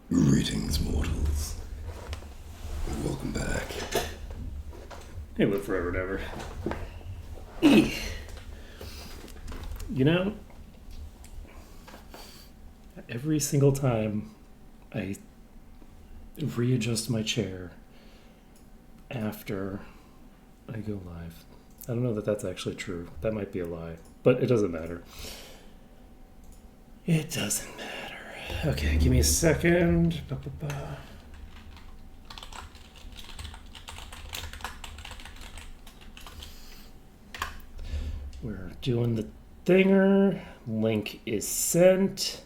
Greetings, mortals. And welcome back. Hey, live forever and ever. You know, every single time I readjust my chair after I go live, I don't know that that's actually true. That might be a lie, but it doesn't matter. It doesn't matter. Okay, give me a second. We're doing the thinger. Link is sent.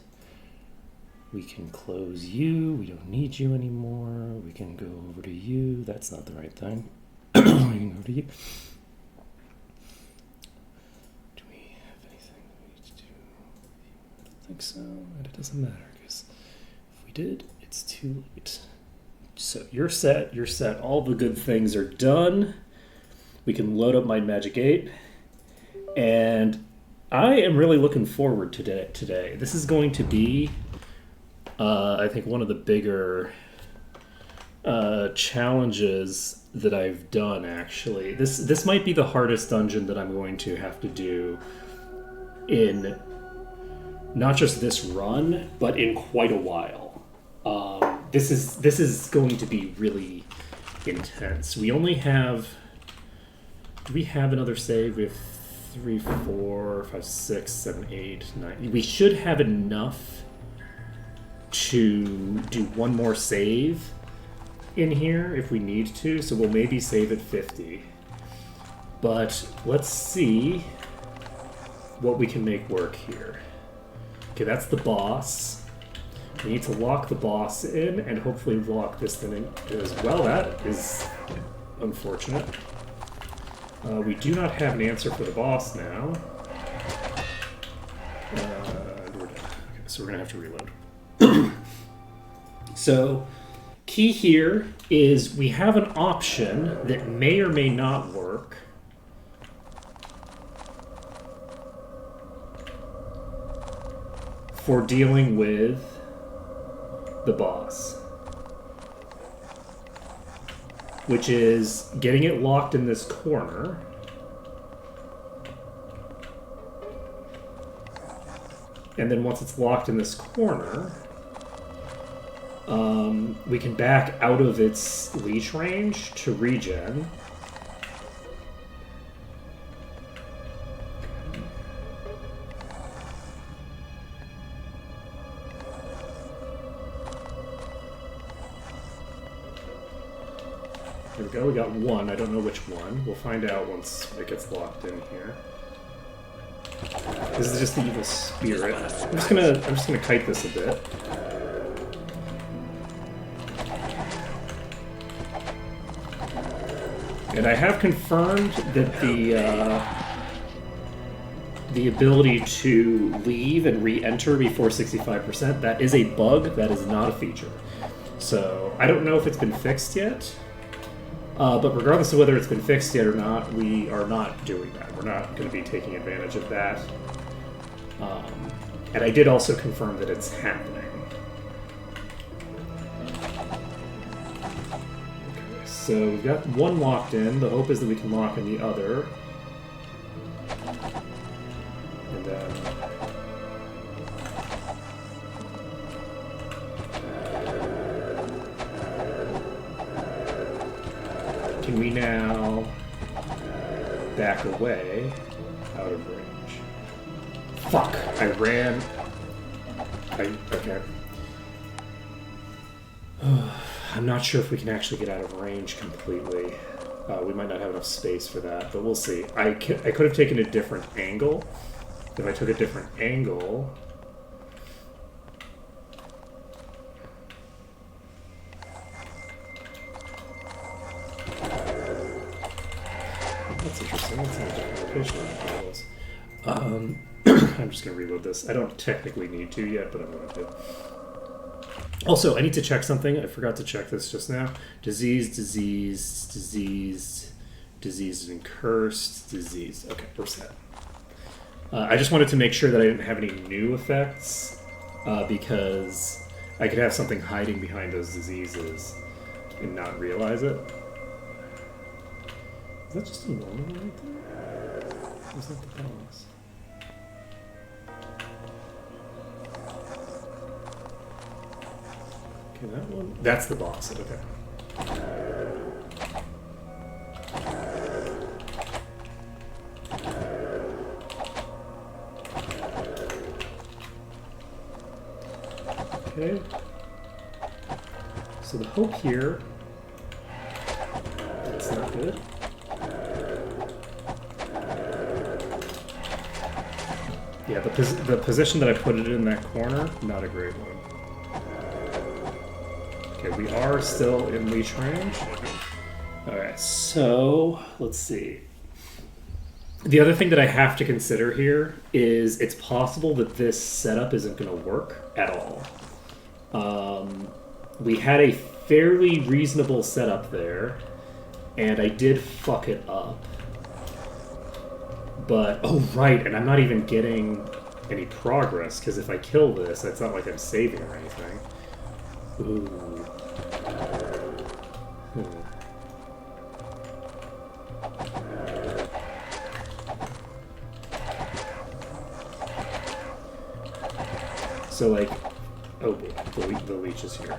We can close you. We don't need you anymore. We can go over to you. That's not the right thing. We can go to you. Do we have anything we need to do? I don't think so. And it doesn't matter because if we did, it's too late. So you're set. You're set. All the good things are done. We can load up my Magic 8. And I am really looking forward to today. This is going to be, I think, one of the bigger challenges that I've done, actually. This might be the hardest dungeon that I'm going to have to do in not just this run, but in quite a while. This is going to be really intense. We only have... Do we have another save? We have 3, 4, 5, 6, 7, 8, 9. We should have enough to do one more save in here if we need to, so we'll maybe save at 50. But let's see what we can make work here. Okay, that's the boss. We need to lock the boss in and hopefully lock this thing in as well. That is unfortunate. We do not have an answer for the boss now. We're dead. Okay, so we're going to have to reload. So, key here is we have an option that may or may not work. For dealing with the boss. Which is getting it locked in this corner. And then once it's locked in this corner, we can back out of its leash range to regen. There we go, we got one. I don't know which one. We'll find out once it gets locked in here. This is just the evil spirit. I'm just gonna kite this a bit. And I have confirmed that the ability to leave and re-enter before 65%, that is a bug, that is not a feature. So I don't know if it's been fixed yet. But regardless of whether it's been fixed yet or not, we are not doing that. We're not going to be taking advantage of that. And I did also confirm that it's happening. Okay, so we've got one locked in. The hope is that we can lock in the other. And then... Can we now back away out of range? Fuck! I ran... Okay. I'm not sure if we can actually get out of range completely. We might not have enough space for that, but we'll see. I could have taken a different angle. If I took a different angle... That's interesting. That's not a different location. I'm just going to reload this. I don't technically need to yet, but I'm going to. Also, I need to check something. I forgot to check this just now. Diseased, and cursed, disease. Okay, we're set. I just wanted to make sure that I didn't have any new effects because I could have something hiding behind those diseases and not realize it. Is that just a normal one right there? Or is that the boss? Okay, that one. That's the boss. Okay. Okay. So the hope here. That's not good. Yeah, the position that I put it in that corner, not a great one. Okay, we are still in leech range. Alright, so let's see. The other thing that I have to consider here is it's possible that this setup isn't going to work at all. We had a fairly reasonable setup there, and I did fuck it up. But, oh right, and I'm not even getting any progress, because if I kill this, it's not like I'm saving or anything. Ooh. So, like, oh boy, the leech is here.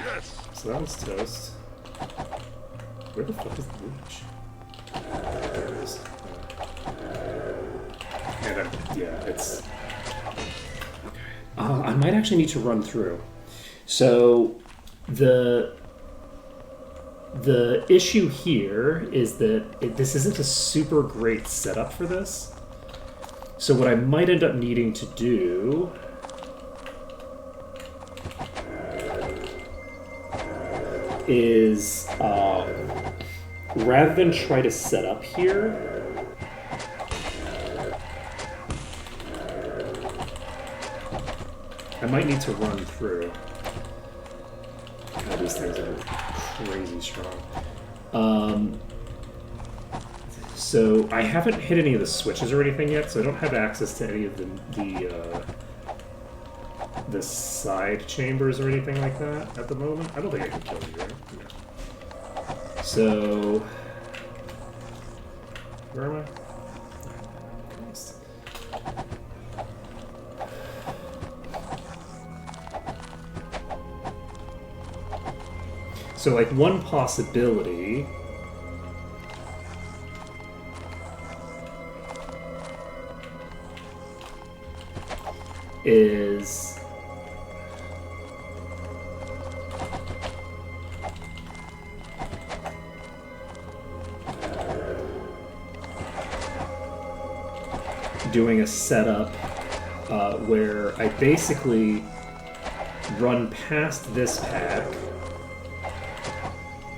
Yes. So that was toast. Where the fuck is the leech? There it is. Yeah, it's... Okay. I might actually need to run through. So, the issue here is that this isn't a super great setup for this. So what I might end up needing to do is, rather than try to set up here, I might need to run through. God, these things are crazy strong. So I haven't hit any of the switches or anything yet, so I don't have access to any of the side chambers or anything like that at the moment. I don't think I can kill you, right? No. So where am I? So, like, one possibility is doing a setup where I basically run past this pack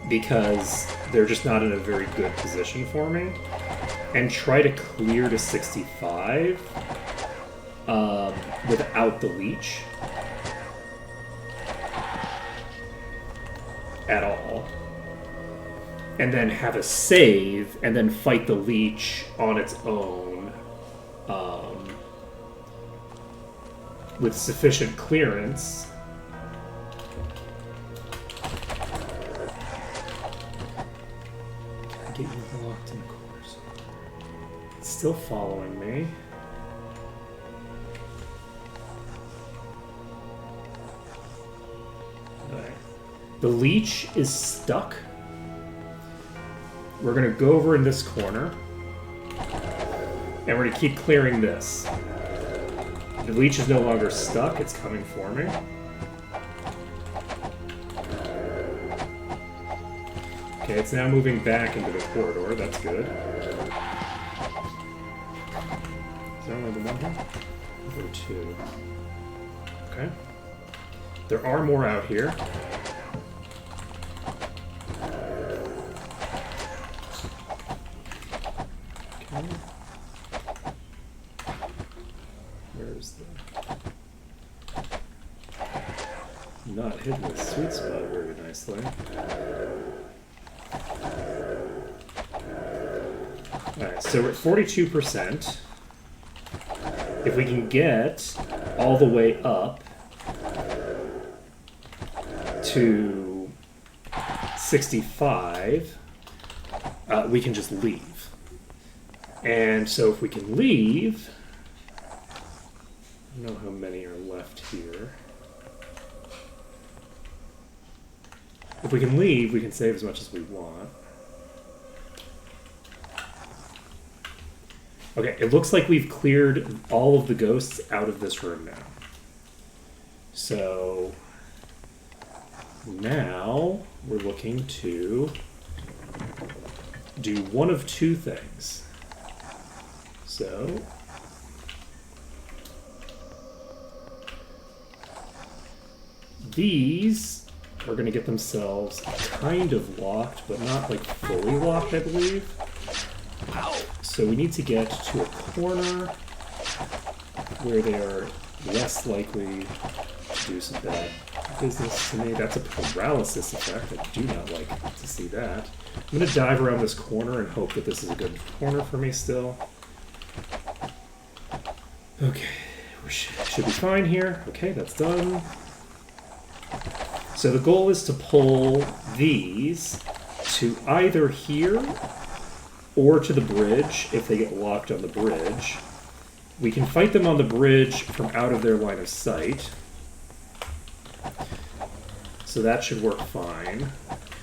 because they're just not in a very good position for me, and try to clear to 65 without the leech at all, and then have a save, and then fight the leech on its own with sufficient clearance. Get you locked in course. It's still following me. Alright. The leech is stuck. We're gonna go over in this corner. And we're gonna keep clearing this. The leech is no longer stuck, it's coming for me. Okay, it's now moving back into the corridor. That's good. Is there only the one here? Or two? Okay. There are more out here. Okay. Where's the... Not hitting the sweet spot very nicely. Alright, so we're at 42%. if we can get all the way up to 65, we can just leave. And so if we can leave, I don't know how many are left here. If we can leave, we can save as much as we want. Okay, it looks like we've cleared all of the ghosts out of this room now. So now we're looking to do one of two things. So these are going to get themselves kind of locked, but not like fully locked, I believe. So we need to get to a corner where they are less likely to do some bad business to me. That's a paralysis effect. I do not like to see that. I'm going to dive around this corner and hope that this is a good corner for me still. Okay, we should be fine here. Okay, that's done. So the goal is to pull these to either here or to the bridge if they get locked on the bridge. We can fight them on the bridge from out of their line of sight. So that should work fine.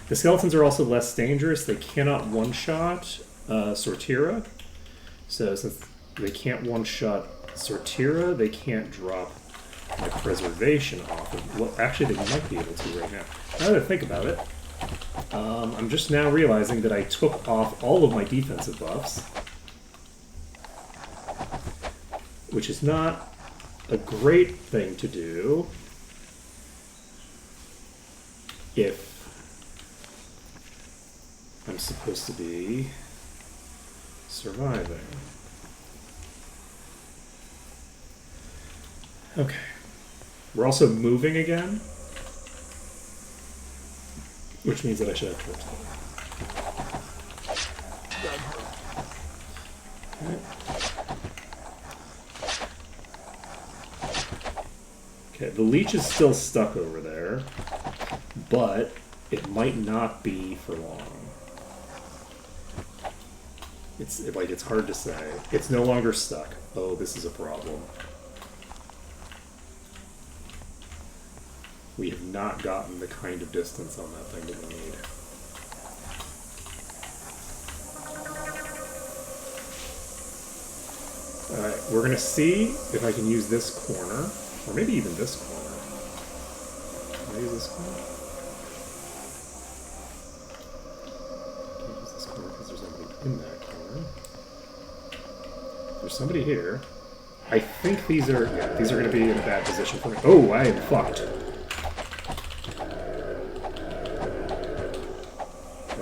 The skeletons are also less dangerous. They cannot one-shot Sortira. So since they can't one-shot Sortira, they can't drop my preservation off of... Well, actually, they might be able to right now. Now that I think about it, I'm just now realizing that I took off all of my defensive buffs, which is not a great thing to do if I'm supposed to be surviving. Okay. We're also moving again, which means that I should have torch that. Okay, the leech is still stuck over there, but it might not be for long. It's hard to say. It's no longer stuck. Oh, this is a problem. We have not gotten the kind of distance on that thing that we need. Alright, we're going to see if I can use this corner, or maybe even this corner. Can I use this corner? I can't use this corner because there's nobody in that corner. There's somebody here. I think these are going to be in a bad position for me. Oh, I am fucked.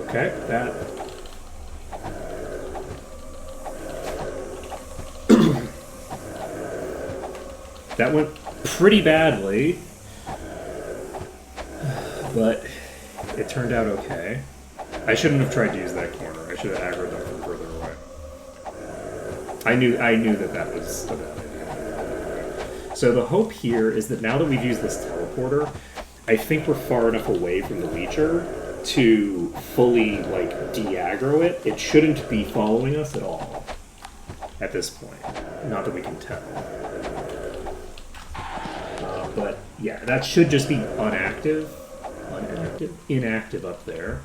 Okay, that went pretty badly, but it turned out okay. I shouldn't have tried to use that corner. I should have aggroed them from further away. I knew that was a bad idea. So the hope here is that now that we've used this teleporter, I think we're far enough away from the Leecher to fully, like, de-aggro it. It shouldn't be following us at all at this point. Not that we can tell. But, yeah, that should just be inactive up there.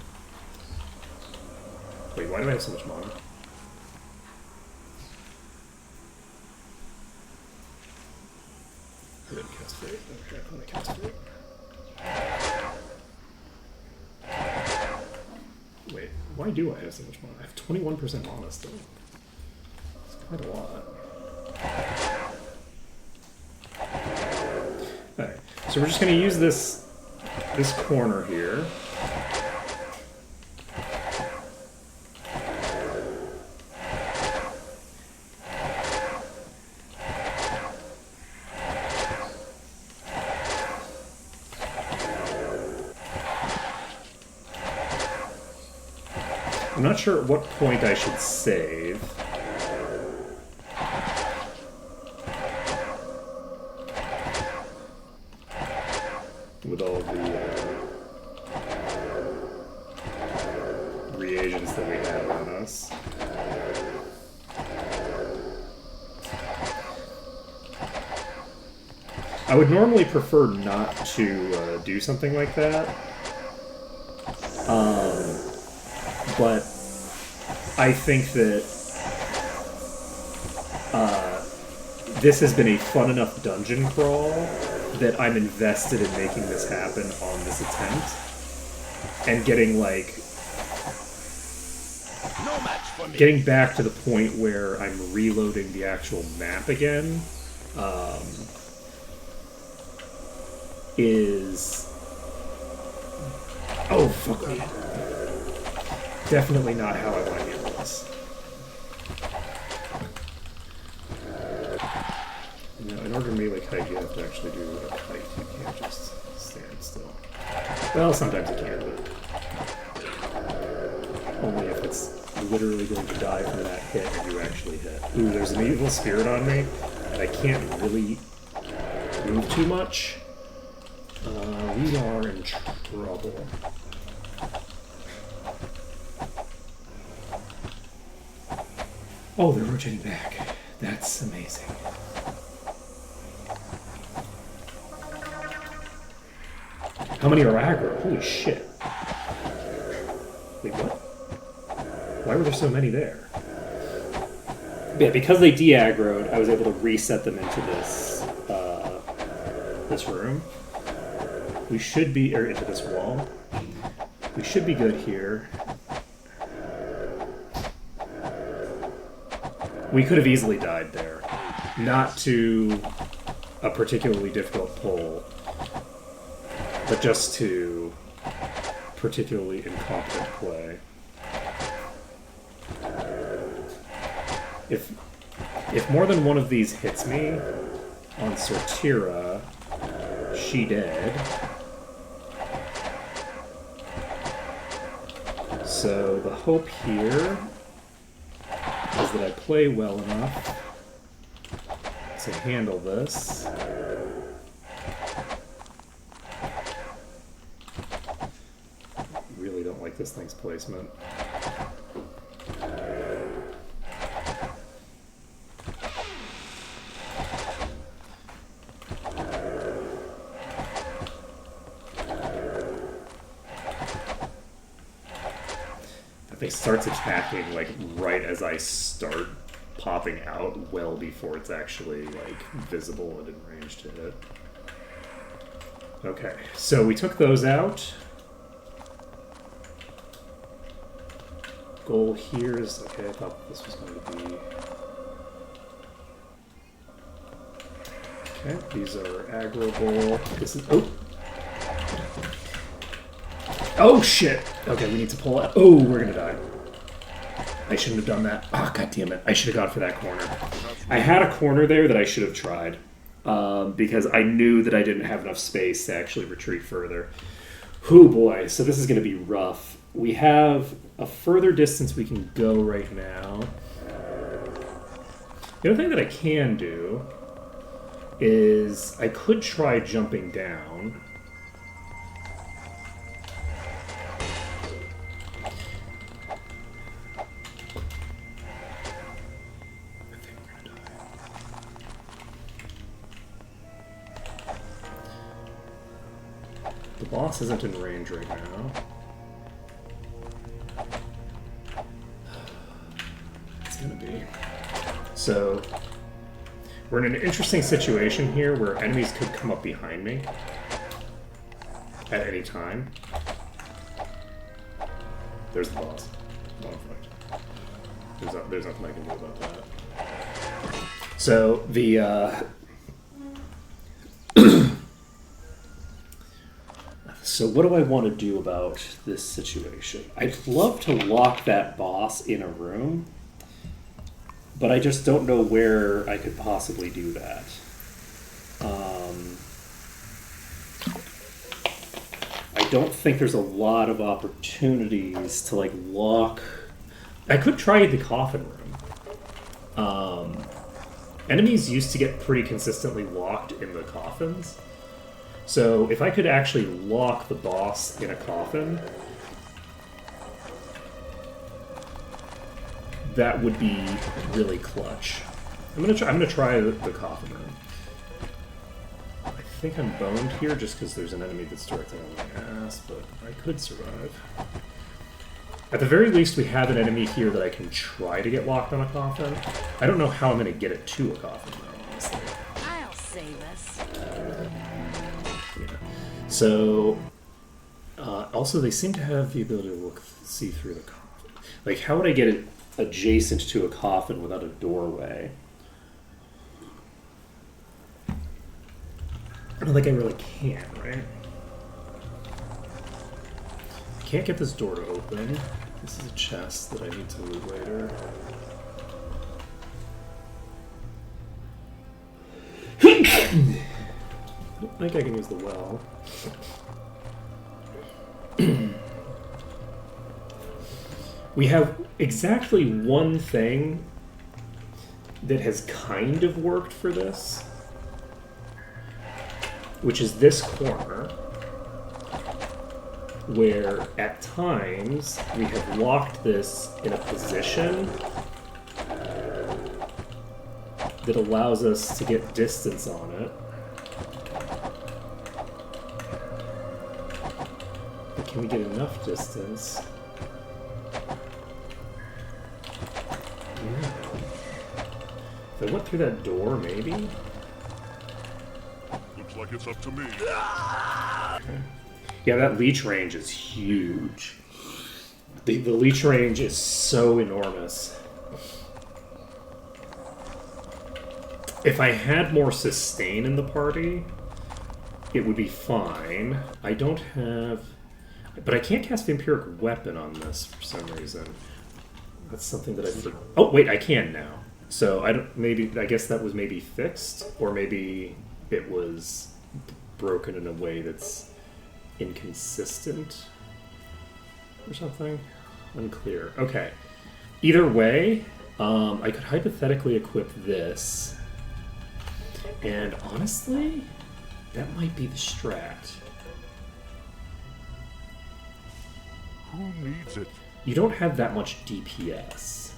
Wait, why do I have so much mana? I didn't cast Fate. Okay, I thought I cast Fate. Wait, why do I have so much mana? I have 21% mana still. It's quite a lot. Alright, so we're just going to use this corner here. I'm not sure at what point I should save. with all the reagents that we have on us. I would normally prefer not to do something like that, but I think that this has been a fun enough dungeon crawl that I'm invested in making this happen on this attempt, and getting No match for me. getting back to the point where I'm reloading the actual map again. Is oh fuck me. Definitely not how I want to handle this. You know, in order to melee kite, you have to actually do a kite. You can't just stand still. Well, sometimes you can, but only if it's literally going to die from that hit and you actually hit. Ooh, there's an evil spirit on me, and I can't really move too much. We are in trouble. Oh, they're rotating back. That's amazing. How many are aggro? Holy shit. Wait, what? Why were there so many there? Yeah, because they de-aggroed, I was able to reset them into this, this room. We should be, or into this wall. We should be good here. We could have easily died there. Not to a particularly difficult pull, but just to particularly incompetent play. If more than one of these hits me on Sortira, she dead. So the hope here is that I play well enough to handle this. Really don't like this thing's placement. It starts attacking like right as I start popping out, well before it's actually like visible and in range to hit. Okay, so we took those out. Goal here is okay. I thought this was going to be okay. These are aggroable. This is oh shit! Okay, we need to pull out. Oh, we're gonna die. I shouldn't have done that. Oh, god damn it. I should have gone for that corner. I had a corner there that I should have tried. Because I knew that I didn't have enough space to actually retreat further. Whew, boy. So this is gonna be rough. We have a further distance we can go right now. The other thing that I can do is I could try jumping down. The boss isn't in range right now. It's gonna be. So, we're in an interesting situation here where enemies could come up behind me at any time. There's the boss. Don't fight. There's nothing I can do about that. So, So what do I want to do about this situation? I'd love to lock that boss in a room, but I just don't know where I could possibly do that. I don't think there's a lot of opportunities to like lock. I could try the coffin room. Enemies used to get pretty consistently locked in the coffins. So if I could actually lock the boss in a coffin, that would be really clutch. I'm gonna try the coffin room. I think I'm boned here just because there's an enemy that's directly on my ass, but I could survive. At the very least, we have an enemy here that I can try to get locked on a coffin. I don't know how I'm gonna get it to a coffin though, honestly. I'll save us. Yeah. So, also they seem to have the ability to see through the coffin. Like, how would I get it adjacent to a coffin without a doorway? I don't think I really can, right? I can't get this door to open. This is a chest that I need to loot later. I don't think I can use the well. We have exactly one thing that has kind of worked for this, which is this corner, where at times we have locked this in a position that allows us to get distance on it. But can we get enough distance? Yeah. If I went through that door, maybe? Looks like it's up to me. Okay. Yeah, that leech range is huge. The leech range is so enormous. If I had more sustain in the party, it would be fine. I don't have... But I can't cast Vampiric Weapon on this for some reason. That's something that I forgot. Oh, wait, I can now. So I don't... Maybe... I guess that was maybe fixed, or maybe it was broken in a way that's inconsistent or something. Unclear. Okay. Either way, I could hypothetically equip this. And honestly, that might be the strat. Who needs it? You don't have that much DPS.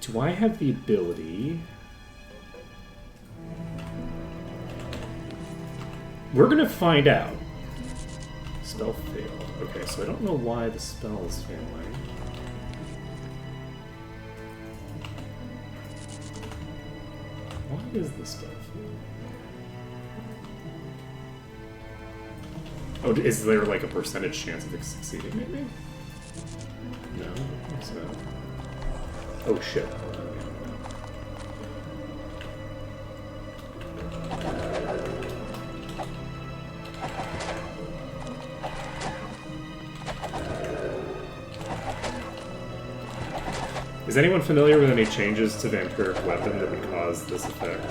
Do I have the ability? We're gonna find out. Spell failed. Okay, so I don't know why the spell is failing. Why is the spell failing? Oh, is there like a percentage chance of it succeeding, maybe? No, I don't think so. Oh shit. Is anyone familiar with any changes to Vampiric Weapon that would cause this effect?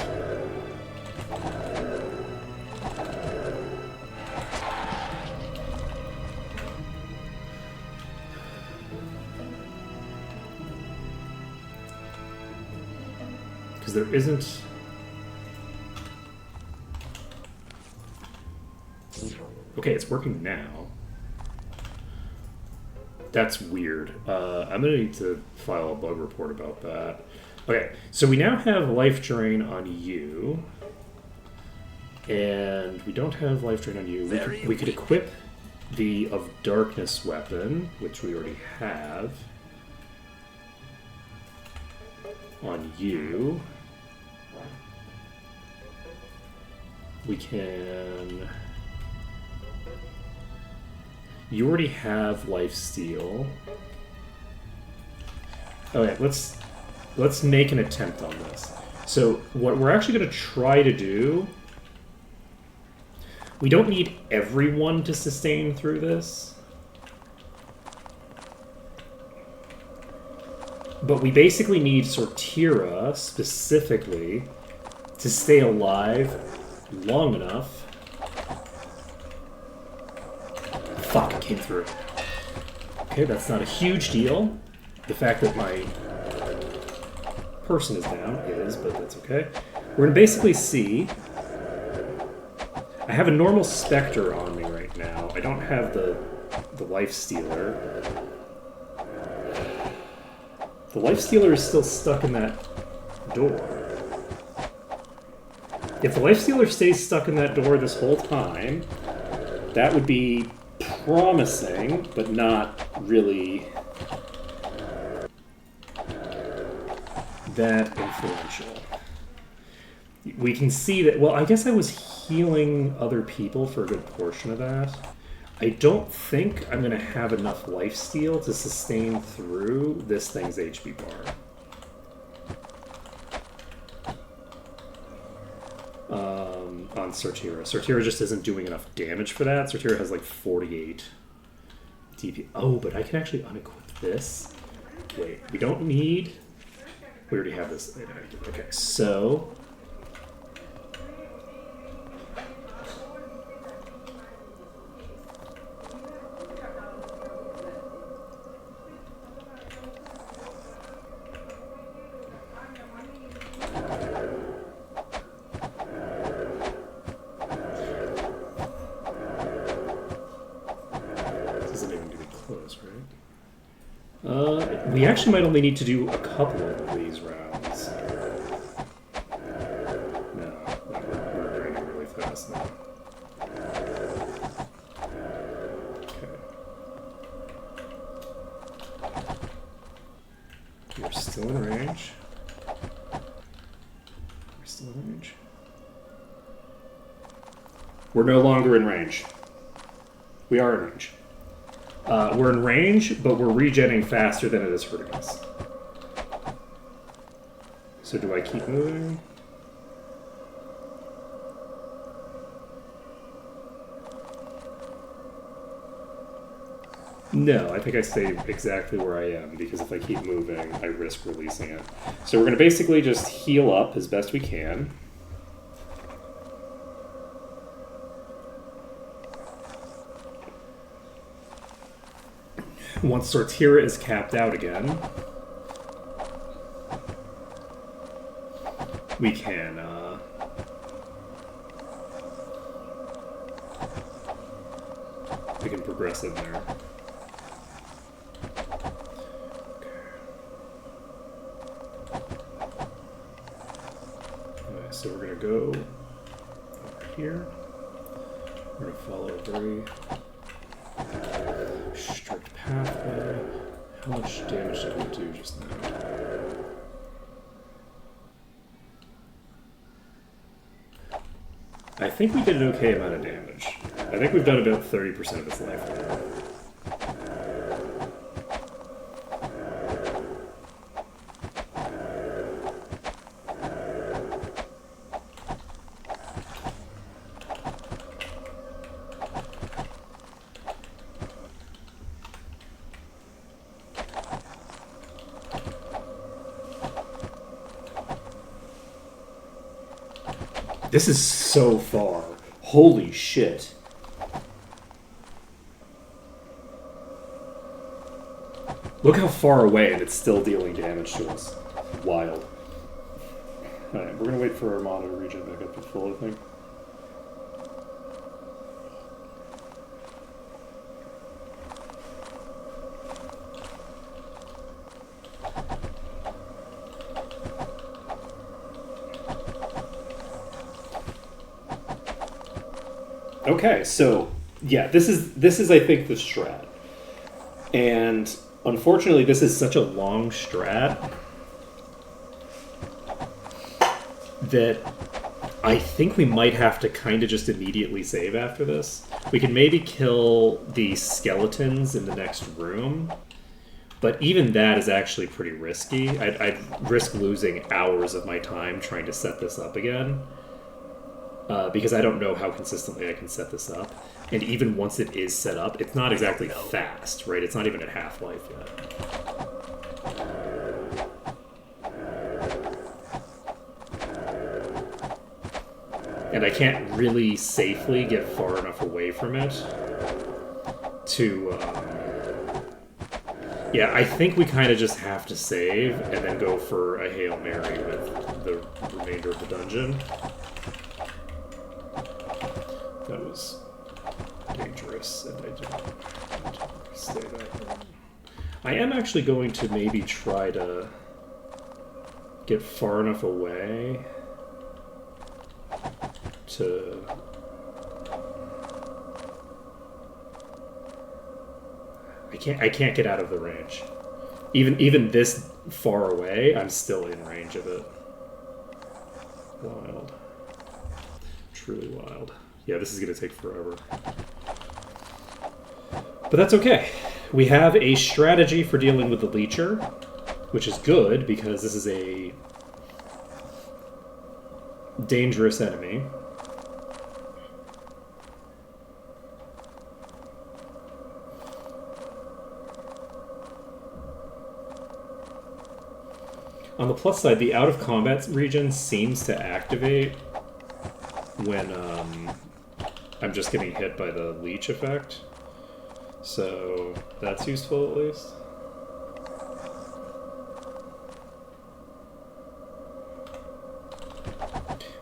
Because there isn't... Okay, it's working now. That's weird. I'm gonna need to file a bug report about that. Okay, so we now have life drain on you. And we don't have life drain on you. We could equip the of darkness weapon, which we already have, on you. We can... You already have life steal. Okay, let's make an attempt on this. So what we're actually going to try to do... We don't need everyone to sustain through this. But we basically need Sortira, specifically, to stay alive long enough. Fuck, it came through. Okay, that's not a huge deal. The fact that my person is down. It is, but that's okay. We're going to basically see... I have a normal Spectre on me right now. I don't have the Life Stealer. The Life Stealer is still stuck in that door. If the Life Stealer stays stuck in that door this whole time, that would be promising, but not really that influential. We can see that, well, I guess I was healing other people for a good portion of that. I don't think I'm going to have enough lifesteal to sustain through this thing's HP bar. On Sortira. Sortira just isn't doing enough damage for that. Sortira has like 48 DP. Oh, but I can actually unequip this. Wait, we don't need... We already have this. Okay, so... We actually might only need to do a couple of these rounds. No, we're draining really fast now. Okay. We're still in range. We're still in range. We're no longer in range. We are in range. We're in range, but we're regenning faster than it is hurting us. So do I keep moving? No, I think I stay exactly where I am, because if I keep moving, I risk releasing it. So we're going to basically just heal up as best we can. Once Sortira is capped out again, we can progress in there. Okay, so we're gonna go over here. We're gonna follow a very strict pathway. How much damage did we do just now? I think we did an okay amount of damage. I think we've done about 30% of its life now. This is so far. Holy shit. Look how far away and it's still dealing damage to us. Wild. Alright, we're gonna wait for our mana to regen back up to full, I think. Okay, so yeah, this is I think the strat. And unfortunately this is such a long strat that I think we might have to kind of just immediately save after this. We can maybe kill the skeletons in the next room, but even that is actually pretty risky. I'd risk losing hours of my time trying to set this up again. Because I don't know how consistently I can set this up. And even once it is set up, it's not exactly fast, right? It's not even at half-life yet. And I can't really safely get far enough away from it to Yeah, I think we kind of just have to save and then go for a Hail Mary with the remainder of the dungeon. That was dangerous, and I didn't stay that long. I am actually going to maybe try to get far enough away to... I can't get out of the range. Even this far away, I'm still in range of it. Wild. Truly wild. Yeah, this is going to take forever. But that's okay. We have a strategy for dealing with the Leecher, which is good because this is a dangerous enemy. On the plus side, the out-of-combat region seems to activate when I'm just getting hit by the leech effect. So that's useful at least.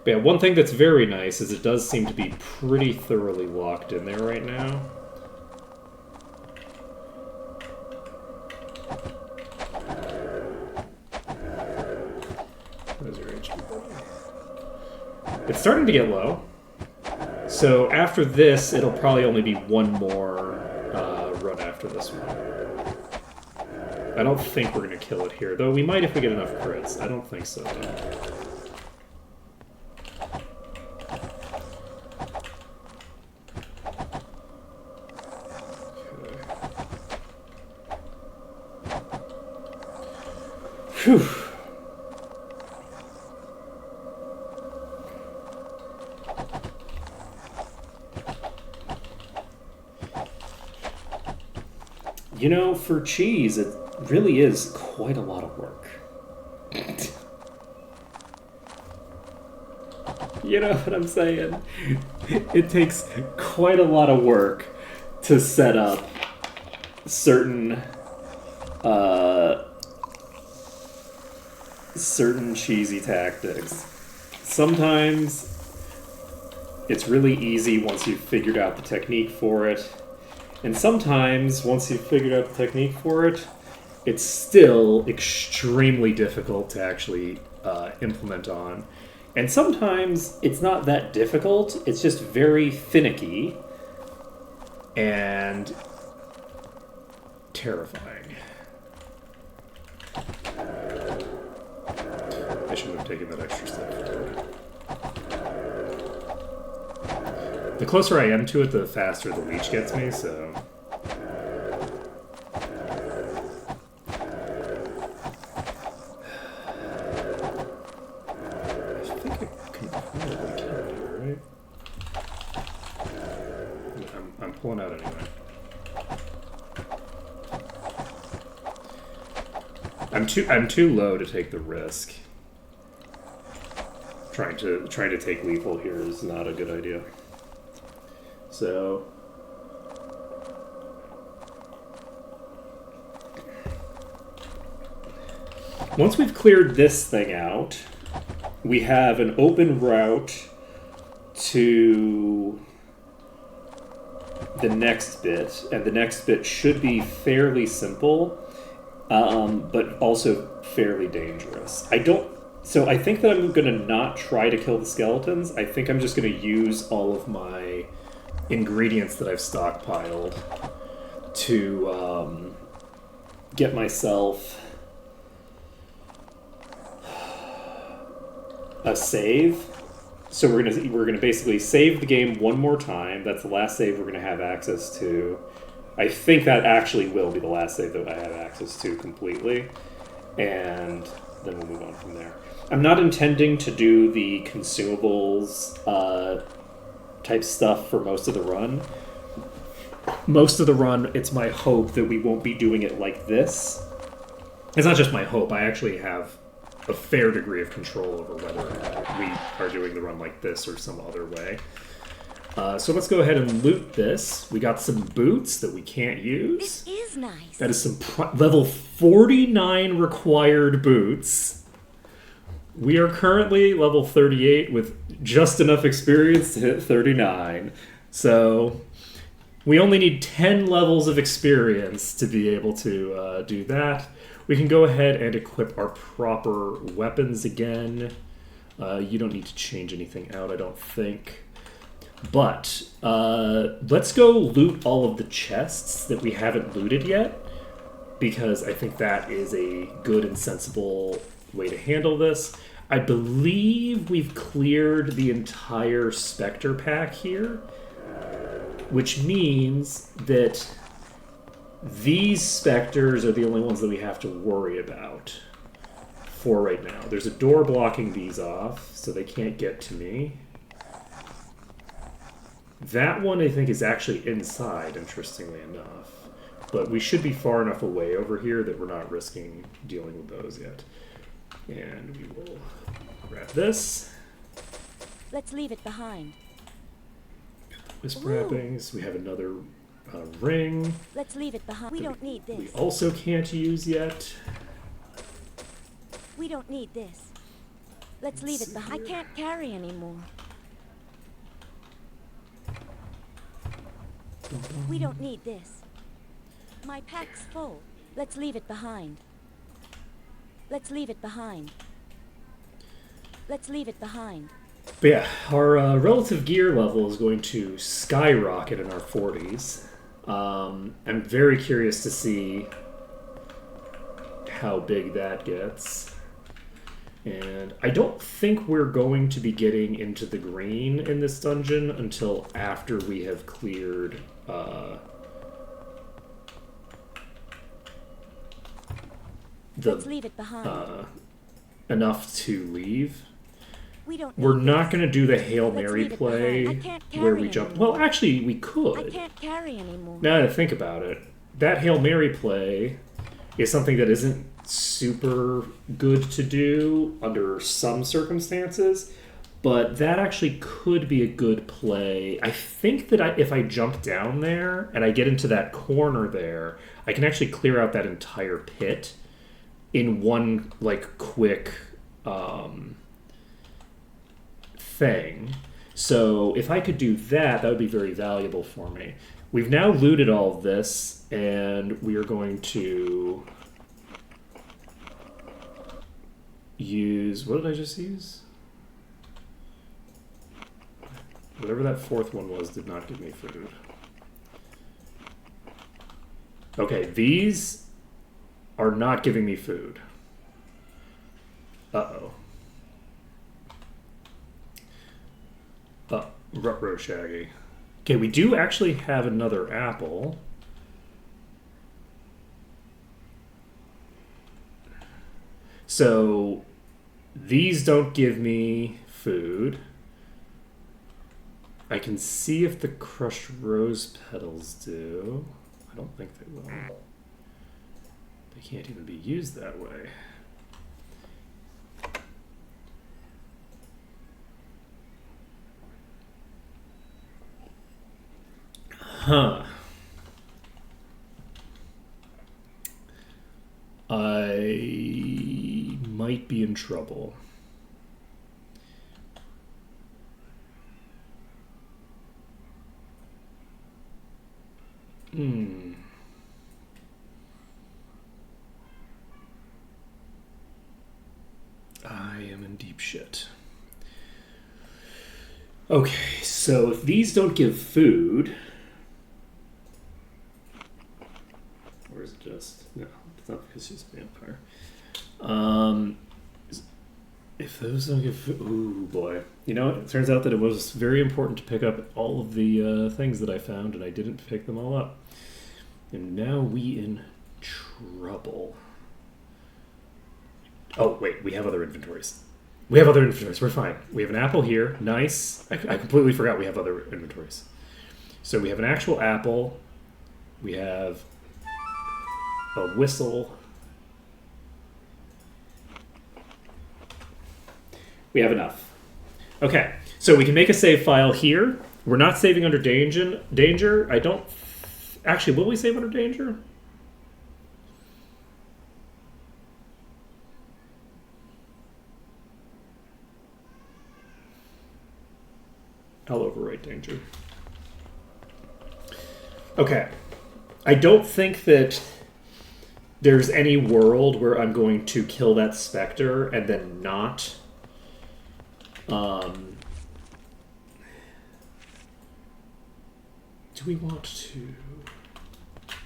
But yeah, one thing that's very nice is it does seem to be pretty thoroughly locked in there right now. It's starting to get low. So after this, it'll probably only be one more run after this one. I don't think we're going to kill it here, though we might if we get enough crits. I don't think so, though. Okay. Whew. You know, for cheese, it really is quite a lot of work. You know what I'm saying? It takes quite a lot of work to set up certain cheesy tactics. Sometimes it's really easy once you've figured out the technique for it. And sometimes, once you've figured out the technique for it, it's still extremely difficult to actually implement on. And sometimes it's not that difficult, it's just very finicky and terrifying. I should have taken that extra step forward. The closer I am to it, the faster the leech gets me, so... I think I can probably kill it here, right? I'm pulling out anyway. I'm too low to take the risk. Trying to take lethal here is not a good idea. So once we've cleared this thing out, we have an open route to the next bit, and the next bit should be fairly simple, but also fairly dangerous. So I think that I'm going to not try to kill the skeletons. I think I'm just going to use all of my ingredients that I've stockpiled to get myself a save. So we're gonna basically save the game one more time. That's the last save we're gonna have access to. I think that actually will be the last save that I have access to completely, and then we'll move on from there. I'm not intending to do the consumables type stuff for most of the run. Most of the run, it's my hope that we won't be doing it like this. It's not just my hope, I actually have a fair degree of control over whether we are doing the run like this or some other way. So let's go ahead and loot this. We got some boots that we can't use. This is nice. That is some level 49 required boots. We are currently level 38 with just enough experience to hit 39. So we only need 10 levels of experience to be able to do that. We can go ahead and equip our proper weapons again. You don't need to change anything out, I don't think. But let's go loot all of the chests that we haven't looted yet, because I think that is a good and sensible way to handle this. I believe we've cleared the entire Spectre pack here, which means that these Spectres are the only ones that we have to worry about for right now. There's a door blocking these off, so they can't get to me. That one, I think, is actually inside, interestingly enough. But we should be far enough away over here that we're not risking dealing with those yet. And we will grab this. Let's leave it behind. Wisp wrappings. We have another ring. Let's leave it behind. We don't need We this. also can't use yet. We don't need this. Let's leave it behind. I can't carry anymore. We don't need this. My pack's full. Let's leave it behind. Let's leave it behind. Let's leave it behind. But yeah, our relative gear level is going to skyrocket in our 40s. I'm very curious to see how big that gets. And I don't think we're going to be getting into the green in this dungeon until after we have cleared Let's leave it behind. enough to leave. We're not going to do the Hail Let's Mary leave it play behind. I can't where carry we jump. anymore. Well, actually, we I could. can't carry anymore. Now that I think about it, that Hail Mary play is something that isn't super good to do under some circumstances, but that actually could be a good play. I think that if I jump down there and I get into that corner there, I can actually clear out that entire pit in one like quick thing. So if I could do that, that would be very valuable for me. We've now looted all of this, and we are going to use... What did I just use? Whatever that fourth one was did not give me food. Okay, these are not giving me food. Uh-oh. Ruh-roh, Shaggy. Okay, we do actually have another apple. So these don't give me food. I can see if the crushed rose petals do. I don't think they will. They can't even be used that way. Huh. I might be in trouble. I am in deep shit. Okay, so if these don't give food... Or is it just... No, it's not because she's a vampire. If those don't give food... Ooh, boy. You know, it turns out that it was very important to pick up all of the things that I found, and I didn't pick them all up. And now we in trouble. Oh, wait, we have other inventories. We're fine. We have an apple here. Nice. I completely forgot we have other inventories. So we have an actual apple. We have a whistle. We have enough. Okay, so we can make a save file here, We're not saving under danger. I don't... Actually, will we save under danger? I'll overwrite danger. Okay. I don't think that there's any world where I'm going to kill that specter and then not... do we want to...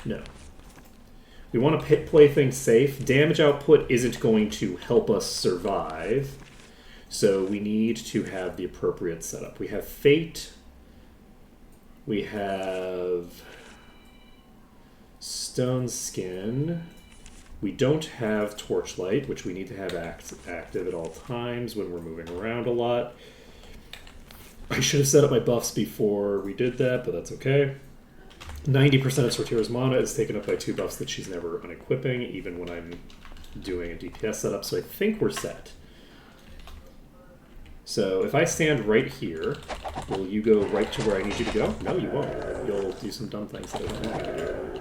No. We want to play things safe. Damage output isn't going to help us survive. So we need to have the appropriate setup. We have Fate. We have Stone Skin. We don't have Torchlight, which we need to have active at all times when we're moving around a lot. I should have set up my buffs before we did that, but that's okay. 90% of Sortira's mana is taken up by 2 buffs that she's never unequipping, even when I'm doing a DPS setup, so I think we're set. So if I stand right here, will you go right to where I need you to go? No, you won't. You'll do some dumb things that I don't want you to do.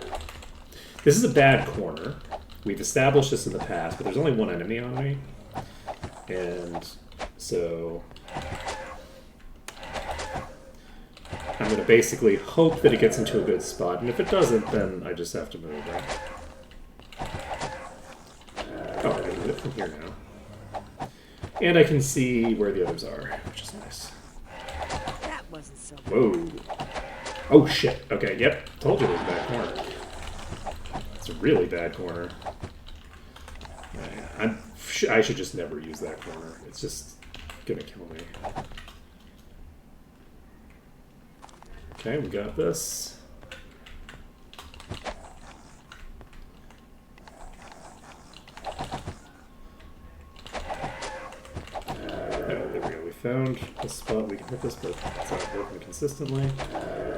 This is a bad corner. We've established this in the past, but there's only one enemy on me. And so I'm going to basically hope that it gets into a good spot, and if it doesn't, then I just have to move, right? Oh, I can do it from here now. And I can see where the others are, which is nice. That wasn't so bad. Whoa. Oh, shit. Okay, yep. Told you it was a bad corner. It's a really bad corner. I should just never use that corner. It's just gonna kill me. Okay, we got this. There we go. We found a spot we can hit this, but it's not working consistently.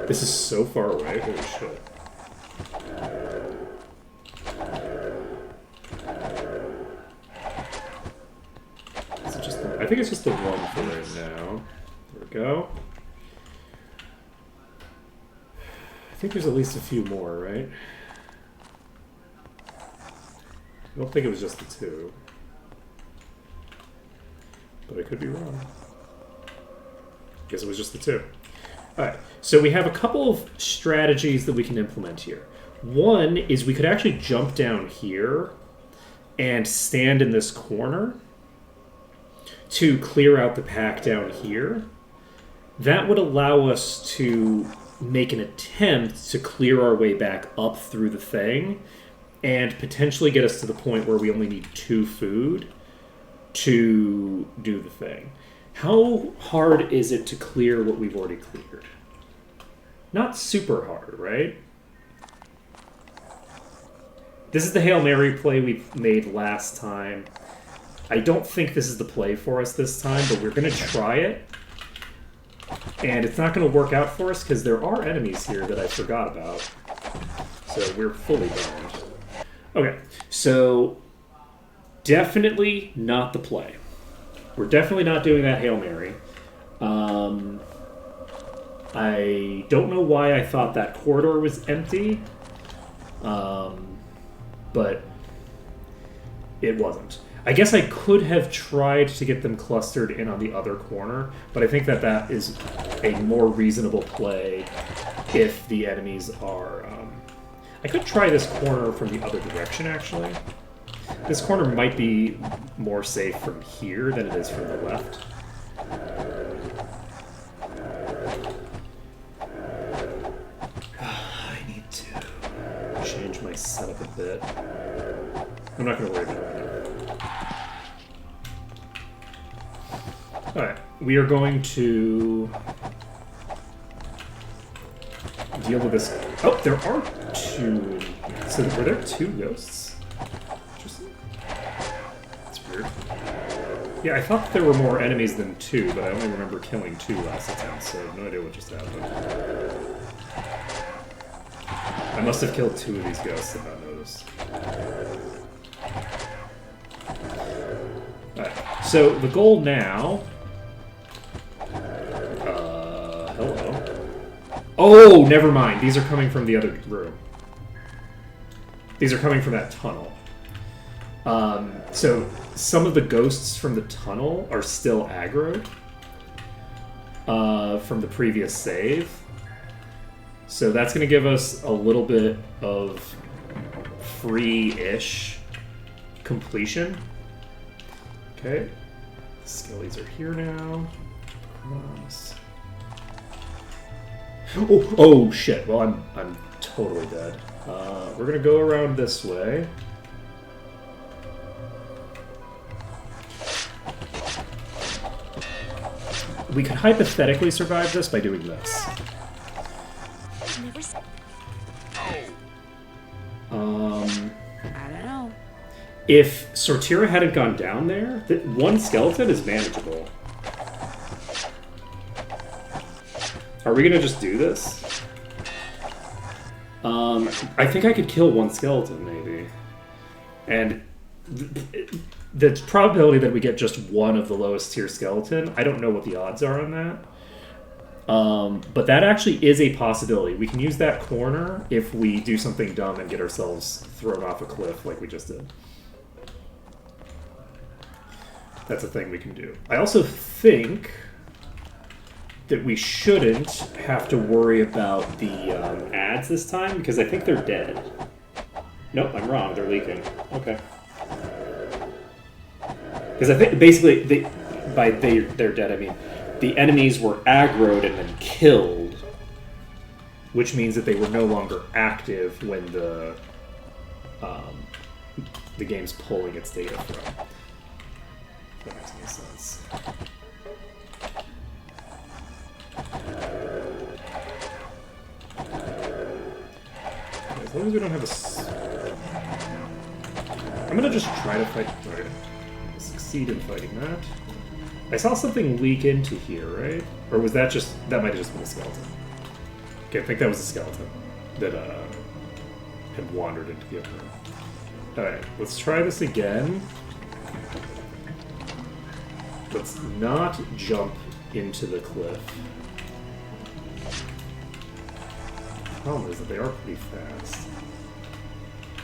This is so far away. Holy shit. I think it's just the one for right now. There we go. I think there's at least a few more, right? I don't think it was just the 2. But I could be wrong. I guess it was just the 2. Alright, so we have a couple of strategies that we can implement here. One is we could actually jump down here and stand in this corner to clear out the pack down here. That would allow us to make an attempt to clear our way back up through the thing and potentially get us to the point where we only need 2 food to do the thing. How hard is it to clear what we've already cleared? Not super hard, right? This is the Hail Mary play we made last time. I don't think this is the play for us this time, but we're going to try it. And it's not going to work out for us because there are enemies here that I forgot about. So we're fully bound. Okay, so definitely not the play. We're definitely not doing that Hail Mary. I don't know why I thought that corridor was empty, but it wasn't. I guess I could have tried to get them clustered in on the other corner, but I think that that is a more reasonable play if the enemies are... I could try this corner from the other direction, actually. This corner might be more safe from here than it is from the left. I need to change my setup a bit. I'm not going to worry about it. Alright, we are going to deal with this. Oh, there are 2. So were there 2 ghosts? Interesting. That's weird. Yeah, I thought there were more enemies than 2, but I only remember killing 2 last attempt, so I have no idea what just happened. I must have killed 2 of these ghosts and not noticed. Alright, so the goal now... hello. Oh, never mind. These are coming from the other room. These are coming from that tunnel. So some of the ghosts from the tunnel are still aggroed from the previous save. So that's going to give us a little bit of free-ish completion. Okay. The skellies are here now. Oh shit. Well, I'm totally dead. We're going to go around this way. We could hypothetically survive this by doing this. I don't know. If Sortira hadn't gone down there, one skeleton is manageable. Are we gonna just do this? I think I could kill one skeleton, maybe. And the probability that we get just one of the lowest tier skeleton, I don't know what the odds are on that. But that actually is a possibility. We can use that corner if we do something dumb and get ourselves thrown off a cliff like we just did. That's a thing we can do. I also think that we shouldn't have to worry about the ads this time, because I think they're dead. Nope, I'm wrong. They're leaking. Okay. Because I think, basically, they're dead, I mean, the enemies were aggroed and then killed, which means that they were no longer active when the game's pulling its data from. If that makes any sense. As long as we don't have I'm gonna just try to fight. Okay. Succeed in fighting that. I saw something leak into here, right? Or was that just... That might have just been a skeleton. Okay, I think that was a skeleton that had wandered into the upper room. Alright, let's try this again. Let's not jump into the cliff. The problem is that they are pretty fast.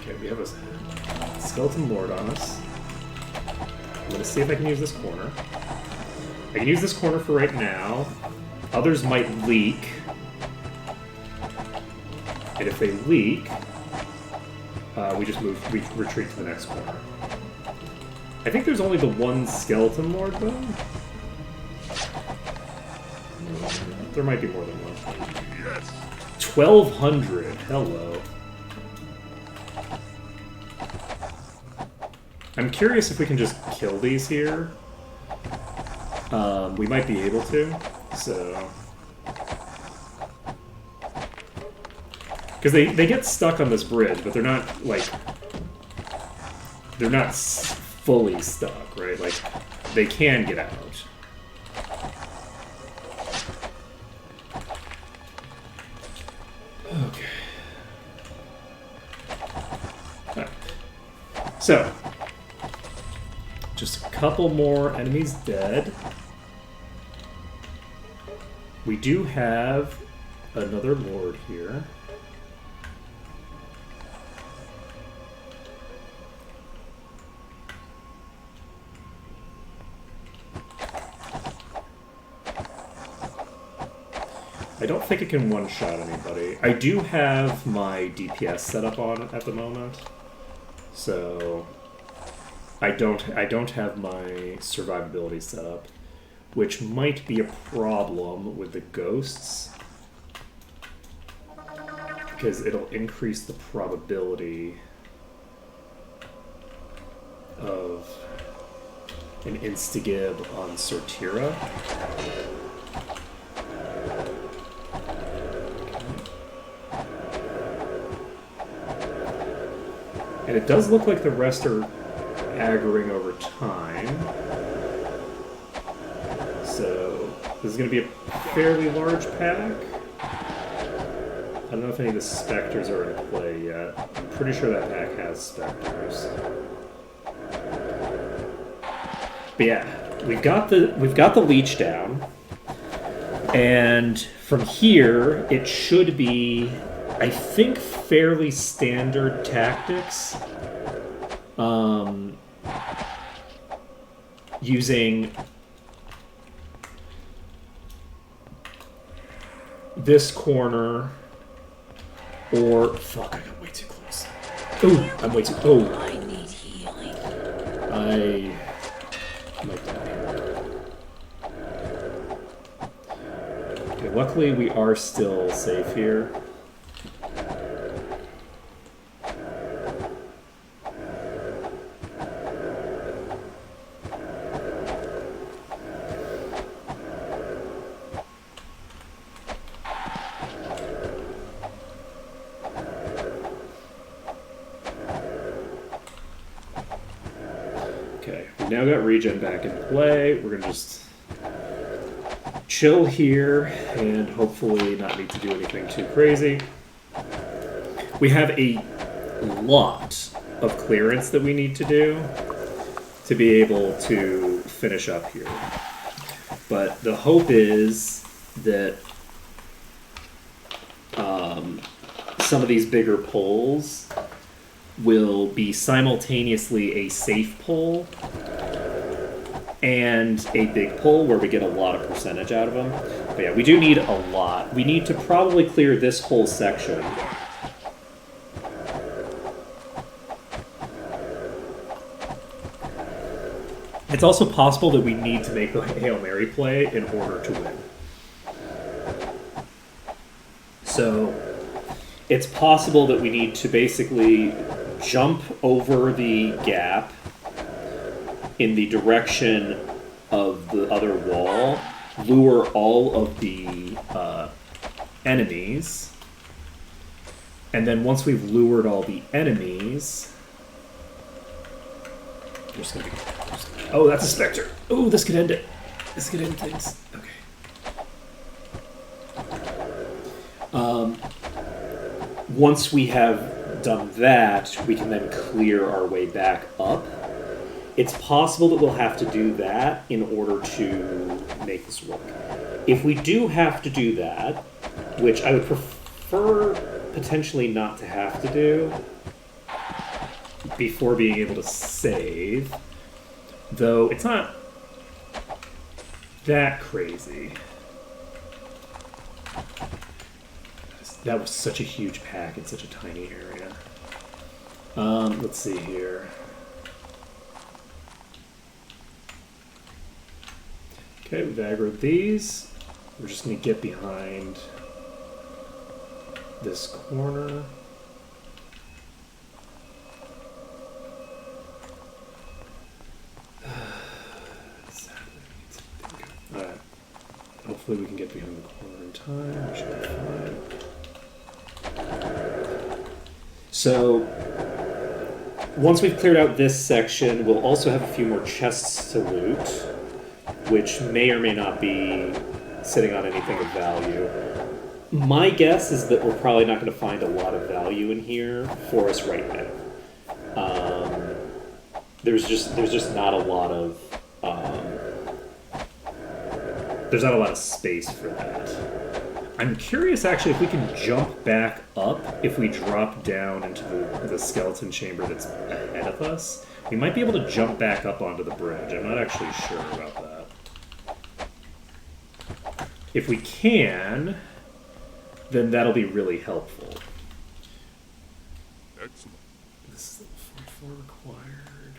Okay, we have a skeleton lord on us. I'm going to see if I can use this corner. I can use this corner for right now. Others might leak. And if they leak, we retreat to the next corner. I think there's only the one skeleton lord, though. There might be more than one. Yes. 1,200. Hello. I'm curious if we can just kill these here. We might be able to, so... Because they get stuck on this bridge, but they're not, like... They're not fully stuck, right? Like, they can get out. Okay. Alright. So... Just a couple more enemies dead. We do have another lord here. I don't think it can one-shot anybody. I do have my DPS set up on at the moment, so I don't have my survivability set up, which might be a problem with the ghosts, because it'll increase the probability of an insta-gib on Sortira. And it does look like the rest are aggroing over time. So this is going to be a fairly large pack. I don't know if any of the specters are in play yet. I'm pretty sure that pack has specters. But yeah, we've got the leech down. And from here, it should be, I think, fairly standard tactics. Using this corner, or fuck, I got way too close. Oh, I'm way too. Oh, I need healing. I might die here. Okay, luckily we are still safe here. Okay, we now got regen back in play. We're gonna just chill here and hopefully not need to do anything too crazy. We have a lot of clearance that we need to do to be able to finish up here. But the hope is that some of these bigger pulls will be simultaneously a safe pull and a big pull where we get a lot of percentage out of them. But yeah, we do need a lot. We need to probably clear this whole section. It's also possible that we need to make the Hail Mary play in order to win. So it's possible that we need to basically jump over the gap in the direction of the other wall, lure all of the enemies, and then once we've lured all the enemies, there's gonna be... Oh, that's a Spectre. Oh, this could end it. This could end things. Okay. Once we have done that, we can then clear our way back up. It's possible that we'll have to do that in order to make this work. If we do have to do that, which I would prefer potentially not to have to do before being able to save, though it's not that crazy. That was such a huge pack in such a tiny area. Let's see here. Okay, we've aggroed these. We're just going to get behind this corner. Alright. Hopefully we can get behind the corner in time. We should be fine. So, once we've cleared out this section, we'll also have a few more chests to loot, which may or may not be sitting on anything of value. My guess is that we're probably not going to find a lot of value in here for us right now. There's just not a lot of there's not a lot of space for that. I'm curious, actually, if we can jump back up if we drop down into the skeleton chamber that's ahead of us. We might be able to jump back up onto the bridge. I'm not actually sure about that. If we can, then that'll be really helpful. Excellent. This is 44 required.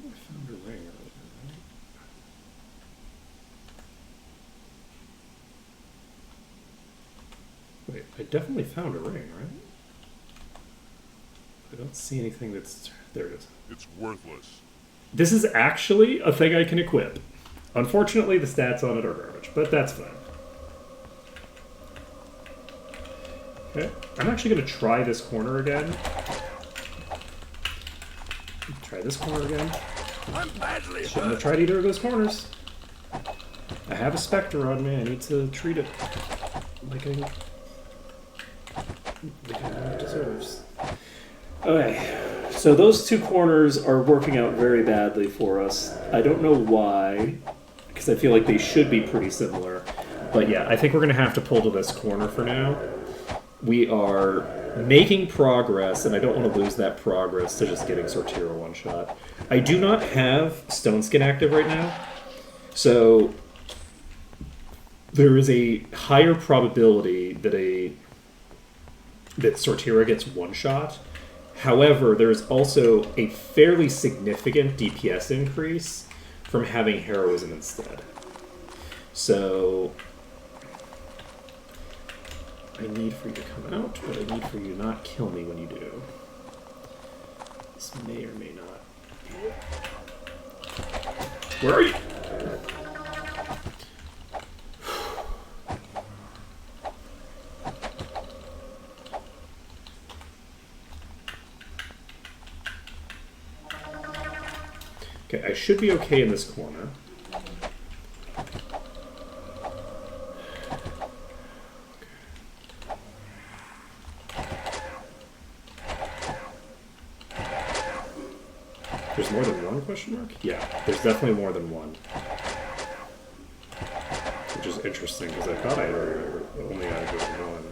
I found a ring earlier, right? Wait, I definitely found a ring, right? I don't see anything that's... There it is. It's worthless. This is actually a thing I can equip. Unfortunately, the stats on it are garbage, but that's fine. Okay, I'm actually going to try this corner again. Try this corner again. Shouldn't have tried either of those corners. I have a Spectre on me. I need to treat it like it deserves. Okay, So those two corners are working out very badly for us. I don't know why, because I feel like they should be pretty similar. But yeah, I think we're going to have to pull to this corner for now. We are making progress, and I don't want to lose that progress to just getting Sortira one-shot. I do not have Stone Skin active right now, so there is a higher probability that Sortira gets one-shot. However, there is also a fairly significant DPS increase from having Heroism instead. So I need for you to come out, but I need for you to not kill me when you do. This may or may not. Where are you? Okay, I should be okay in this corner. There's more than one question mark? Yeah, there's definitely more than one. Which is interesting, because I thought I only had one.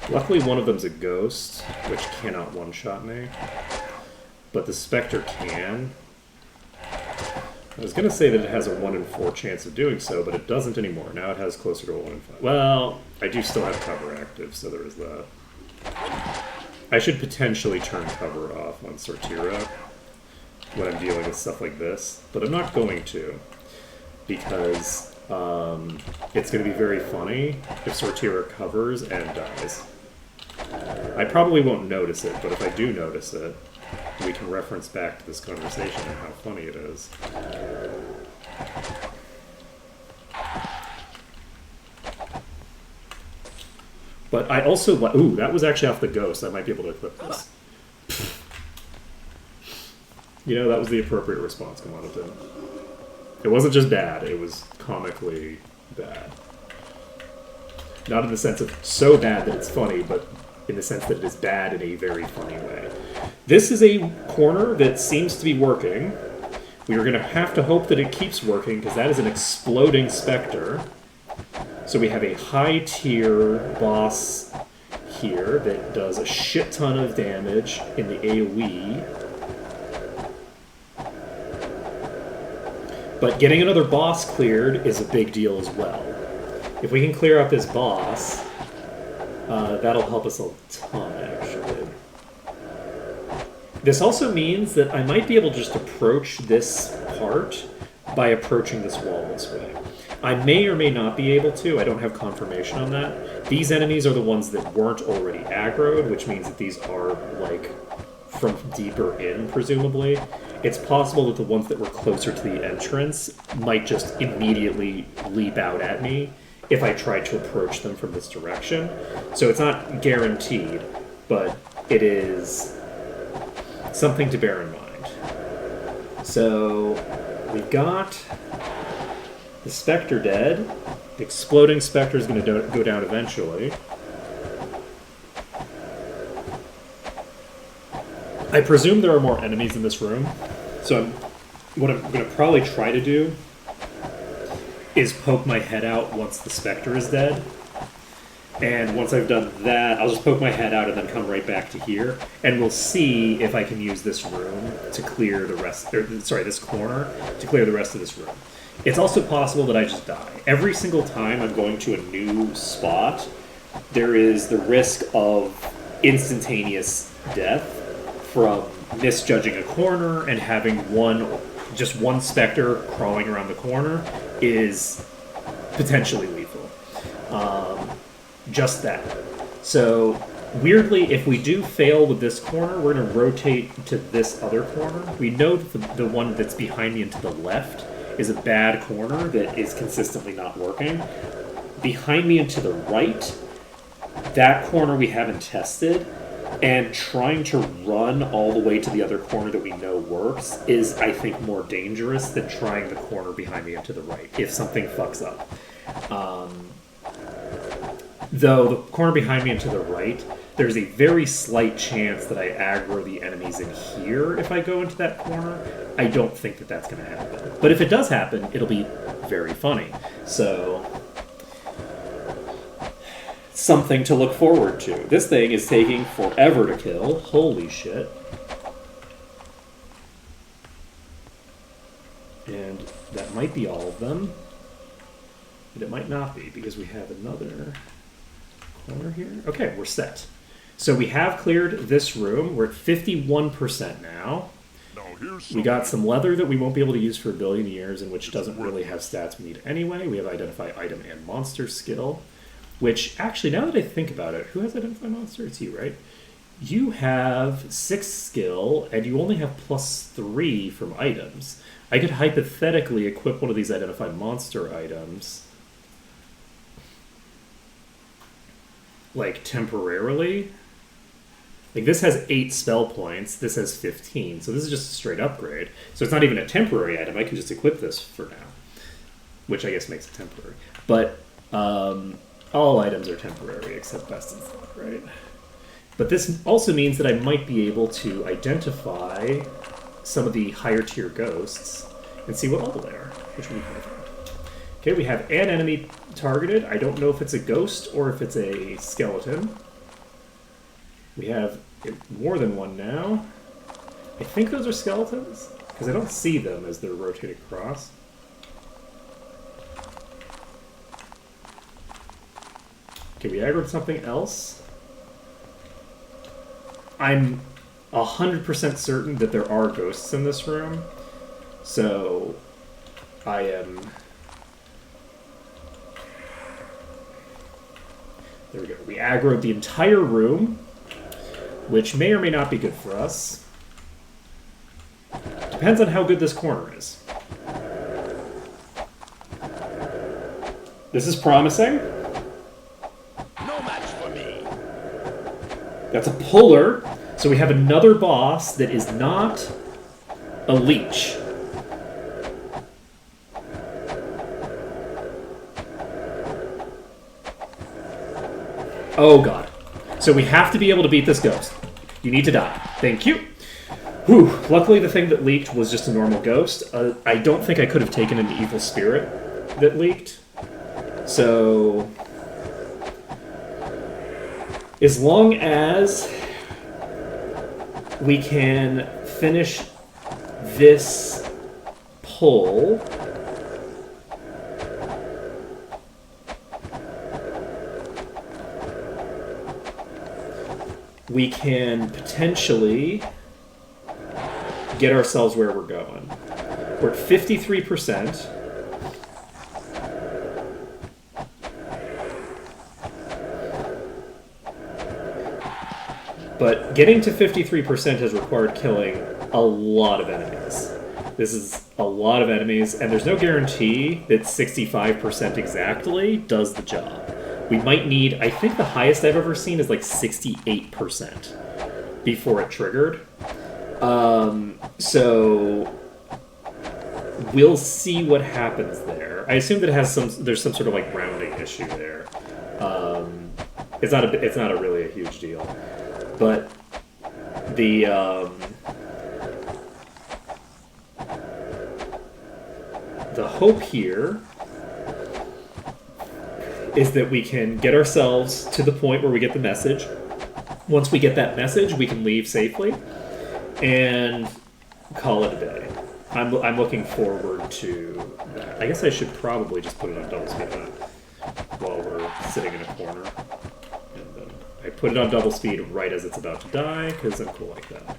Luckily, one of them's a ghost, which cannot one-shot me. But the Spectre can. I was going to say that it has a 1 in 4 chance of doing so, but it doesn't anymore. Now it has closer to a 1 in 5. Well, I do still have cover active, so there is that. I should potentially turn cover off on Sortira when I'm dealing with stuff like this, but I'm not going to, because it's going to be very funny if Sortira covers and dies. I probably won't notice it, but if I do notice it, we can reference back to this conversation and how funny it is. But I also like... Ooh, that was actually off the ghost. I might be able to equip this. You know, that was the appropriate response, come on, it didn't. It wasn't just bad, it was comically bad. Not in the sense of so bad that it's funny, but in the sense that it is bad in a very funny way. This is a corner that seems to be working. We are going to have to hope that it keeps working, because that is an exploding Spectre. So we have a high-tier boss here that does a shit ton of damage in the AoE. But getting another boss cleared is a big deal as well. If we can clear out this boss, that'll help us a ton, actually. This also means that I might be able to just approach this part by approaching this wall this way. I may or may not be able to. I don't have confirmation on that. These enemies are the ones that weren't already aggroed, which means that these are, like, from deeper in, presumably. It's possible that the ones that were closer to the entrance might just immediately leap out at me if I tried to approach them from this direction. So it's not guaranteed, but it is something to bear in mind. So we've got the Spectre dead. The exploding Spectre is going to go down eventually. I presume there are more enemies in this room, so what I'm going to probably try to do is poke my head out once the Spectre is dead. And once I've done that, I'll just poke my head out and then come right back to here. And we'll see if I can use this room to clear the rest, this corner, to clear the rest of this room. It's also possible that I just die. Every single time I'm going to a new spot, there is the risk of instantaneous death from misjudging a corner and having just one Spectre crawling around the corner is potentially lethal. Just that. So, weirdly, if we do fail with this corner, we're going to rotate to this other corner. We know that the one that's behind me and to the left is a bad corner that is consistently not working. Behind me and to the right, that corner we haven't tested, and trying to run all the way to the other corner that we know works is, I think, more dangerous than trying the corner behind me and to the right, if something fucks up. Though the corner behind me and to the right, there's a very slight chance that I aggro the enemies in here if I go into that corner. I don't think that that's going to happen. But if it does happen, it'll be very funny. So, something to look forward to. This thing is taking forever to kill. Holy shit. And that might be all of them. But it might not be, because we have another corner here. Okay, we're set. So we have cleared this room. We're at 51% now. Now here's We got some leather that we won't be able to use for a billion years, and which doesn't really have stats we need anyway. We have Identify Item and Monster skill, which, actually, now that I think about it, who has Identify Monster? It's you, right? You have 6 skill, and you only have +3 from items. I could hypothetically equip one of these Identify Monster items, like, temporarily. Like, this has 8 spell points, this has 15, so this is just a straight upgrade. So it's not even a temporary item, I can just equip this for now. Which I guess makes it temporary. But, all items are temporary, except Best in Thought, right? But this also means that I might be able to identify some of the higher tier ghosts and see what level they are, which would be kind of fun. Okay, we have an enemy targeted. I don't know if it's a ghost or if it's a skeleton. We have more than one now. I think those are skeletons, because I don't see them as they're rotating across. Okay, we aggroed something else. I'm 100% certain that there are ghosts in this room, so I am... There we go. We aggroed the entire room, which may or may not be good for us. Depends on how good this corner is. This is promising. no match for me. That's a puller. So we have another boss that is not a leech. Oh god. So we have to be able to beat this ghost. You need to die. Thank you. Whew. Luckily the thing that leaked was just a normal ghost. I don't think I could have taken an evil spirit that leaked. So... as long as we can finish this pull... we can potentially get ourselves where we're going. We're at 53%. But getting to 53% has required killing a lot of enemies. This is a lot of enemies, and there's no guarantee that 65% exactly does the job. We might need, I think the highest I've ever seen is like 68% before it triggered. So we'll see what happens there. I assume that it has there's some sort of like rounding issue there. It's not a really a huge deal, but the hope here is that we can get ourselves to the point where we get the message. Once we get that message, we can leave safely and call it a day. I'm looking forward to that. I guess I should probably just put it on double speed while we're sitting in a corner. And then I put it on double speed right as it's about to die, because I'm cool like that.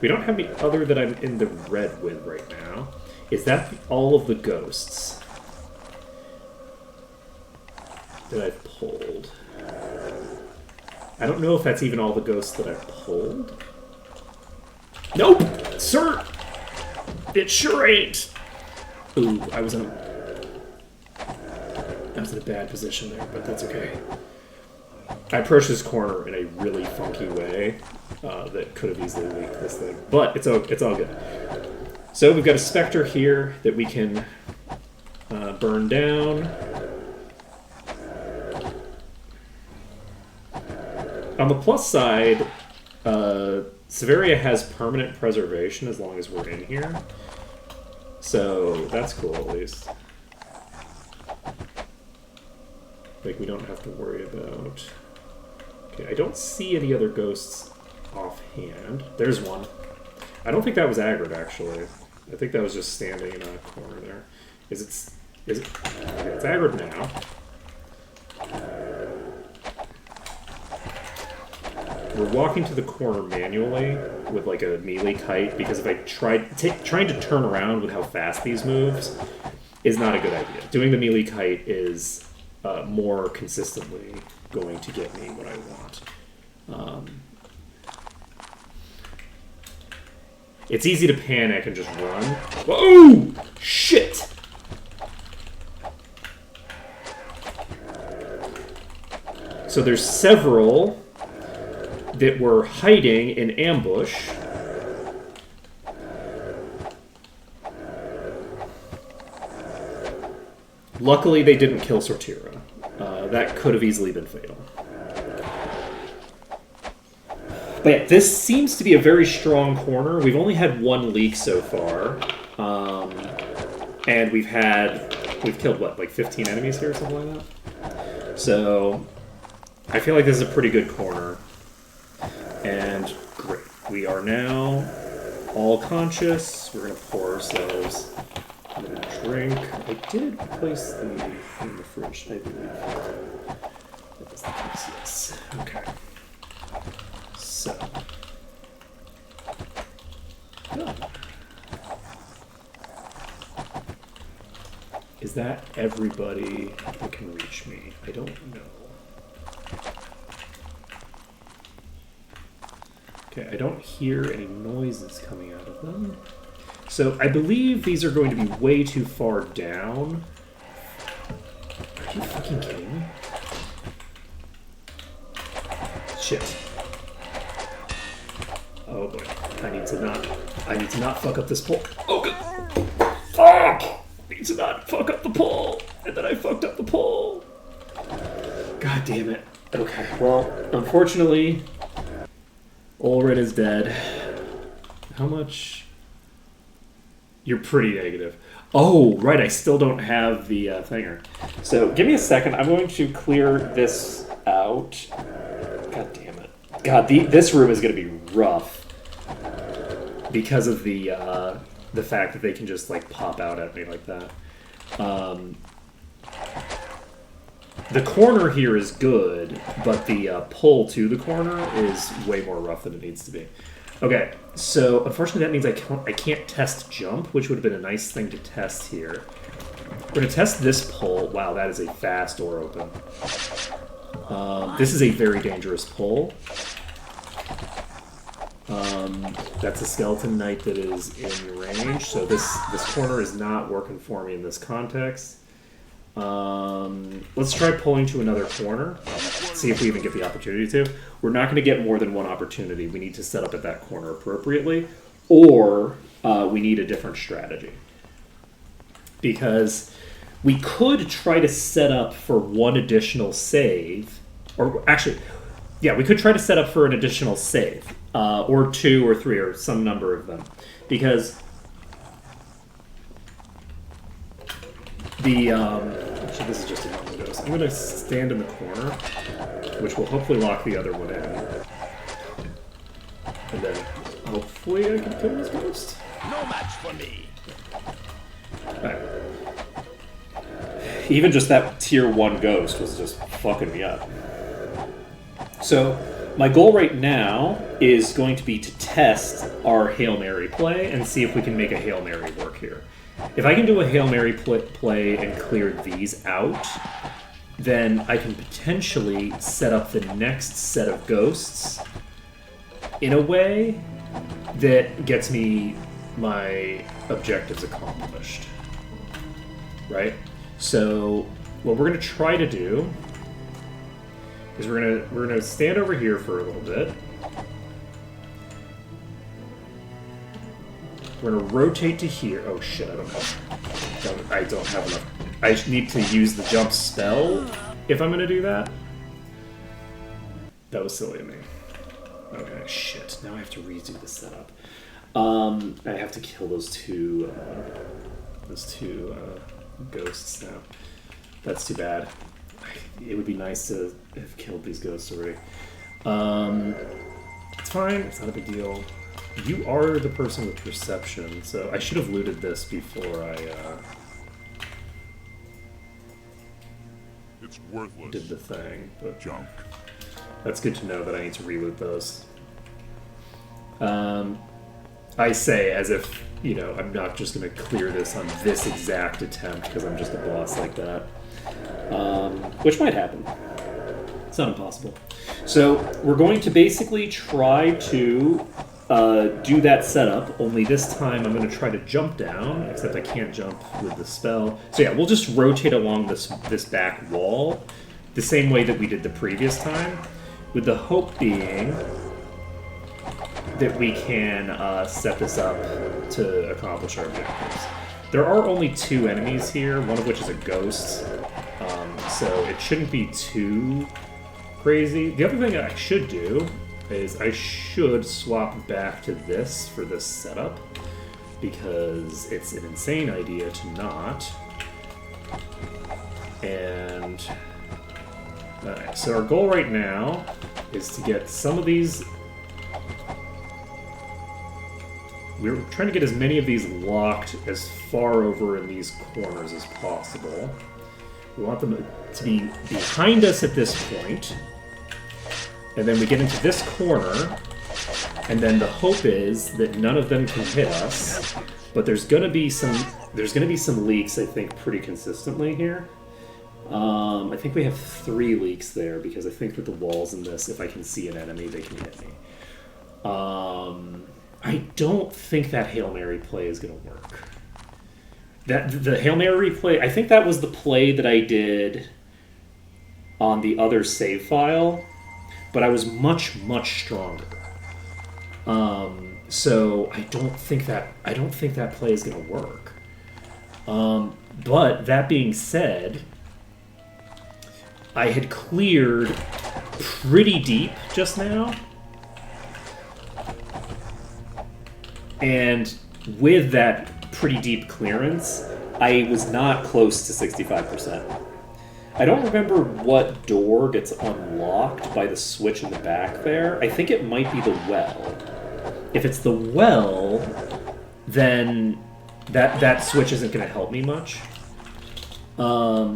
We don't have any other that I'm in the red with right now. Is that all of the ghosts that I've pulled? I don't know if that's even all the ghosts that I've pulled. Nope! Sir! It sure ain't! Ooh, I was in a bad position there, but that's okay. I approached this corner in a really funky way that could have easily leaked this thing. But it's all good. So we've got a specter here that we can burn down. On the plus side, Severia has permanent preservation as long as we're in here. So that's cool, at least. Like, we don't have to worry about... Okay, I don't see any other ghosts offhand. There's one. I don't think that was aggroed, actually. I think that was just standing in a corner there. Is it... Okay, it's aggroed now. We're walking to the corner manually with like a melee kite because if I trying to turn around with how fast these moves is not a good idea. Doing the melee kite is more consistently going to get me what I want. It's easy to panic and just run. Whoa! Shit! So there's several that were hiding in ambush. Luckily, they didn't kill Sortira. That could have easily been fatal. But yeah, this seems to be a very strong corner. We've only had one leak so far. And we've killed, what, like 15 enemies here or something like that? So, I feel like this is a pretty good corner. And great. We are now all conscious. We're going to pour ourselves another drink. I did place the thing in the fridge, I believe. That was the case, yes. Okay. So. Good. Is that everybody that can reach me? I don't know. Okay, I don't hear any noises coming out of them. So I believe these are going to be way too far down. Are you fucking kidding me? Shit. Oh boy. I need to not fuck up this pole. Oh good. Fuck! I need to not fuck up the pole. And then I fucked up the pole. God damn it. Okay, well, unfortunately, Ulrid is dead. How much? You're pretty negative. Oh, right, I still don't have the thinger. So, give me a second. I'm going to clear this out. God damn it. God, this room is going to be rough. Because of the fact that they can just, like, pop out at me like that. The corner here is good, but the pull to the corner is way more rough than it needs to be. Okay, so unfortunately that means I can't test jump, which would have been a nice thing to test here. We're going to test this pull. Wow, that is a fast door open. This is a very dangerous pull. That's a skeleton knight that is in range, so this corner is not working for me in this context. Let's try pulling to another corner. See if we even get the opportunity to. We're not going to get more than one opportunity. We need to set up at that corner appropriately, or we need a different strategy. Because we could try to set up for one additional save, or actually, yeah, we could try to set up for an additional save, or 2 or 3 or some number of them, because the actually this is just a normal dose. I'm going to stand in the corner, which will hopefully lock the other one in, and then hopefully I can kill this ghost. No match for me. Right. Even just that tier 1 ghost was just fucking me up. So my goal right now is going to be to test our Hail Mary play and see if we can make a Hail Mary work here. If I can do a Hail Mary play and clear these out, then I can potentially set up the next set of ghosts in a way that gets me my objectives accomplished. Right? So what we're going to try to do is we're gonna stand over here for a little bit. We're gonna rotate to here. Oh shit! I don't have enough. I need to use the jump spell if I'm gonna do that. That was silly of me. Okay, shit. Now I have to redo the setup. I have to kill those two ghosts now. That's too bad. It would be nice to have killed these ghosts already. It's fine. It's not a big deal. You are the person with perception, so I should have looted this before I It's worthless. did the thing. But Junk. that's good to know that I need to reloot those. I say as if, you know, I'm not just going to clear this on this exact attempt because I'm just a boss like that. Which might happen. It's not impossible. So we're going to basically try to do that setup, only this time I'm going to try to jump down, except I can't jump with the spell. So yeah, we'll just rotate along this back wall the same way that we did the previous time, with the hope being that we can set this up to accomplish our objectives. There are only 2 enemies here, one of which is a ghost, so it shouldn't be too crazy. The other thing I should do is I should swap back to this for this setup, because it's an insane idea to not. And so our goal right now is to get some of these. We're trying to get as many of these locked as far over in these corners as possible. We want them to be behind us at this point. And then we get into this corner, and then the hope is that none of them can hit us. But there's gonna be some leaks, I think, pretty consistently here. I think we have 3 leaks there, because I think with the walls in this, if I can see an enemy, they can hit me. I don't think that Hail Mary play is going to work. The Hail Mary play, I think that was the play that I did on the other save file, but I was much, much stronger. So I don't think that play is going to work. But that being said, I had cleared pretty deep just now. And with that pretty deep clearance, I was not close to 65%. I don't remember what door gets unlocked by the switch in the back there. I think it might be the well. If it's the well, then that switch isn't going to help me much.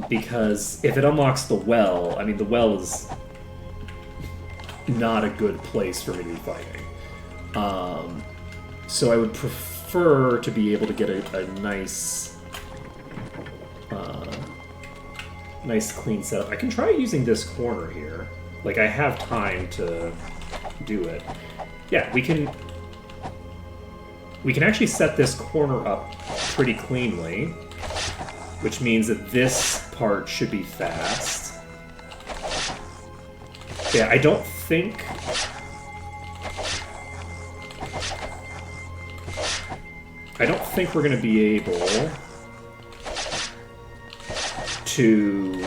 Because if it unlocks the well, I mean, the well is not a good place for me to be fighting. So I would prefer to be able to get a nice, nice clean setup. I can try using this corner here. Like, I have time to do it. Yeah, we can actually set this corner up pretty cleanly, which means that this part should be fast. Yeah, I don't think we're going to be able to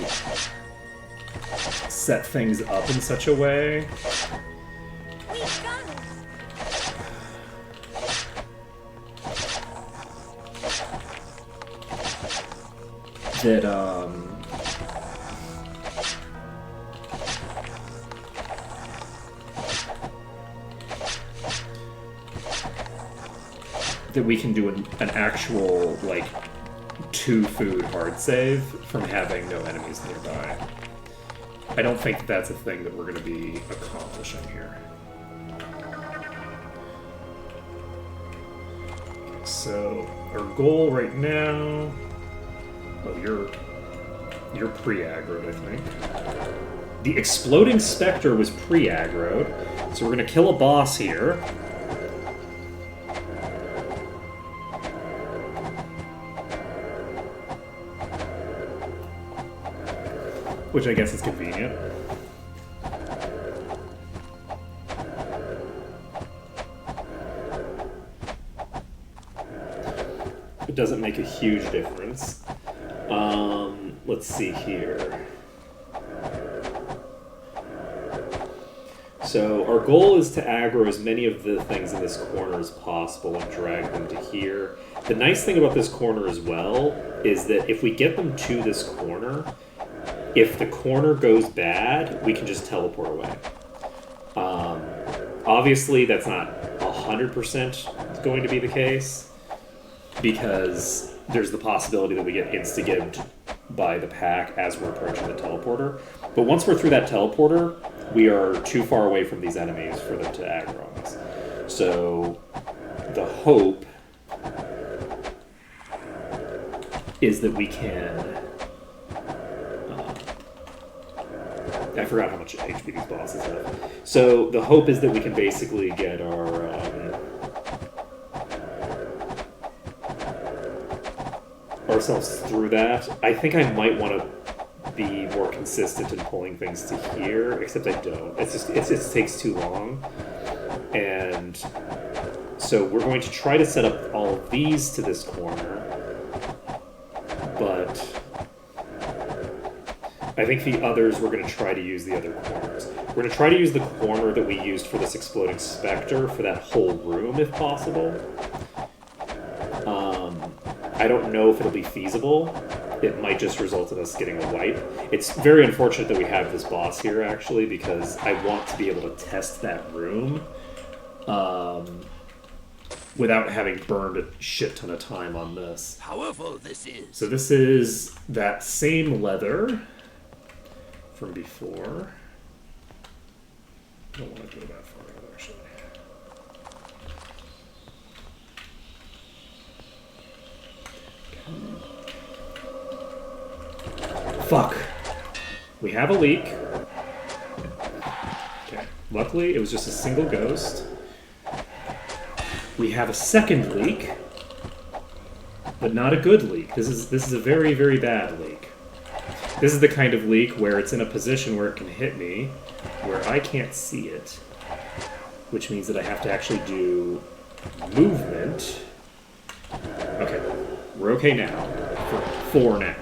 set things up in such a way that that we can do an actual, like, 2 food hard save from having no enemies nearby. I don't think that's a thing that we're going to be accomplishing here. Okay, so our goal right now... Oh, you're pre-aggroed, I think. The Exploding Spectre was pre-aggroed, so we're going to kill a boss here. Which I guess is convenient. It doesn't make a huge difference. Let's see here. So our goal is to aggro as many of the things in this corner as possible and drag them to here. The nice thing about this corner as well is that if we get them to this corner, if the corner goes bad, we can just teleport away. Obviously, that's not 100% going to be the case, because there's the possibility that we get insta-gibbed by the pack as we're approaching the teleporter. But once we're through that teleporter, we are too far away from these enemies for them to aggro us. So the hope is that we can... I forgot how much HP these bosses have. So the hope is that we can basically get our... ourselves through that. I think I might want to be more consistent in pulling things to here, except I don't. It just takes too long. And so we're going to try to set up all of these to this corner, but I think the others, we're going to try to use the other corners. We're going to try to use the corner that we used for this exploding specter for that whole room, if possible. I don't know if it'll be feasible. It might just result in us getting a wipe. It's very unfortunate that we have this boss here, actually, because I want to be able to test that room without having burned a shit ton of time on this. However, this is. So this is that same leather from before. I don't want to go that far out, actually. Fuck. We have a leak. Okay. Luckily, it was just a single ghost. We have a second leak, but not a good leak. This is a very, very bad leak. This is the kind of leak where it's in a position where it can hit me, where I can't see it, which means that I have to actually do movement. Okay, we're okay now. For now.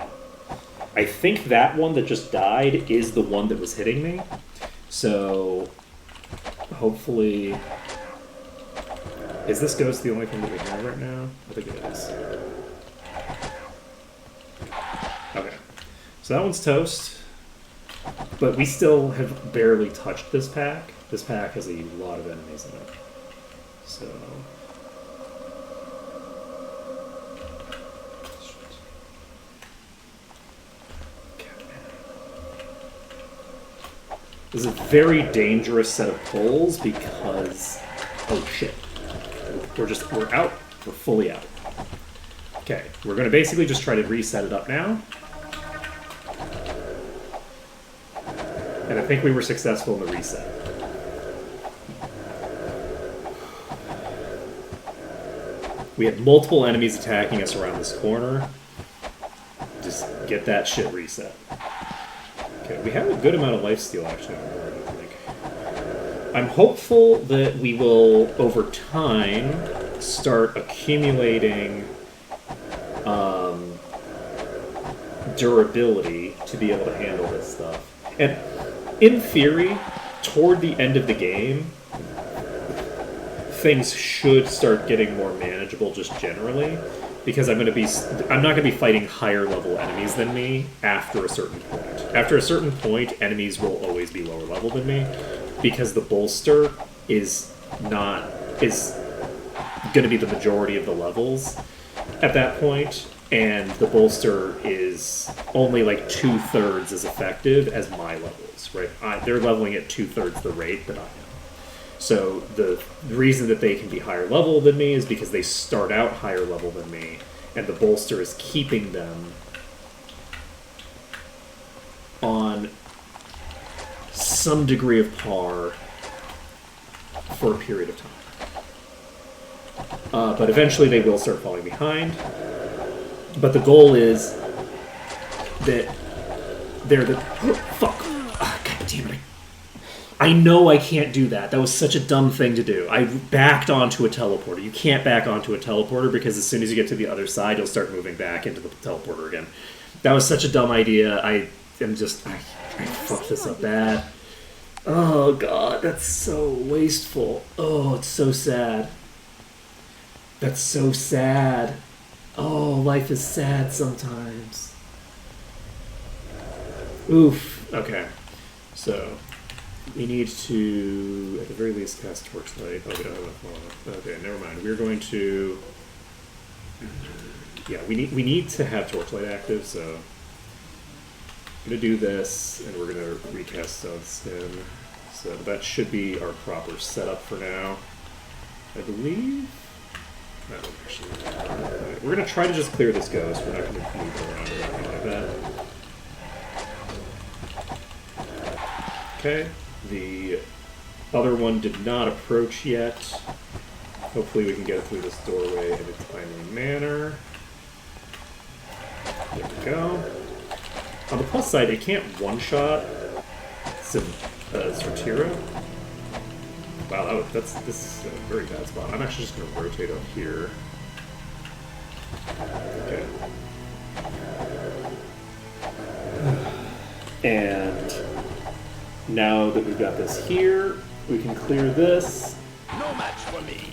I think that one that just died is the one that was hitting me. So, hopefully... Is this ghost the only thing that we have right now? I think it is. Okay. So that one's toast. But we still have barely touched this pack. This pack has a lot of enemies in it. So... This is a very dangerous set of pulls because... Oh shit. We're out. We're fully out. Okay, we're going to basically just try to reset it up now. And I think we were successful in the reset. We had multiple enemies attacking us around this corner. Just get that shit reset. Okay, we have a good amount of lifesteal actually on board, I think. I'm hopeful that we will, over time, start accumulating durability to be able to handle this stuff. And in theory, toward the end of the game, things should start getting more manageable just generally. Because I'm not going to be fighting higher level enemies than me after a certain point. After a certain point, enemies will always be lower level than me, because the bolster is going to be the majority of the levels at that point, and the bolster is only like 2/3 as effective as my levels, right? They're leveling at 2/3 the rate that I am. So the reason that they can be higher level than me is because they start out higher level than me, and the bolster is keeping them on some degree of par for a period of time. But eventually they will start falling behind. But the goal is that they're the... Oh, fuck! Oh, God damn it. I know I can't do that. That was such a dumb thing to do. I backed onto a teleporter. You can't back onto a teleporter because as soon as you get to the other side, you'll start moving back into the teleporter again. That was such a dumb idea. I fucked this up bad. Oh god, that's so wasteful. Oh, it's so sad. That's so sad. Oh, life is sad sometimes. Oof. Okay. So, we need to, at the very least, cast Torchlight. Oh, we don't have enough mana. Okay, never mind. We're going to... Yeah, we need to have Torchlight active, so... I'm going to do this, and we're going to recast Stone Skin. So that should be our proper setup for now. I believe... I don't actually know. We're going to try to just clear this ghost. We're not going to move it around or anything like that. Okay. The other one did not approach yet. Hopefully we can get through this doorway in a timely manner. There we go. On the plus side, it can't one-shot Sortira. Wow, this is a very bad spot. I'm actually just going to rotate up here. Okay. And now that we've got this here, we can clear this. No match for me.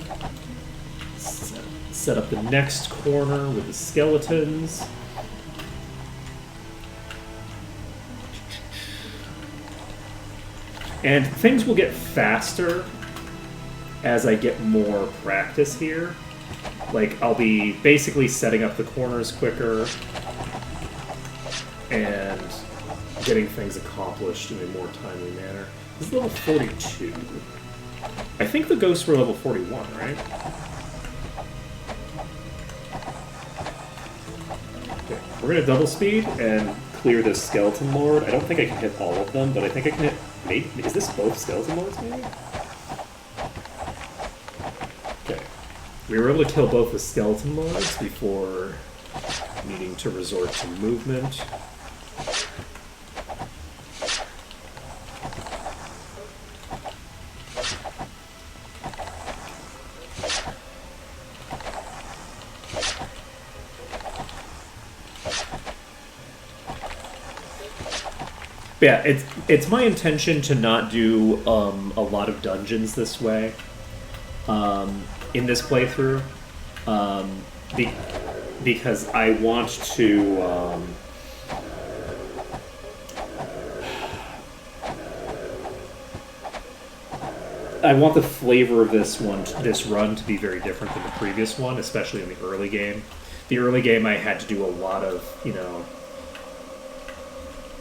Set up the next corner with the skeletons. And things will get faster as I get more practice here. Like, I'll be basically setting up the corners quicker and getting things accomplished in a more timely manner. This is level 42. I think the ghosts were level 41, right? Okay, we're gonna double speed and clear this Skeleton Lord. I don't think I can hit all of them, but I think I can hit... Maybe, is this both Skeleton Lords, maybe? Okay. We were able to kill both the Skeleton Lords before needing to resort to movement. Yeah, it's my intention to not do a lot of dungeons this way in this playthrough because I want to I want the flavor of this run to be very different than the previous one, especially in the early game. The early game I had to do a lot of, you know,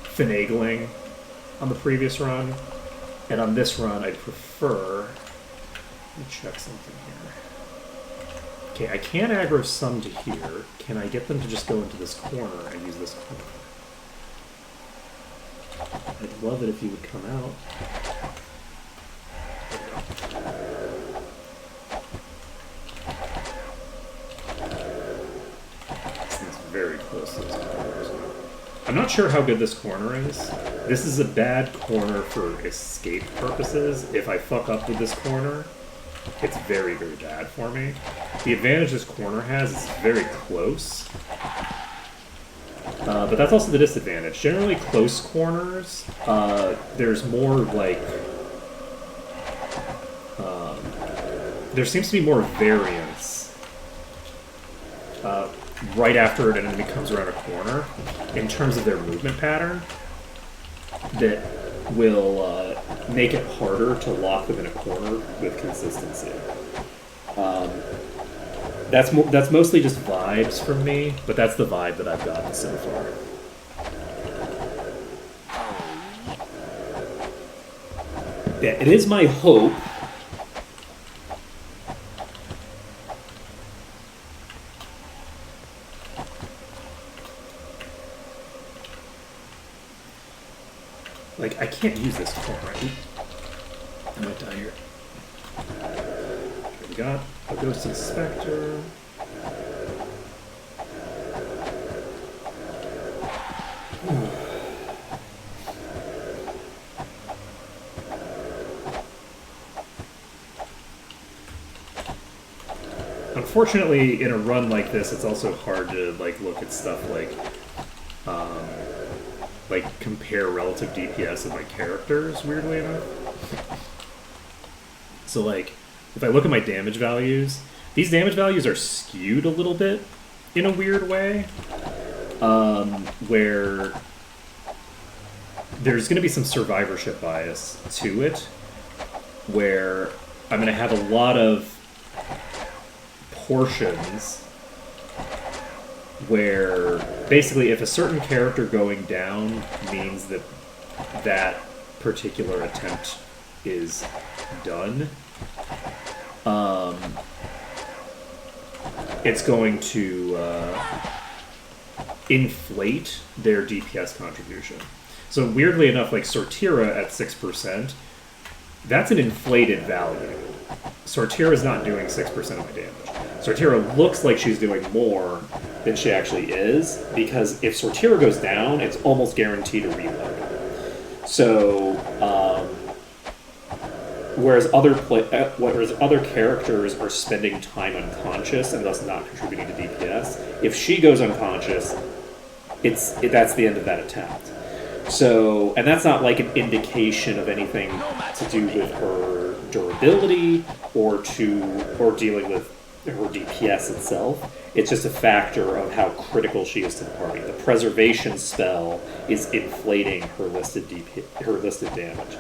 finagling on the previous run, and on this run I'd prefer... Let me check something here. Okay, I can aggro some to here. Can I get them to just go into this corner and use this corner? I'd love it if you would come out. This thing's very close to this corner, isn't it? I'm not sure how good this corner is. This is a bad corner for escape purposes. If I fuck up with this corner, it's very, very bad for me. The advantage this corner has is it's very close. But that's also the disadvantage. Generally, close corners, there's more, like... there seems to be more variance right after an enemy comes around a corner in terms of their movement pattern that will make it harder to lock them in a corner with consistency. That's mostly just vibes from me, but that's the vibe that I've gotten so far. Yeah, it is my hope like, I can't use this corner. I might die here. Okay, we got a Ghost Inspector. Unfortunately, in a run like this, it's also hard to like look at stuff like like compare relative DPS of my characters, weirdly enough. So like, if I look at my damage values, these damage values are skewed a little bit in a weird way, where there's going to be some survivorship bias to it, where I'm going to have a lot of portions where basically if a certain character going down means that that particular attempt is done, it's going to inflate their DPS contribution. So weirdly enough, like Sortira at 6%, that's an inflated value. Sortira is not doing 6% of my damage. Sortira looks like she's doing more than she actually is, because if Sortira goes down, it's almost guaranteed a reload. So, whereas other characters are spending time unconscious and thus not contributing to DPS, if she goes unconscious, that's the end of that attempt. So, and that's not like an indication of anything to do with her durability or dealing with her DPS itself. It's just a factor of how critical she is to the party. The preservation spell is inflating her listed damage.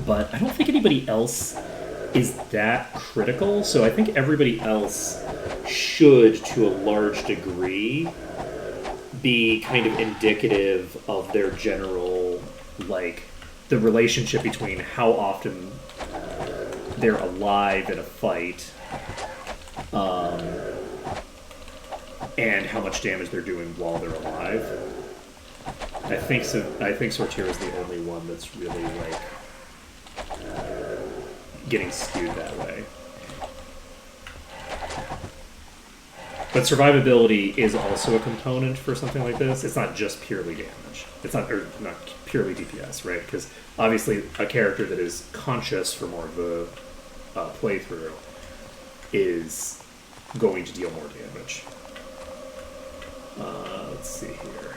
But I don't think anybody else is that critical, so I think everybody else should, to a large degree, be kind of indicative of their general, like, the relationship between how often they're alive in a fight, and how much damage they're doing while they're alive. I think Sortira is the only one that's really, like, getting skewed that way. But survivability is also a component for something like this. It's not just purely damage. It's not purely DPS, right? Because obviously a character that is conscious for more of the playthrough is going to deal more damage. Let's see here.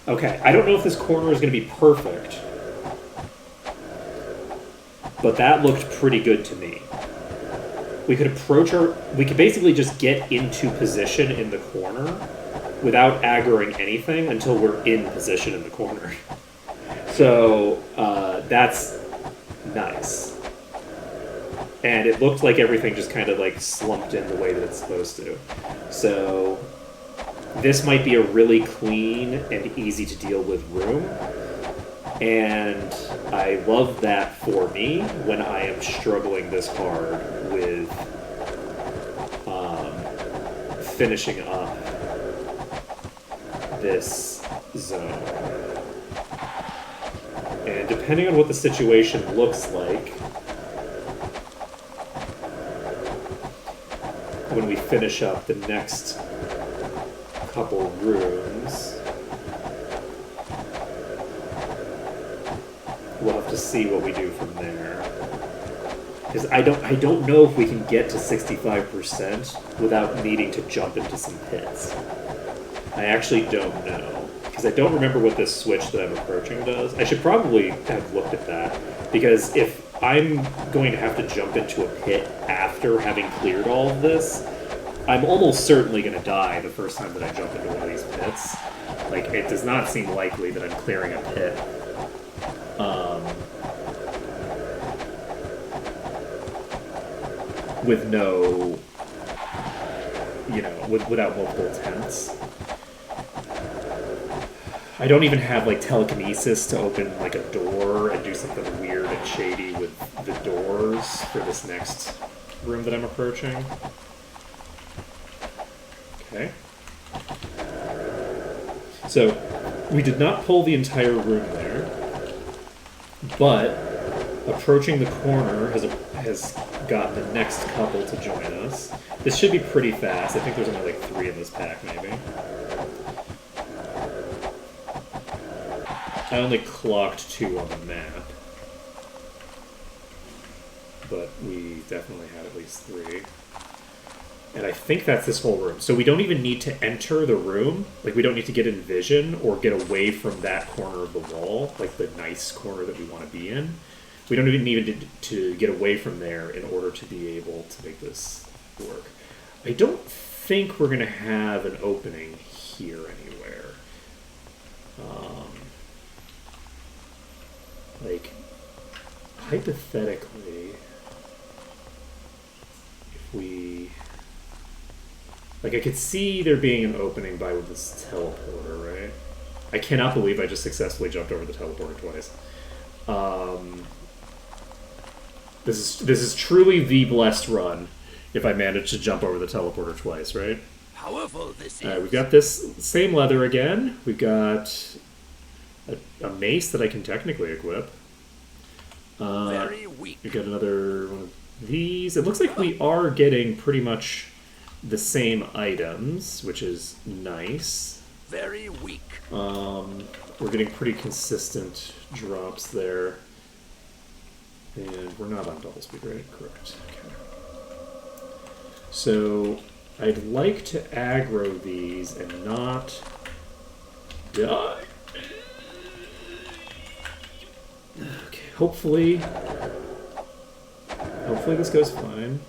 Okay, I don't know if this corner is going to be perfect, but that looked pretty good to me. We could we could basically just get into position in the corner without aggroing anything until we're in position in the corner. So, that's nice. And it looked like everything just kind of like slumped in the way that it's supposed to. So, this might be a really clean and easy to deal with room. And I love that for me when I am struggling this hard with finishing up this zone. And depending on what the situation looks like, when we finish up the next couple rooms, we'll have to see what we do from there. Because I don't know if we can get to 65% without needing to jump into some pits. I actually don't know. Because I don't remember what this switch that I'm approaching does. I should probably have looked at that. Because if I'm going to have to jump into a pit after having cleared all of this, I'm almost certainly going to die the first time that I jump into one of these pits. Like, it does not seem likely that I'm clearing a pit with no, without multiple attempts. I don't even have, like, telekinesis to open, like, a door and do something weird and shady with the doors for this next room that I'm approaching. Okay. So, we did not pull the entire room there, but approaching the corner has got the next couple to join us. This should be pretty fast. I think there's only like 3 in this pack, maybe. I only clocked 2 on the map. but we definitely had at least 3. And I think that's this whole room. So we don't even need to enter the room. Like, we don't need to get in vision or get away from that corner of the wall, like the nice corner that we want to be in. We don't even need to get away from there in order to be able to make this work. I don't think we're going to have an opening here anywhere. Like, hypothetically, if we... Like, I could see there being an opening by this teleporter, right? I cannot believe I just successfully jumped over the teleporter twice. This is truly the blessed run if I manage to jump over the teleporter twice, right? Powerful this is. Alright, we've got this same leather again. We've got a mace that I can technically equip. Very weak. We've got another one of these. It looks like we are getting pretty much the same items, which is nice. Very weak. We're getting pretty consistent drops there. And we're not on double speed, right? Correct. Okay. So I'd like to aggro these and not die. Okay, hopefully this goes fine.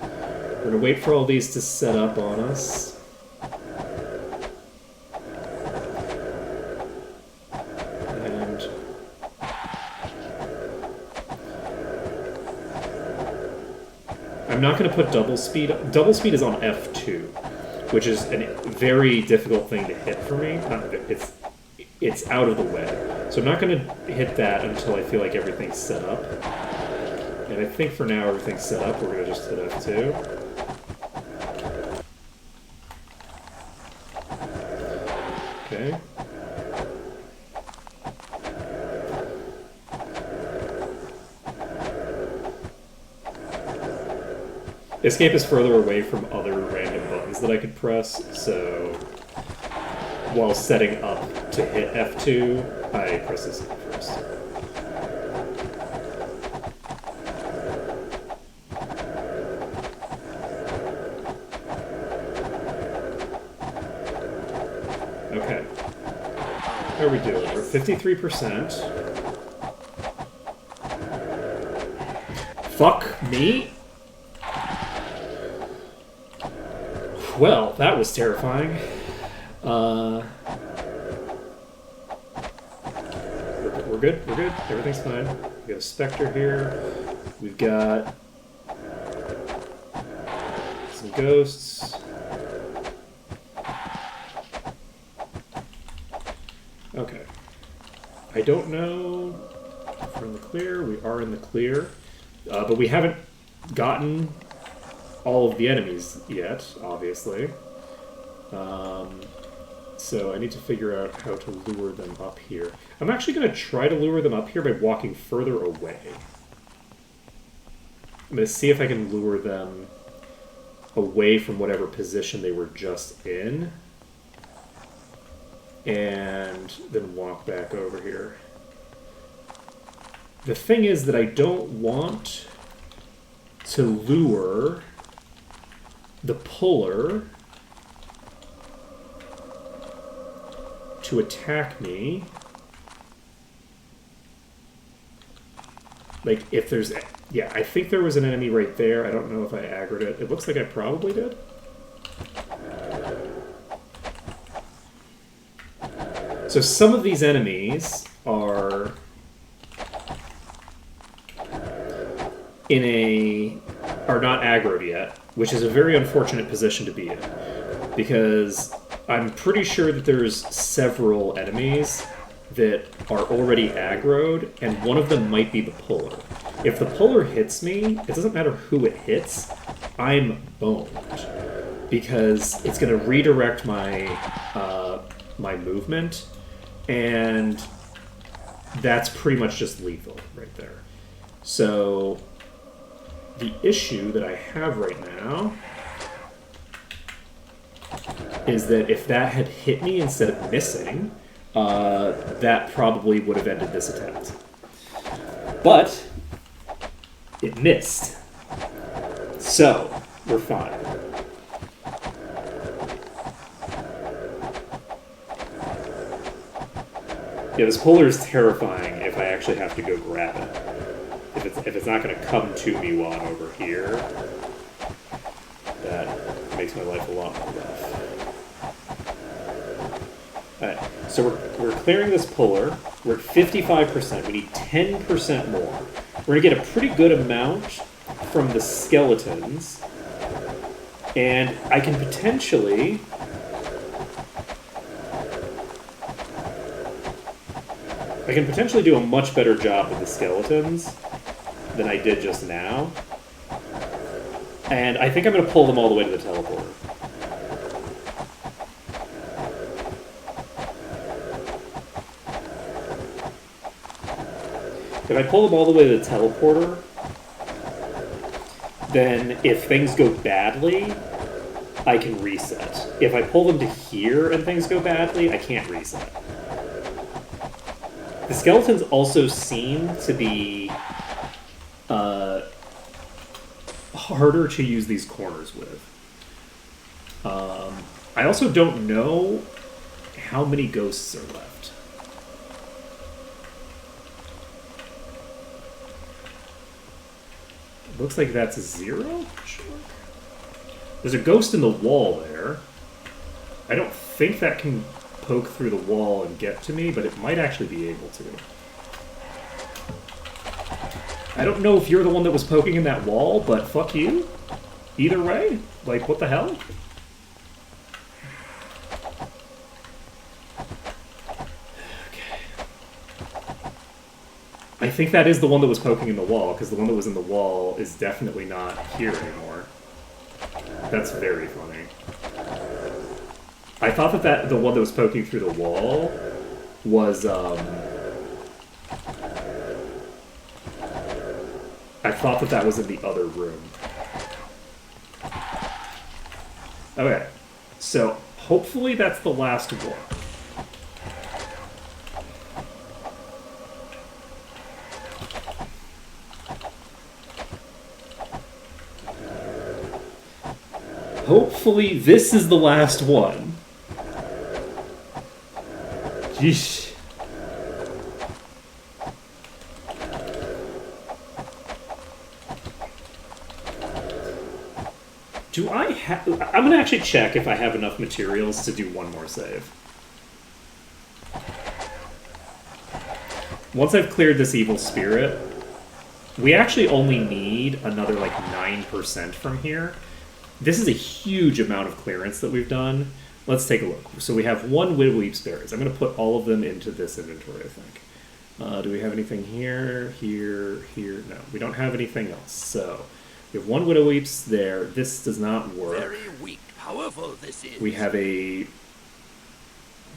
We're gonna wait for all these to set up on us. And I'm not gonna put double speed. Double speed is on F2, which is a very difficult thing to hit for me. It's out of the way. So I'm not gonna hit that until I feel like everything's set up. And I think for now everything's set up. We're gonna just hit F2. Okay. Escape is further away from other random buttons that I could press, so while setting up to hit F2, I press this first. Okay. How are we doing? We're 53%. Fuck me? Well, that was terrifying. We're good, we're good. Everything's fine. We got a Spectre here. We've got some ghosts. Okay. I don't know if we're in the clear. We are in the clear. But we haven't gotten all of the enemies yet, obviously. So I need to figure out how to lure them up here. I'm actually going to try to lure them up here by walking further away. I'm going to see if I can lure them away from whatever position they were just in. And then walk back over here. The thing is that I don't want to lure the puller to attack me. Like, if there's... Yeah, I think there was an enemy right there. I don't know if I aggroed it. It looks like I probably did. So some of these enemies are are not aggroed yet, which is a very unfortunate position to be in, because I'm pretty sure that there's several enemies that are already aggroed, and one of them might be the puller. If the puller hits me, it doesn't matter who it hits, I'm boned, because it's going to redirect my my movement, and that's pretty much just lethal right there. So the issue that I have right now is that if that had hit me instead of missing, that probably would have ended this attempt. But It missed. So, we're fine. Yeah, this polar is terrifying if I actually have to go grab it. If it's not going to come to me while I'm over here, that makes my life a lot more rough. Alright, so we're clearing this polar. We're at 55%. We need 10% more. We're going to get a pretty good amount from the skeletons. And I can potentially... do a much better job with the skeletons than I did just now. And I think I'm going to pull them all the way to the teleporter. If I pull them all the way to the teleporter, then if things go badly, I can reset. If I pull them to here and things go badly, I can't reset. The skeletons also seem to be harder to use these corners with. I also don't know how many ghosts are left. It looks like that's a 0? Sure. There's a ghost in the wall there. I don't think that can poke through the wall and get to me, but it might actually be able to. I don't know if you're the one that was poking in that wall, but fuck you. Either way, like, what the hell? I think that is the one that was poking in the wall, because the one that was in the wall is definitely not here anymore. That's very funny. I thought that the one that was poking through the wall was, I thought that was in the other room. Okay, so hopefully that's the last one. Hopefully this is the last one. Yeesh. Do I have... I'm going to actually check if I have enough materials to do one more save. Once I've cleared this evil spirit, we actually only need another, like, 9% from here. This is a huge amount of clearance that we've done. Let's take a look. So we have one Widowweep's berries. I'm going to put all of them into this inventory, I think. Do we have anything here, here, here? No, we don't have anything else. So we have one Widowweep's there. This does not work. Very weak, powerful this is. We have a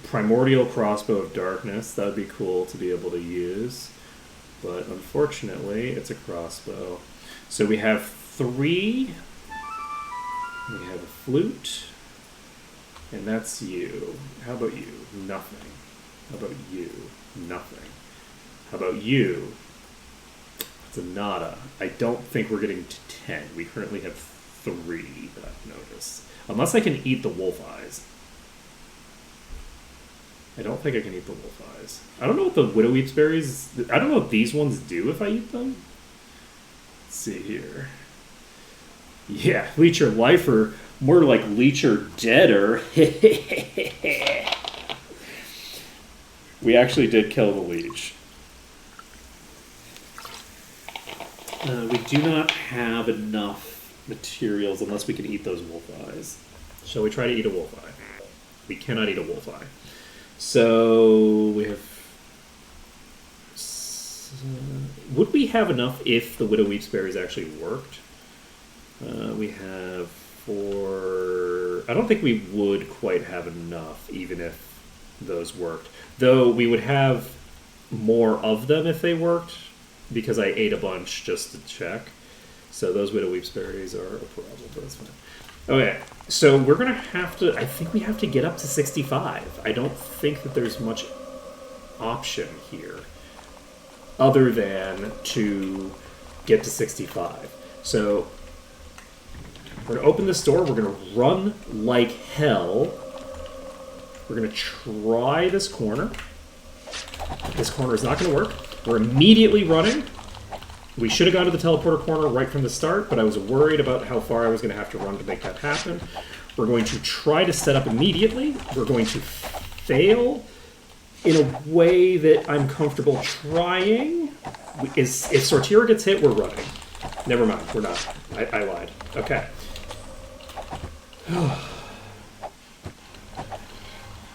Primordial Crossbow of Darkness. That would be cool to be able to use. But unfortunately, it's a crossbow. So we have 3... We have a flute, and that's you. How about you? Nothing. How about you? Nothing. How about you? It's a nada. I don't think we're getting to 10. We currently have 3 that I've noticed. Unless I can eat the wolf eyes. I don't think I can eat the wolf eyes. I don't know what the Widowweep's berries... I don't know what these ones do if I eat them. Let's see here. Yeah, Leech or lifer, more like Leech or deader. We actually did kill the Leech. We do not have enough materials unless we can eat those wolf eyes. Shall we try to eat a wolf eye? We cannot eat a wolf eye. So we have... would we have enough if the Widowweep's berries actually worked? We have 4... I don't think we would quite have enough, even if those worked. Though we would have more of them if they worked, because I ate a bunch just to check. So those Widowweep's berries are a problem, but that's fine. Okay, so we're going to have to... I think we have to get up to 65. I don't think that there's much option here, other than to get to 65. So we're going to open this door. We're going to run like hell. We're going to try this corner. This corner is not going to work. We're immediately running. We should have gone to the teleporter corner right from the start, but I was worried about how far I was going to have to run to make that happen. We're going to try to set up immediately. We're going to fail in a way that I'm comfortable trying. If Sortira gets hit, we're running. Never mind, we're not. I lied. Okay.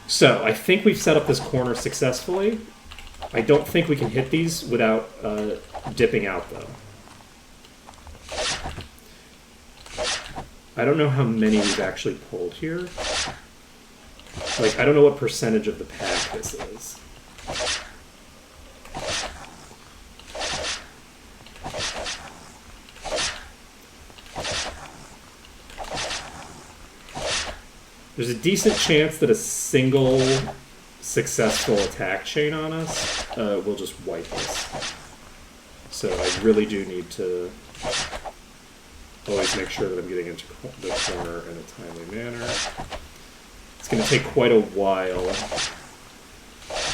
So, I think we've set up this corner successfully. I don't think we can hit these without dipping out, though. I don't know how many we've actually pulled here. Like, I don't know what percentage of the pack this is. There's a decent chance that a single successful attack chain on us will just wipe us. So I really do need to always make sure that I'm getting into the corner in a timely manner. It's going to take quite a while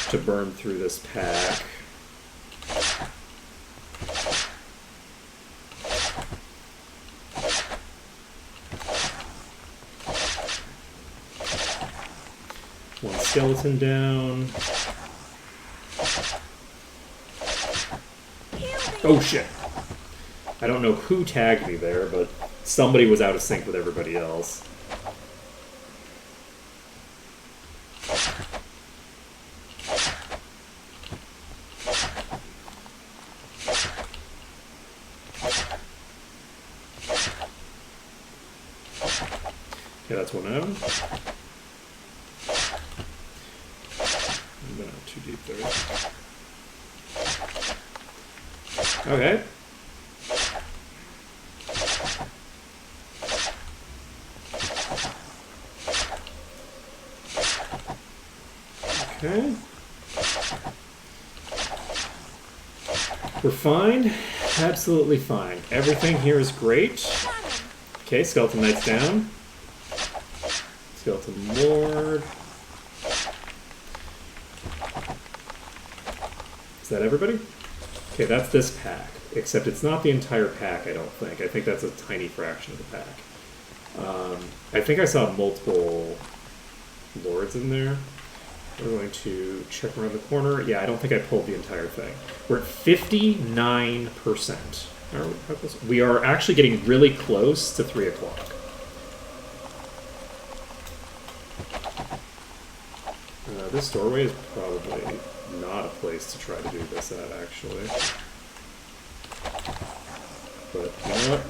to burn through this pack. One skeleton down. Oh shit. I don't know who tagged me there, but somebody was out of sync with everybody else. Okay, that's one out. No, too deep there. Okay. Okay. We're fine. Absolutely fine. Everything here is great. Okay, Skeleton Knight's down. Skeleton Lord. Is that everybody? Okay, that's this pack. Except it's not the entire pack, I don't think. I think that's a tiny fraction of the pack. I think I saw multiple lords in there. We're going to check around the corner. Yeah, I don't think I pulled the entire thing. We're at 59%. We are actually getting really close to 3 o'clock. This doorway is probably not a place to try to do this at, actually. But you know what?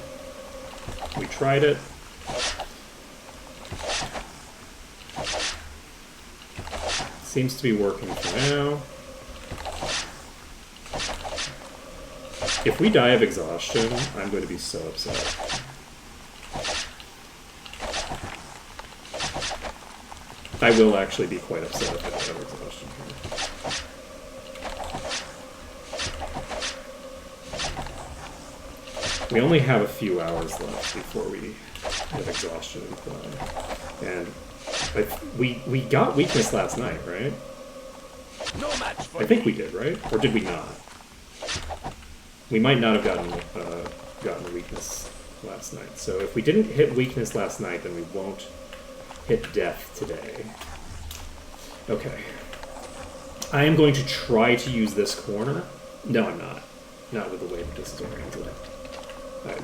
We tried it. Seems to be working for now. If we die of exhaustion, I'm going to be so upset. I will actually be quite upset if I die of exhaustion here. We only have a few hours left before we have exhaustion in play. And we got weakness last night, right? No match for I think we did, right? Or did we not? We might not have gotten weakness last night. So if we didn't hit weakness last night, then we won't hit death today. Okay. I am going to try to use this corner. No, I'm not. Not with the way that this is oriented.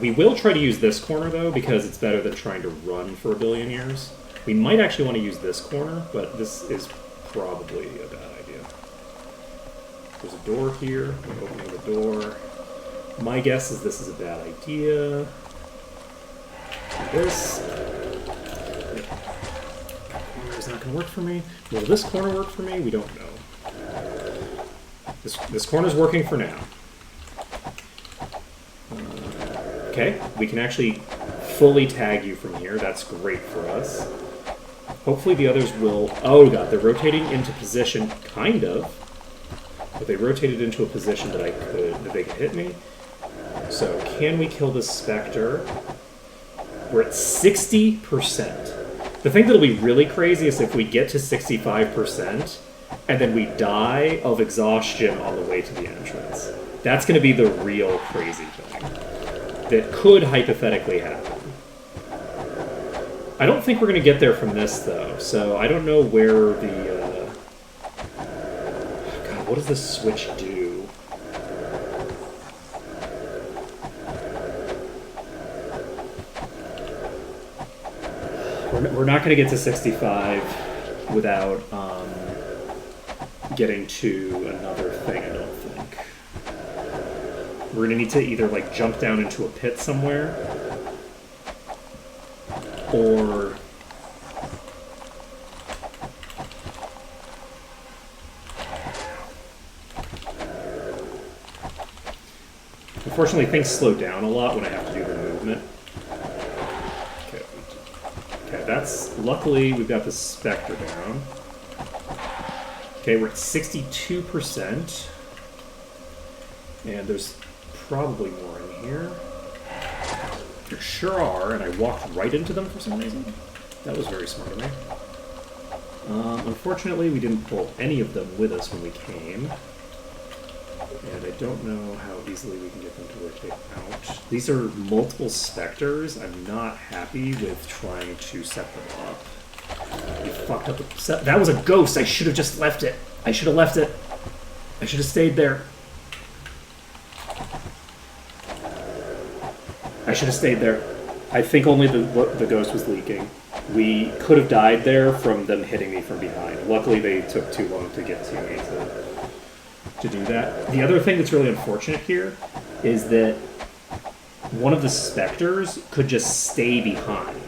We will try to use this corner, though, because it's better than trying to run for a billion years. We might actually want to use this corner, but this is probably a bad idea. There's a door here. I'm opening the door. My guess is this is a bad idea. This corner is not going to work for me. Will this corner work for me? We don't know. This corner's working for now. Okay, we can actually fully tag you from here. That's great for us. Hopefully the others will... Oh god, they're rotating into position, kind of. But they rotated into a position that they could hit me. So, can we kill this Spectre? We're at 60%. The thing that'll be really crazy is if we get to 65% and then we die of exhaustion on the way to the entrance. That's going to be the real crazy thing that could hypothetically happen. I don't think we're going to get there from this, though, so I don't know where the... God, what does this switch do? We're not going to get to 65 without getting to another thing, I don't think. We're going to need to either, like, jump down into a pit somewhere, or... Unfortunately, things slow down a lot when I have to do the movement. Okay, that's... Luckily, we've got the Spectre down. Okay, we're at 62%. And there's probably more in here. There sure are, and I walked right into them for some reason. That was very smart of me. Unfortunately, we didn't pull any of them with us when we came. And I don't know how easily we can get them to rotate out. These are multiple Spectres. I'm not happy with trying to set them up. You fucked up the set. That was a ghost! I should have just left it! I should have left it! I should have stayed there. I should have stayed there. I think only the ghost was leaking. We could have died there from them hitting me from behind. Luckily, they took too long to get to me to do that. The other thing that's really unfortunate here is that one of the Spectres could just stay behind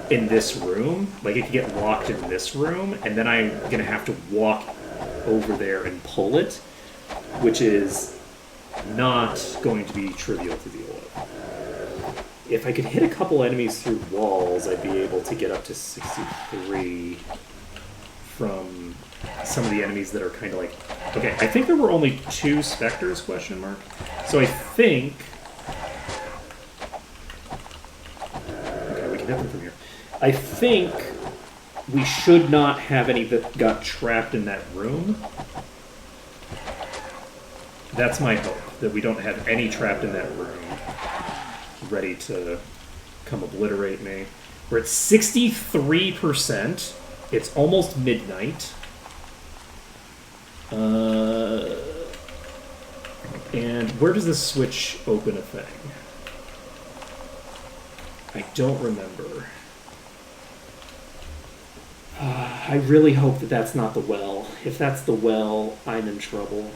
in this room. Like, it could get locked in this room, and then I'm going to have to walk over there and pull it, which is not going to be trivial to deal with. If I could hit a couple enemies through walls, I'd be able to get up to 63 from some of the enemies that are kind of like... Okay, I think there were only 2 Spectres, question mark. So I think... Okay, we can hit them from here. I think we should not have any that got trapped in that room. That's my hope, that we don't have any trapped in that room ready to come obliterate me. We're at 63%. It's almost midnight. And where does this switch open a thing? I don't remember. I really hope that that's not the well. If that's the well, I'm in trouble.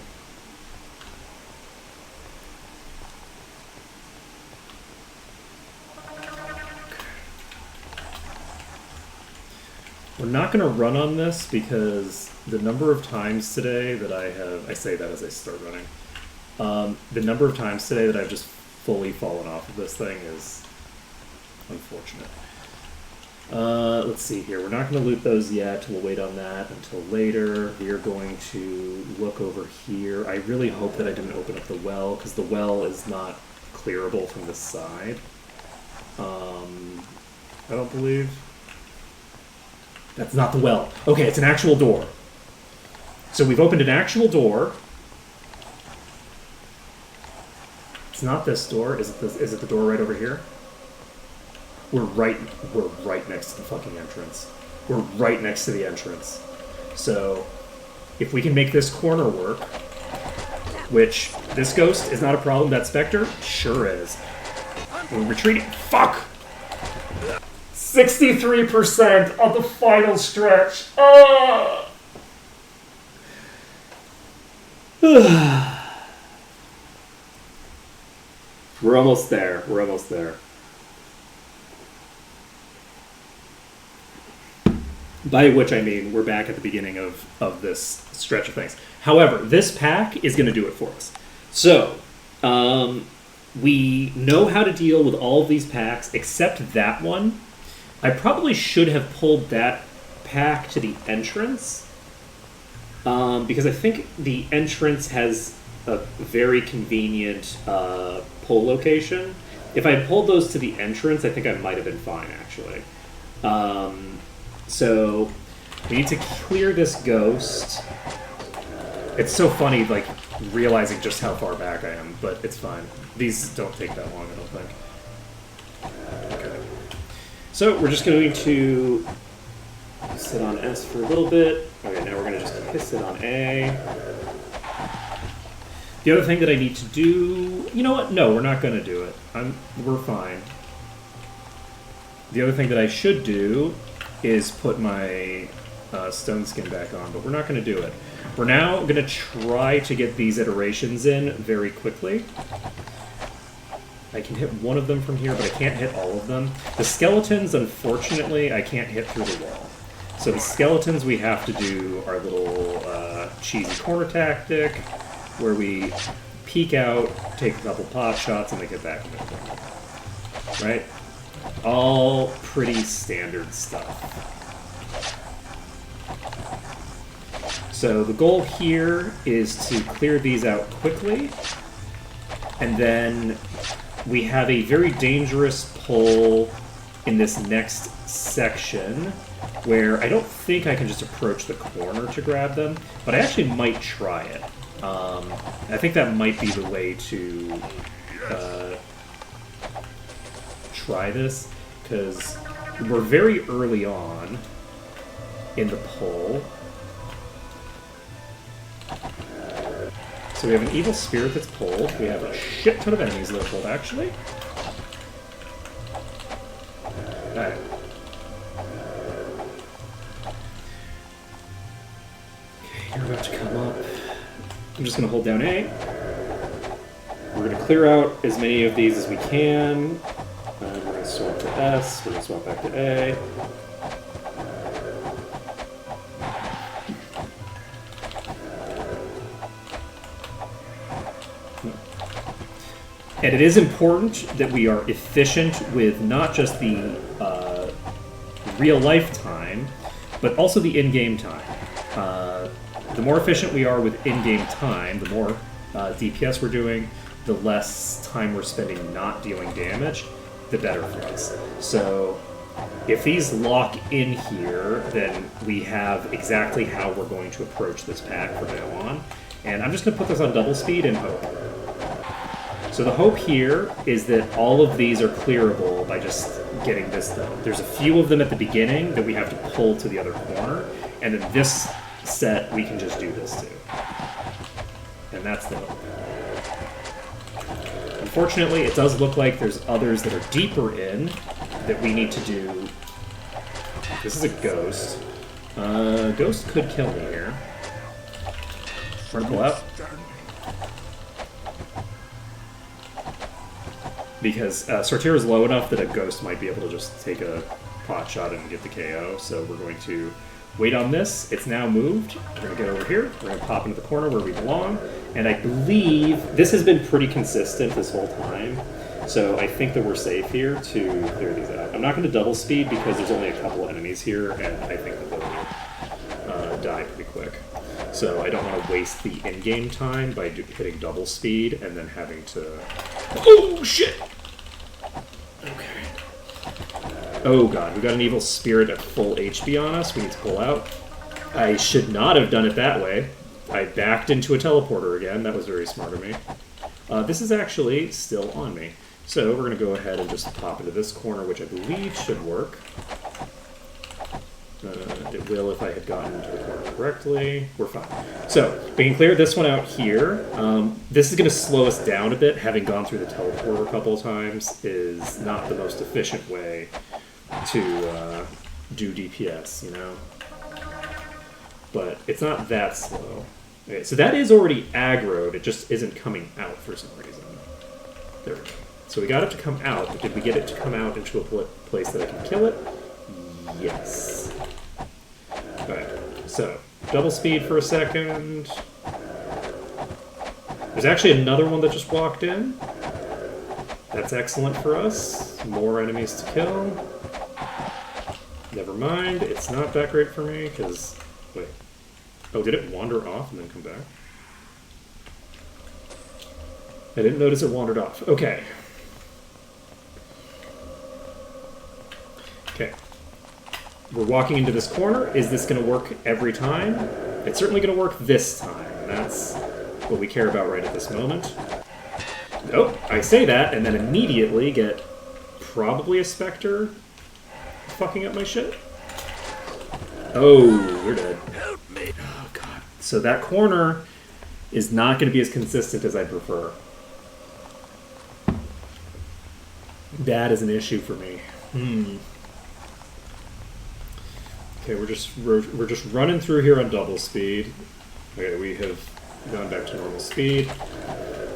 We're not going to run on this because the number of times today that I say that as I start running, the number of times today that I've just fully fallen off of this thing is unfortunate. Let's see here. We're not going to loot those yet. We'll wait on that until later. We are going to look over here. I really hope that I didn't open up the well, because the well is not clearable from this side. I don't believe... That's not the well. Okay, it's an actual door. So we've opened an actual door. It's not this door. Is it the door right over here? We're right next to the fucking entrance. We're right next to the entrance. So if we can make this corner work, which this ghost is not a problem, that Spectre sure is. We're retreating. Fuck! 63% on the final stretch. We're almost there. We're almost there. By which I mean we're back at the beginning of this stretch of things. However, this pack is going to do it for us. So, we know how to deal with all of these packs except that one. I probably should have pulled that pack to the entrance, because I think the entrance has a very convenient pull location. If I had pulled those to the entrance, I think I might have been fine, actually. So we need to clear this ghost. It's so funny, like, realizing just how far back I am, but it's fine. These don't take that long, I don't think. Okay. So we're just going to sit on S for a little bit. Okay, now we're going to just piss it on A. The other thing that I need to do... You know what? No, we're not going to do it. We're fine. The other thing that I should do is put my stone skin back on, but we're not going to do it. We're now going to try to get these iterations in very quickly. I can hit one of them from here, but I can't hit all of them. The skeletons, unfortunately, I can't hit through the wall. So the skeletons, we have to do our little cheesy corner tactic, where we peek out, take a couple pot shots, and then get back into the corner. Right? All pretty standard stuff. So the goal here is to clear these out quickly, and then we have a very dangerous pull in this next section where I don't think I can just approach the corner to grab them, but I actually might try it. I think that might be the way to try this, because we're very early on in the pull. So we have an evil spirit that's pulled. We have a shit ton of enemies that are pulled, actually. Alright. Okay, you're about to come up. I'm just going to hold down A. We're going to clear out as many of these as we can. We're going to swap to S. We're going to swap back to A. And it is important that we are efficient with not just the real-life time, but also the in-game time. The more efficient we are with in-game time, the more DPS we're doing, the less time we're spending not dealing damage, the better for us. So if these lock in here, then we have exactly how we're going to approach this pack from now on. And I'm just going to put this on double speed and hope. So the hope here is that all of these are clearable by just getting this done. There's a few of them at the beginning that we have to pull to the other corner, and then this set we can just do this to. And that's the hope. Unfortunately, it does look like there's others that are deeper in that we need to do. This is a ghost. Ghost could kill me here. We're gonna pull out. Because Sortir is low enough that a ghost might be able to just take a pot shot and get the KO, so we're going to wait on this. It's now moved. We're going to get over here. We're going to pop into the corner where we belong, and I believe this has been pretty consistent this whole time, so I think that we're safe here to clear these out. I'm not going to double speed because there's only a couple enemies here, and I think that they'll die pretty quick. So I don't want to waste the in-game time by hitting double speed and then having to... Oh, shit! Okay. Oh god, we got an evil spirit at full HP on us. We need to pull out. I should not have done it that way. I backed into a teleporter again. That was very smart of me. This is actually still on me. So we're going to go ahead and just pop into this corner, which I believe should work. It will if I had gotten into the corner correctly. We're fine. So, we can clear this one out here. This is going to slow us down a bit. Having gone through the teleporter a couple of times is not the most efficient way to do DPS, you know? But it's not that slow. Okay, so that is already aggroed. It just isn't coming out for some reason. There we go. So we got it to come out, but did we get it to come out into a place that I can kill it? Yes. Alright, so, double speed for a second. There's actually another one that just walked in. That's excellent for us. More enemies to kill. Never mind, it's not that great for me, because... Wait. Oh, did it wander off and then come back? I didn't notice it wandered off. Okay. Okay. We're walking into this corner. Is this going to work every time? It's certainly going to work this time. That's what we care about right at this moment. Nope. I say that and then immediately get probably a Spectre fucking up my shit. Oh, we're dead. Help me. Oh, God. So that corner is not going to be as consistent as I prefer. That is an issue for me. Okay, we're just running through here on double speed. Okay, we have gone back to normal speed.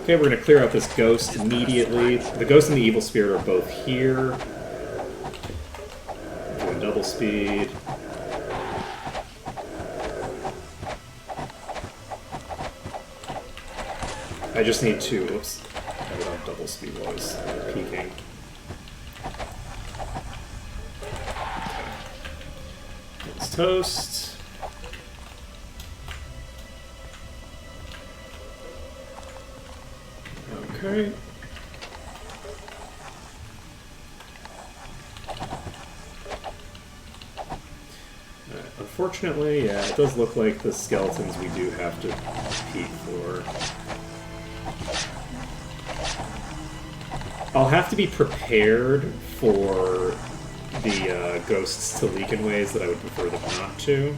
Okay, we're going to clear out this ghost immediately. The ghost and the evil spirit are both here. Doing double speed. I just need to, oops, have it on double speed while I was peeking. Let's toast. Okay. Unfortunately, yeah, it does look like the skeletons we do have to peek for. I'll have to be prepared for the ghosts to leak in ways that I would prefer them not to.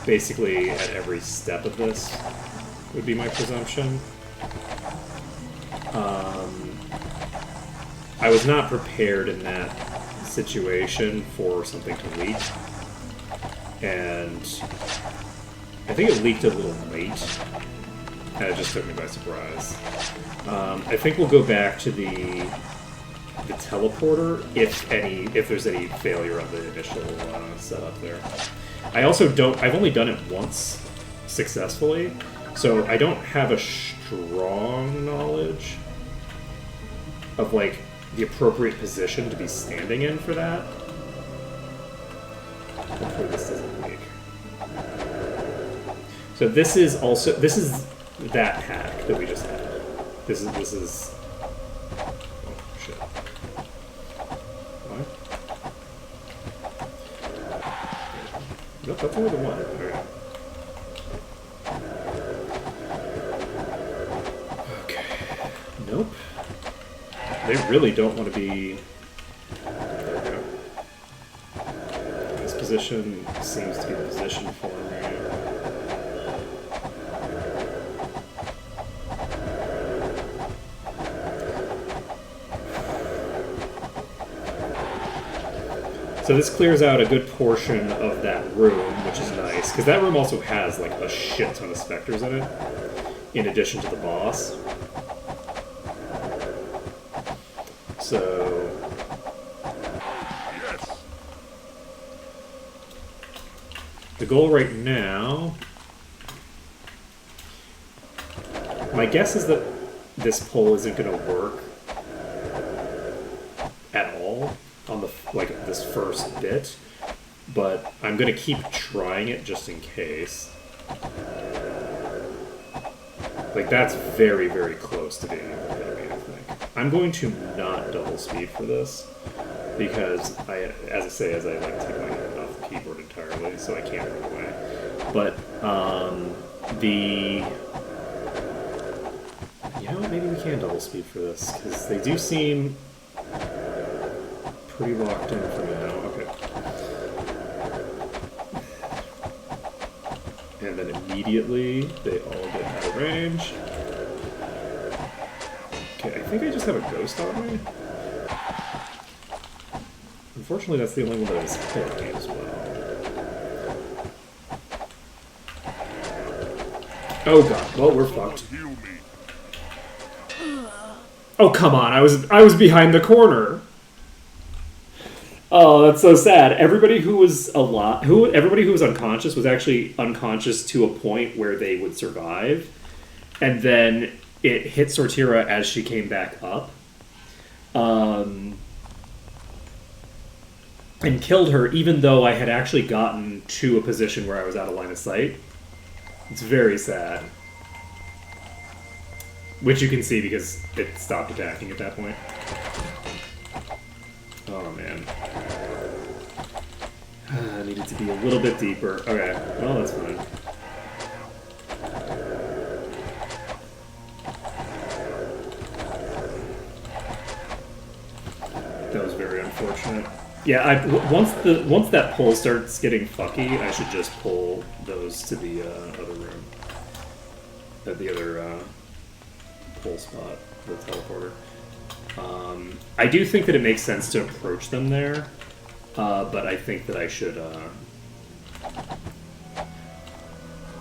Basically, at every step of this would be my presumption. I was not prepared in that situation for something to leak. And I think it leaked a little late. And it just took me by surprise. I think we'll go back to the teleporter if there's any failure of the initial setup there. I've only done it once successfully, so I don't have a strong knowledge of like the appropriate position to be standing in for that. Hopefully this doesn't leak. So this is that hack that we just had. This is oh shit. What? Nope, that's only the one. Okay. Nope. They really don't want to be. There we go. This position seems to be the position for me. So this clears out a good portion of that room, which is nice, because that room also has like a shit ton of specters in it, in addition to the boss. So Yes. the goal right now, my guess is that this pull isn't going to work at all on the this first bit, but I'm gonna keep trying it just in case. Like that's very, very close to being able to hit me, I think. I'm going to not double speed for this because as I like take my hand off the keyboard entirely, so I can't run away. But you know what, maybe we can double speed for this because they do seem pretty locked in for me now. Okay. And then immediately they all get out of range. Okay, I think I just have a ghost on me. Unfortunately, that's the only one that is hitting as well. Oh god, well we're fucked. Heal me. Oh come on, I was behind the corner. Oh, that's so sad. Everybody who was everybody who was unconscious was actually unconscious to a point where they would survive, and then it hit Sortira as she came back up, and killed her. Even though I had actually gotten to a position where I was out of line of sight, it's very sad. Which you can see because it stopped attacking at that point. Oh man. I needed to be a little bit deeper. Okay, well that's fine. That was very unfortunate. Yeah, once that pull starts getting fucky, I should just pull those to the other room. At the other pull spot, the teleporter. I do think that it makes sense to approach them there, but I think that I should,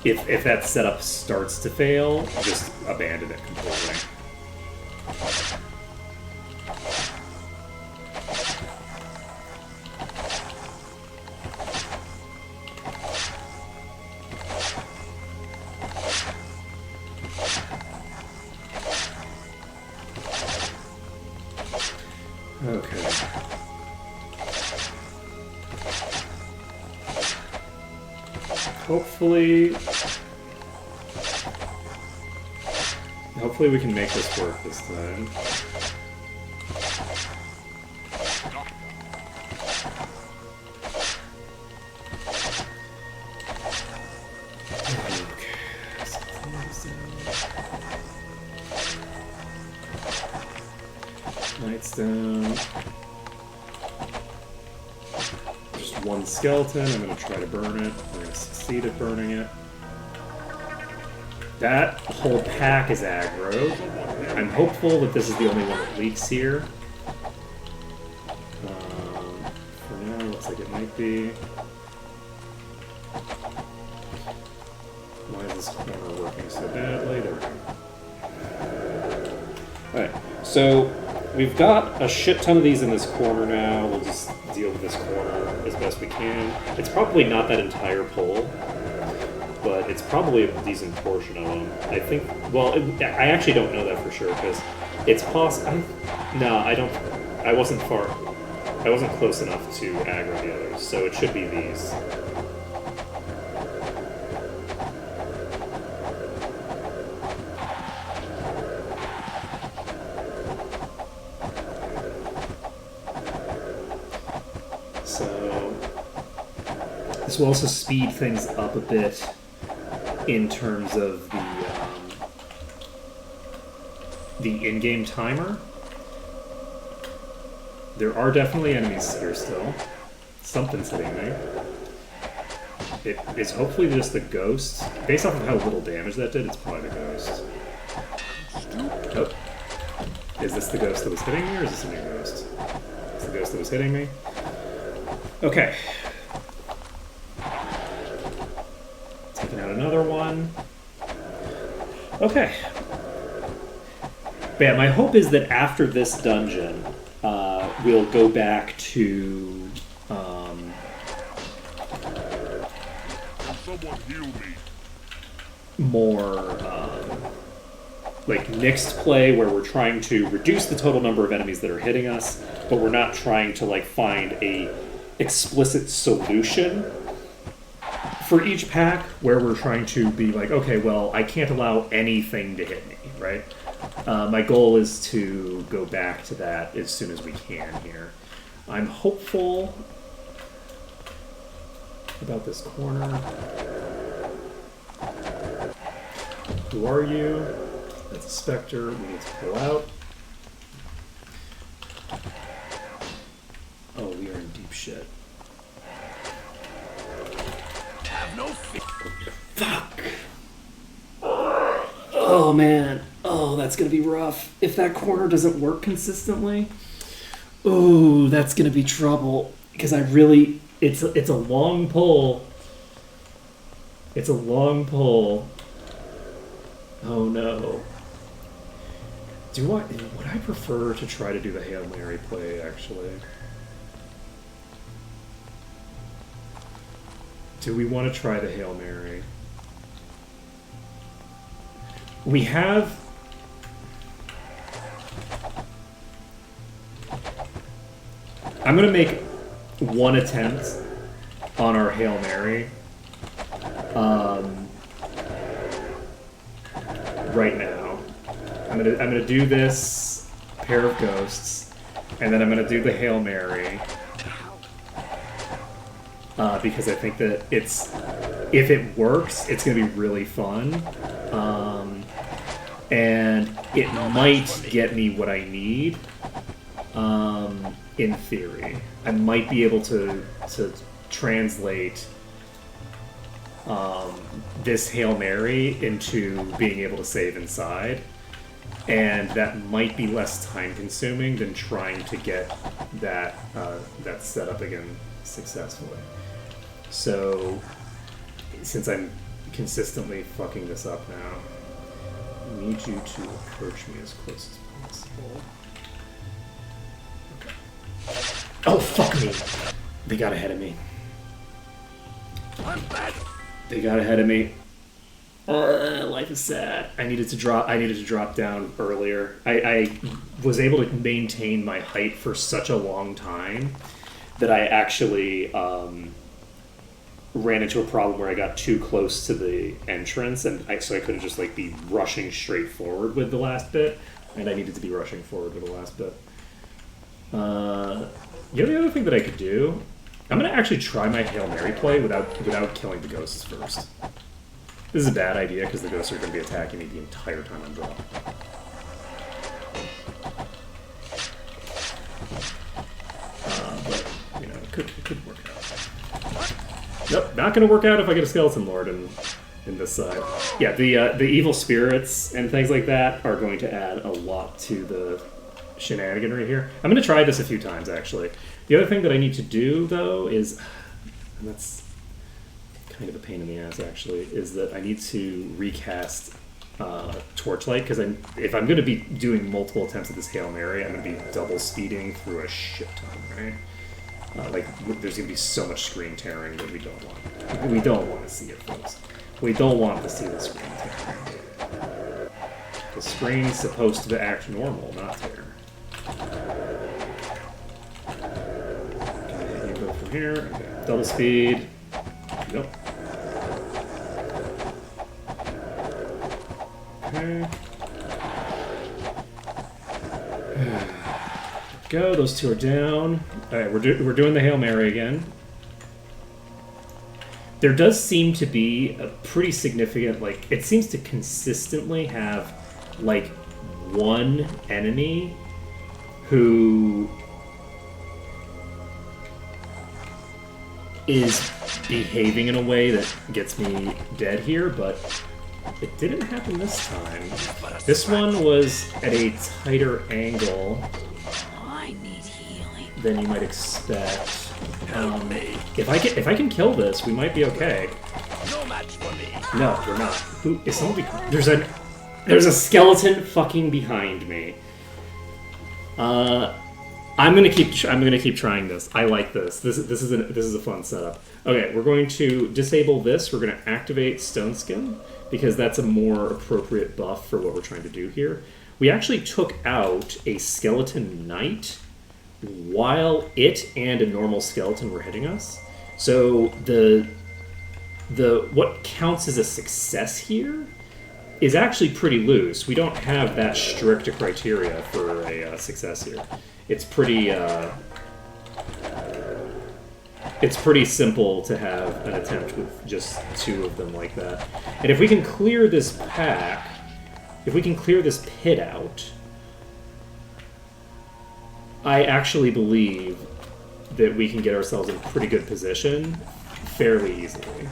if that setup starts to fail, just abandon it completely. Okay. Hopefully we can make this work this time. Lights down. Just one skeleton. I'm going to try to burn it. We're going to succeed at burning it. That whole pack is aggro. I'm hopeful that this is the only one that leaks here. For now, looks like it might be. Why is this corner working so badly? There we go. Alright, so we've got a shit ton of these in this corner now. We'll just deal with this corner as best we can. It's probably not that entire pull, but it's probably a decent portion of them. I think, well, I actually don't know that for sure, because it's possible. No, I wasn't close enough to aggro the others, so it should be these. So this will also speed things up a bit in terms of the in-game timer. There are definitely enemies here still. Something's hitting me. It is hopefully just the ghost. Based off of how little damage that did, it's probably the ghost. Oh. Is this the ghost that was hitting me, or is this a new ghost? It's the ghost that was hitting me. Okay. Taking out another one. Okay. But yeah, my hope is that after this dungeon, we'll go back to Someone heal me. more like mixed play, where we're trying to reduce the total number of enemies that are hitting us, but we're not trying to like find a explicit solution for each pack, where we're trying to be like, okay, well, I can't allow anything to hit me, right? My goal is to go back to that as soon as we can here. I'm hopeful about this corner. Who are you? That's a specter. We need to pull out. Oh, we are in deep shit. Have no fear. Fuck! Oh, man. Oh, that's gonna be rough. If that corner doesn't work consistently, oh, that's gonna be trouble. Because I really... It's a long pull. It's a long pull. Oh, no. Would I prefer to try to do the Hail Mary play, actually? Do we want to try the Hail Mary? We have... I'm going to make one attempt on our Hail Mary. Right now. I'm gonna do this pair of ghosts, and then I'm gonna do the Hail Mary. Because I think that if it works, it's gonna be really fun. And it might get me what I need. In theory, I might be able to translate this Hail Mary into being able to save inside, and that might be less time consuming than trying to get that set up again successfully. So, since I'm consistently fucking this up now, I need you to approach me as close as possible. Okay. Oh, fuck me! They got ahead of me. They got ahead of me. Life is sad. I needed to drop down earlier. I was able to maintain my height for such a long time that I actually ran into a problem where I got too close to the entrance, and so I couldn't just like be rushing straight forward with the last bit, and I needed to be rushing forward with the last bit. The other thing that I could do, I'm gonna actually try my Hail Mary play without killing the ghosts first. This is a bad idea because the ghosts are gonna be attacking me the entire time I'm dropping. But you know, it could work out. Nope, not going to work out if I get a Skeleton Lord in this side. Yeah, the evil spirits and things like that are going to add a lot to the shenaniganry here. I'm going to try this a few times, actually. The other thing that I need to do, though, is... And that's kind of a pain in the ass, actually, is that I need to recast Torchlight, because if I'm going to be doing multiple attempts at this Hail Mary, I'm going to be double speeding through a shit ton, right? There's going to be so much screen tearing that we don't want. We don't want to see it, folks. We don't want to see the screen tearing. The screen's supposed to act normal, not tear. Okay, you go from here. Okay. Double speed. Nope. Okay. Go, those two are down. Alright, we're doing the Hail Mary again. There does seem to be a pretty significant, like, it seems to consistently have, like, one enemy who is behaving in a way that gets me dead here, but it didn't happen this time. This one was at a tighter angle than you might expect. If I can kill this, we might be okay. No match for me. No, we're not. Who is someone? There's a skeleton fucking behind me. I'm gonna keep trying this. I like this. This is a fun setup. Okay, we're going to disable this. We're going to activate Stone Skin because that's a more appropriate buff for what we're trying to do here. We actually took out a skeleton knight while it and a normal skeleton were hitting us. So the what counts as a success here is actually pretty loose. We don't have that strict a criteria for a success here. It's pretty simple to have an attempt with just two of them like that. And if we can clear this pack, if we can clear this pit out, I actually believe that we can get ourselves in a pretty good position fairly easily.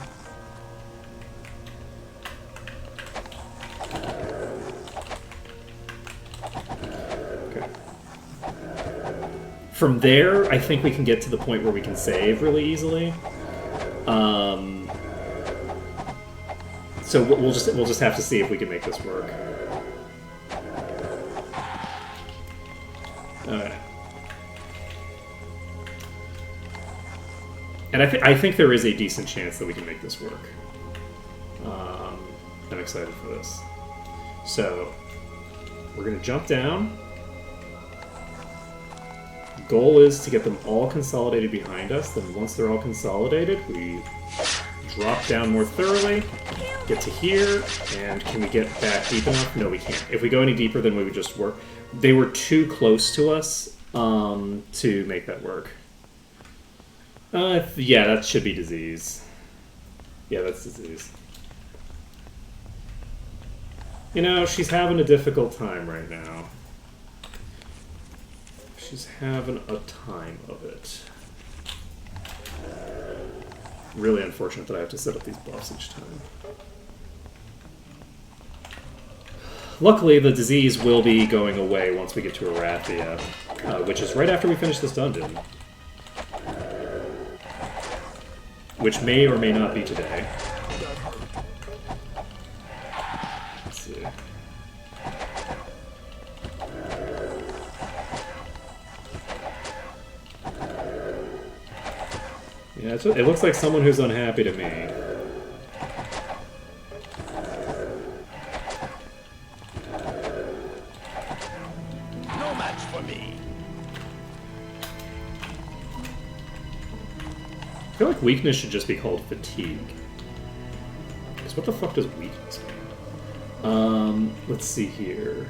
Okay. From there, I think we can get to the point where we can save really easily. So we'll just have to see if we can make this work. Okay. And I think there is a decent chance that we can make this work. I'm excited for this. So, we're going to jump down. Goal is to get them all consolidated behind us. Then once they're all consolidated, we drop down more thoroughly, get to here, and can we get back deep enough? No, we can't. If we go any deeper, then we would just work. They were too close to us to make that work. Yeah, that should be disease. Yeah, that's disease. You know, she's having a difficult time right now. She's having a time of it. Really unfortunate that I have to set up these buffs each time. Luckily, the disease will be going away once we get to Arathia, which is right after we finish this dungeon. Which may or may not be today. Let's see. Yeah, it looks like someone who's unhappy to me. No match for me. I feel like weakness should just be called fatigue. Because what the fuck does weakness mean? Let's see here.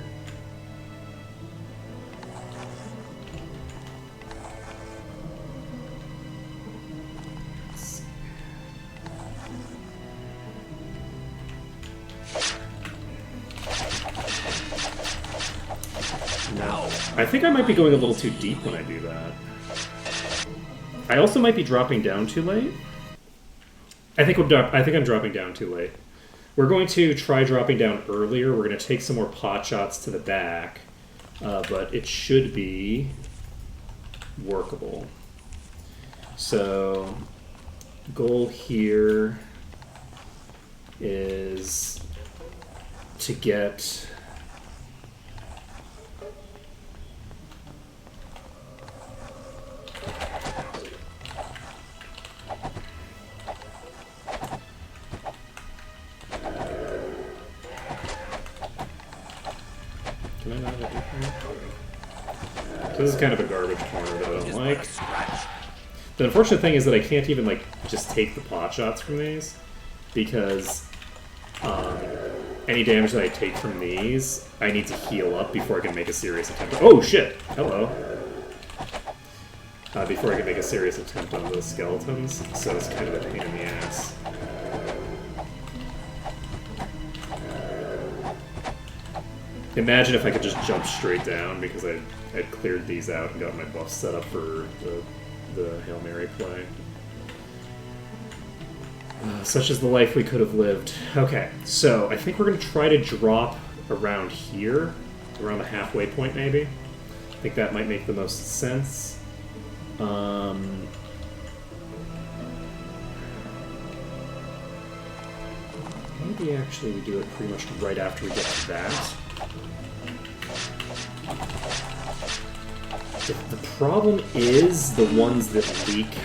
No. I think I might be going a little too deep when I do that. I also might be dropping down too late. I think I'm dropping down too late. We're going to try dropping down earlier. We're going to take some more pot shots to the back, but it should be workable. So, goal here is to get... Can I not have it here? So this is kind of a garbage corner that I don't like. The unfortunate thing is that I can't even, like, just take the pot shots from these, because any damage that I take from these, I need to heal up before I can make a serious attempt. Oh, shit! Hello. Before I can make a serious attempt on those skeletons, so it's kind of a pain in the ass. Imagine if I could just jump straight down, because I'd cleared these out and got my buffs set up for the Hail Mary play. Such is the life we could have lived. Okay, so I think we're going to try to drop around here, around the halfway point maybe. I think that might make the most sense. Maybe actually we do it pretty much right after we get to that. The problem is the ones that leak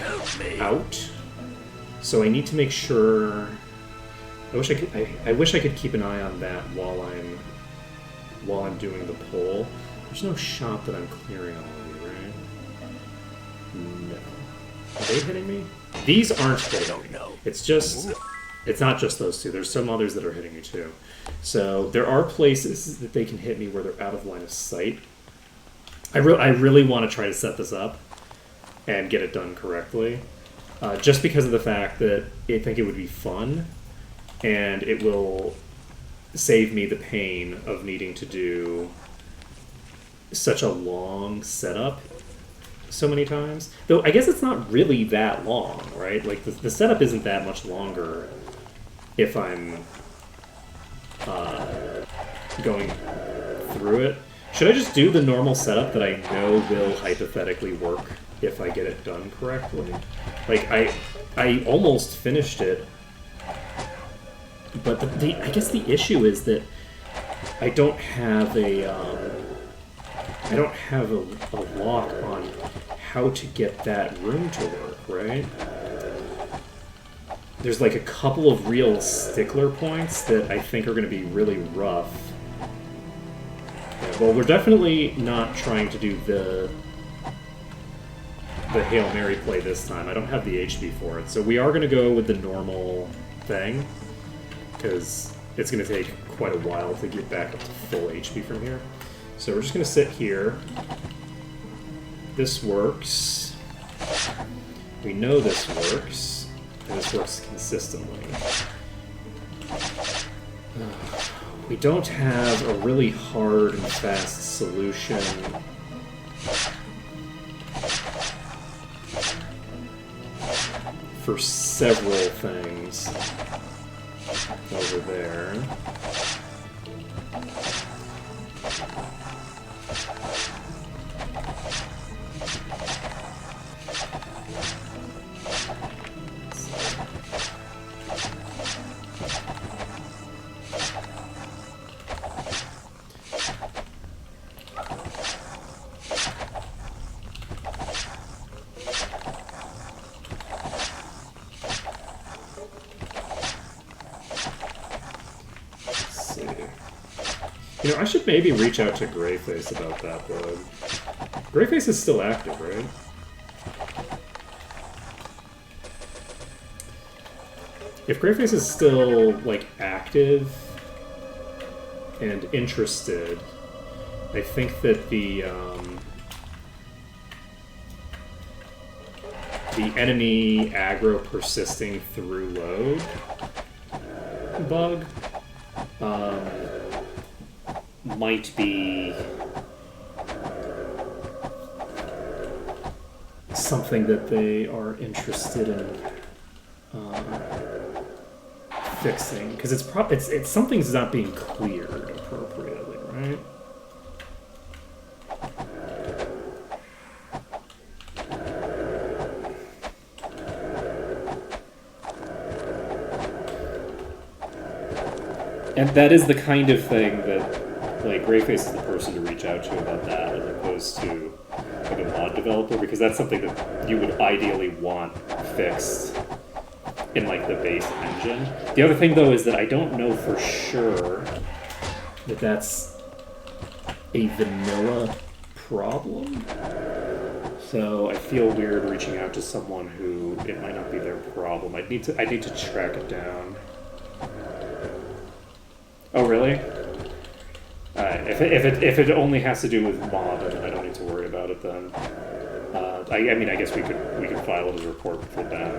out. So I need to make sure. I wish I could keep an eye on that while I'm doing the pull. There's no shot that I'm clearing all of you, right? No. Are they hitting me? These aren't hitting me. It's not just those two. There's some others that are hitting me too. So there are places that they can hit me where they're out of line of sight. I really want to try to set this up and get it done correctly. Just because of the fact that I think it would be fun, and it will save me the pain of needing to do such a long setup so many times. Though I guess it's not really that long, right? Like the setup isn't that much longer if I'm going through it. Should I just do the normal setup that I know will hypothetically work if I get it done correctly? Like, I almost finished it, but I guess the issue is that I don't have a lock on how to get that room to work, right? There's like a couple of real stickler points that I think are going to be really rough. Yeah, well, we're definitely not trying to do the Hail Mary play this time. I don't have the HP for it. So we are going to go with the normal thing, because it's going to take quite a while to get back up to full HP from here. So we're just going to sit here. This works. We know this works, and this works consistently. We don't have a really hard and fast solution for several things over there. You know, I should maybe reach out to Greyface about that, though. Greyface is still active, right? If Greyface is still, like, active and interested, I think that the enemy aggro persisting through load bug might be something that they are interested in fixing, because it's something's not being cleared appropriately, right? And that is the kind of thing that, like, Greyface is the person to reach out to about that, as opposed to, like, a mod developer, because that's something that you would ideally want fixed in, like, the base engine. The other thing, though, is that I don't know for sure that that's a vanilla problem. So I feel weird reaching out to someone who it might not be their problem. I need to track it down. Oh, really? If it only has to do with mob, then I don't need to worry about it then. I mean, I guess we could file it as a report for them.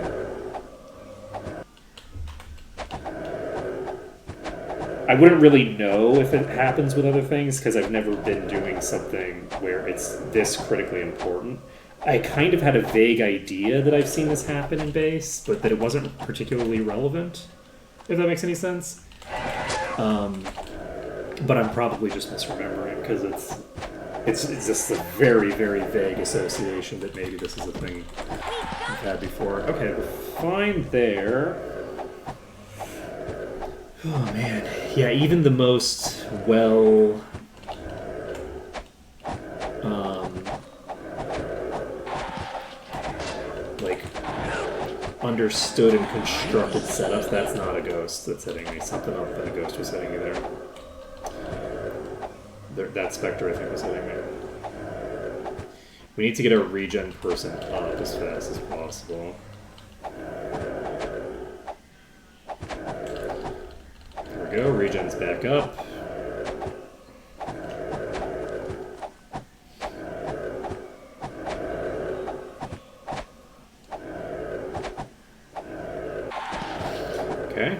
I wouldn't really know if it happens with other things, because I've never been doing something where it's this critically important. I kind of had a vague idea that I've seen this happen in base, but that it wasn't particularly relevant, if that makes any sense. But I'm probably just misremembering, because it's just a very, very vague association that maybe this is a thing I've had before. Okay, we're fine there. Oh man, yeah, even the most like, understood and constructed setups, that's not a ghost that's hitting me. Something other than a ghost was hitting me there. That Spectre, I think, was hitting me. We need to get our regen person up as fast as possible. There we go, regen's back up. Okay.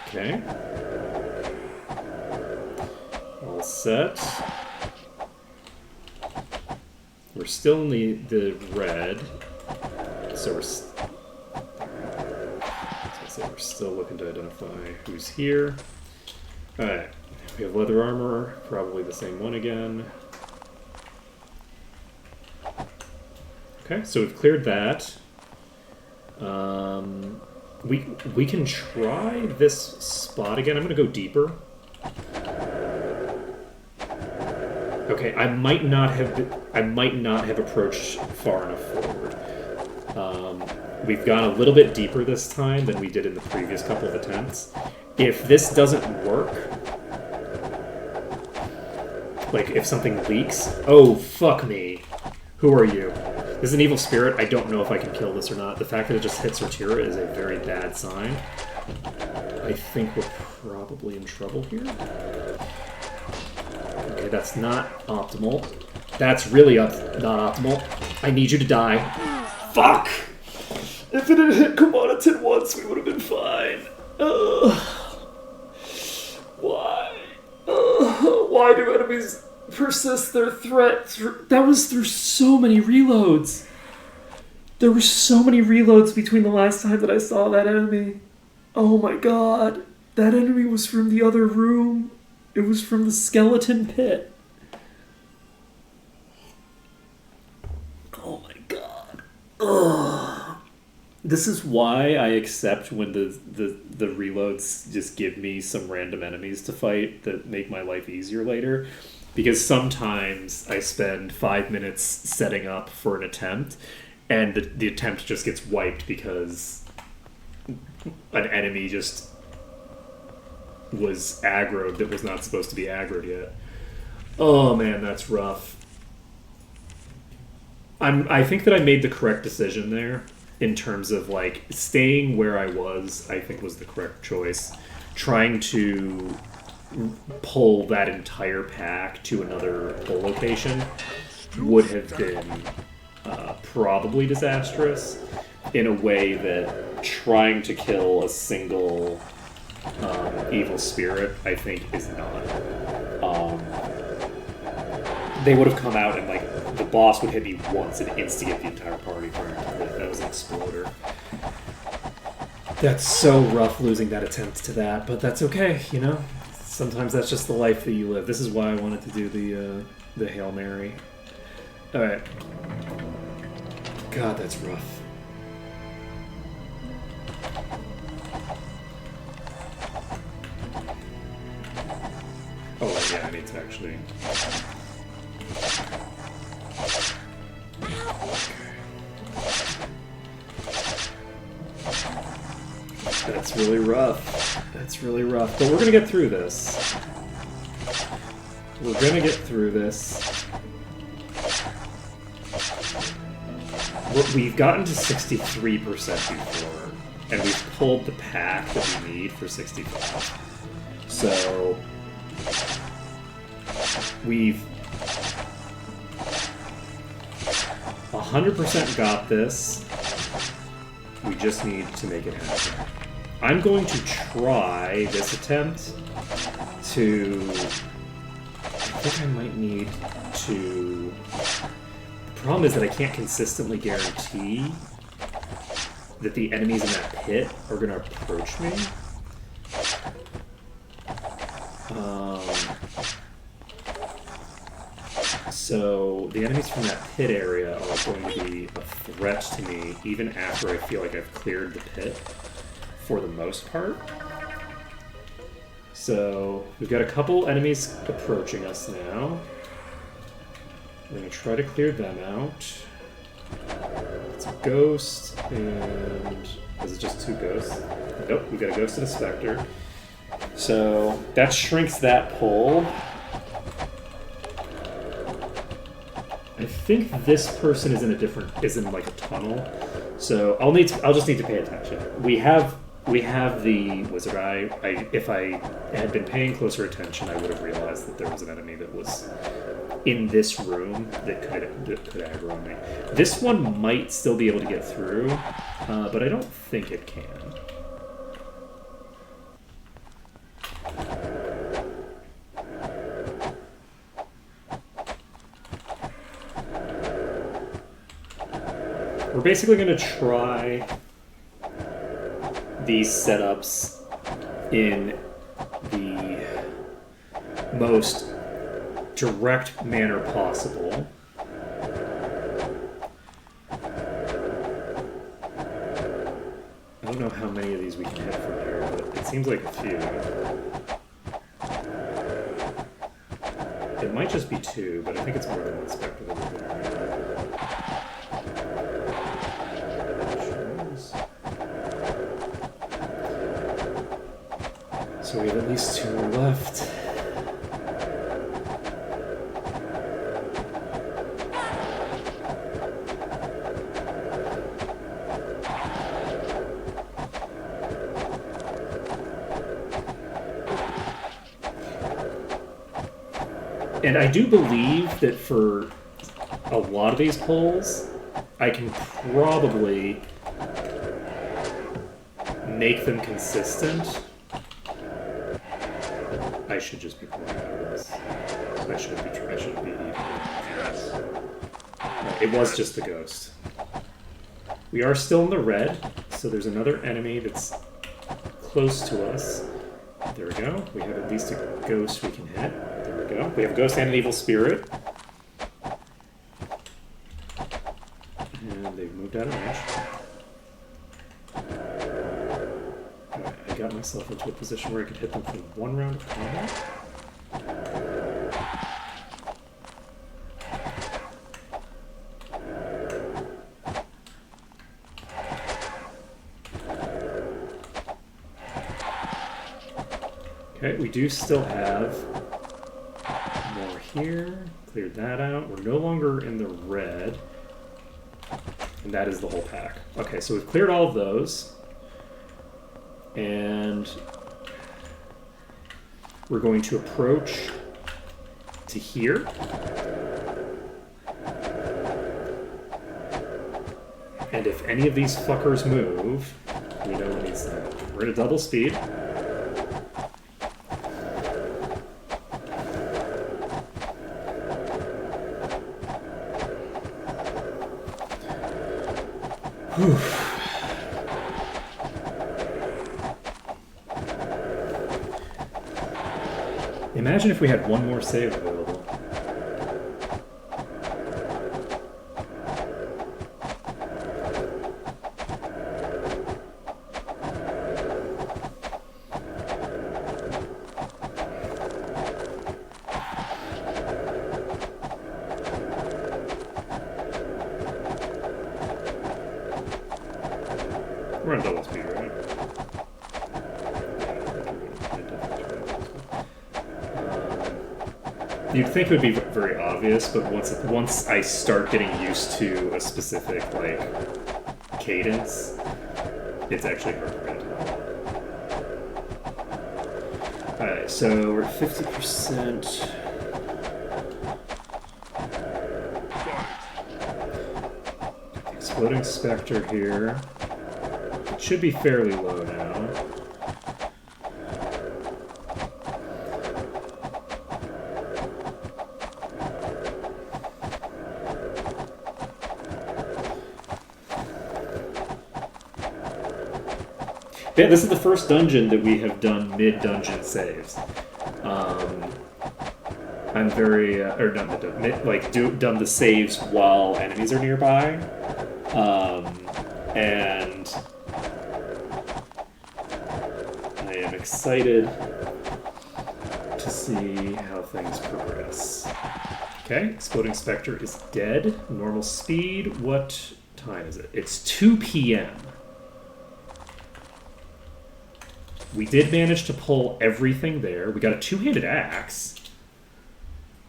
Okay. All set. We're still in the red, so we're still looking to identify who's here. Alright, we have leather armor, probably the same one again. Okay, so we've cleared that. We can try this spot again. I'm gonna go deeper. Okay, I might not have approached far enough forward. We've gone a little bit deeper this time than we did in the previous couple of attempts. If this doesn't work, like if something leaks, oh fuck me. Who are you? This is an evil spirit. I don't know if I can kill this or not. The fact that it just hits Rotira is a very bad sign. I think we're probably in trouble here. Okay, that's not optimal. That's really not optimal. I need you to die. Fuck! If it had hit Kamanatin once, we would have been fine. Why? Why do enemies persist their threat? That was through so many reloads. There were so many reloads between the last time that I saw that enemy. Oh my god. That enemy was from the other room. It was from the skeleton pit. Oh my god. Ugh. This is why I accept when the reloads just give me some random enemies to fight that make my life easier later. Because sometimes I spend 5 minutes setting up for an attempt, and the attempt just gets wiped because an enemy just was aggroed that was not supposed to be aggroed yet. Oh man, that's rough. I think that I made the correct decision there in terms of like staying where I was. I think was the correct choice. Trying to pull that entire pack to another pull location would have been probably disastrous in a way that trying to kill a single evil spirit, I think, is not. They would have come out and, like, the boss would hit me once and instigate the entire party practically. That was an exploder. That's so rough losing that attempt to that, but that's okay, you know? Sometimes that's just the life that you live. This is why I wanted to do the Hail Mary. Alright. God, that's rough. Oh, yeah, I need to actually... That's really rough. That's really rough. But we're gonna get through this. We're gonna get through this. We've gotten to 63% before, and we've pulled the pack that we need for 65. So we've 100% got this. We just need to make it happen. I'm going to try this attempt to... I think I might need to... The problem is that I can't consistently guarantee that the enemies in that pit are going to approach me. So the enemies from that pit area are going to be a threat to me even after I feel like I've cleared the pit for the most part. So we've got a couple enemies approaching us now. We're going to try to clear them out. It's a ghost, and is it just two ghosts? Nope, we've got a ghost and a specter. So that shrinks that pull. I think this person is in like a tunnel. So I'll just need to pay attention. We have the wizard eye. If I had been paying closer attention, I would have realized that there was an enemy that was in this room that could aggro me. This one might still be able to get through, but I don't think it can. We're basically going to try these setups in the most direct manner possible. I don't know how many of these we can hit from here, but it seems like a few. It might just be two, but I think it's more than one spectre that we're doing. So we have at least two left. And I do believe that for a lot of these pulls, I can probably make them consistent. I should just be pulling out of this. I should be. Yes. No, it was just the ghost. We are still in the red, so there's another enemy that's close to us. There we go. We have at least a ghost we can hit. There we go. We have a ghost and an evil spirit. And they've moved out of range. Alright, I got myself into a position where I could hit them for one round of combat. Okay, we do still have more here. Cleared that out. We're no longer in the red. And that is the whole pack. Okay, so we've cleared all of those. And we're going to approach to here. And if any of these fuckers move, we know what needs to happen. We're at a double speed. Whew. Imagine if we had one more save available. We're on double speed, right? You'd think it would be very obvious, but once I start getting used to a specific like cadence, it's actually hard to read. Alright, so we're at 50%. Exploding Spectre here. It should be fairly low now. Yeah, this is the first dungeon that we have done mid-dungeon saves. I'm very, or not mid-dungeon, done the saves while enemies are nearby. And I am excited to see how things progress. Okay, Exploding Spectre is dead. Normal speed. What time is it? It's 2 p.m. We did manage to pull everything there. We got a two-handed axe,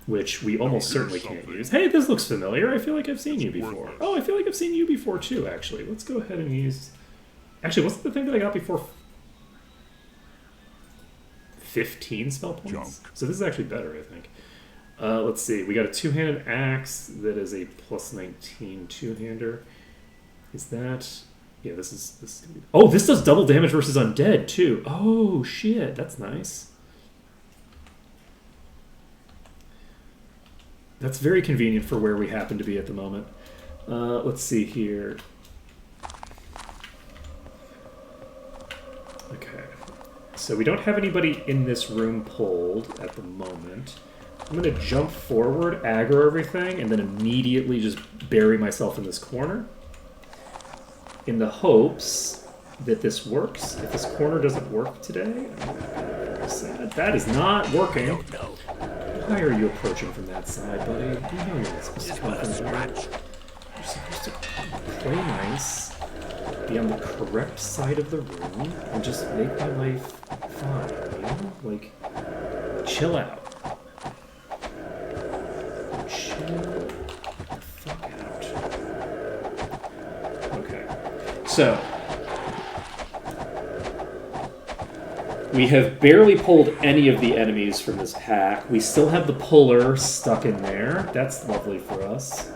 which we almost certainly can't use. Hey, this looks familiar. I feel like I've seen you before. Oh, I feel like I've seen you before too, actually. Let's go ahead and use... Actually, what's the thing that I got before? 15 spell points? Junk. So this is actually better, I think. Let's see. We got a two-handed axe that is a plus 19 two-hander. Is that... Yeah, this is gonna be... Oh, this does double damage versus undead, too. Oh, shit. That's nice. That's very convenient for where we happen to be at the moment. Let's see here. Okay. So we don't have anybody in this room pulled at the moment. I'm going to jump forward, aggro everything, and then immediately just bury myself in this corner. In the hopes that this works. If this corner doesn't work today, I'm very sad. That is not working. No. Why are you approaching from that side, buddy? You know you're not supposed to come from here. Scratch. You're supposed to play nice, be on the correct side of the room, and just make my life fine, you know? Like, chill out. Chill the fuck out. So, We have barely pulled any of the enemies from this pack. We still have the puller stuck in there. That's lovely for us.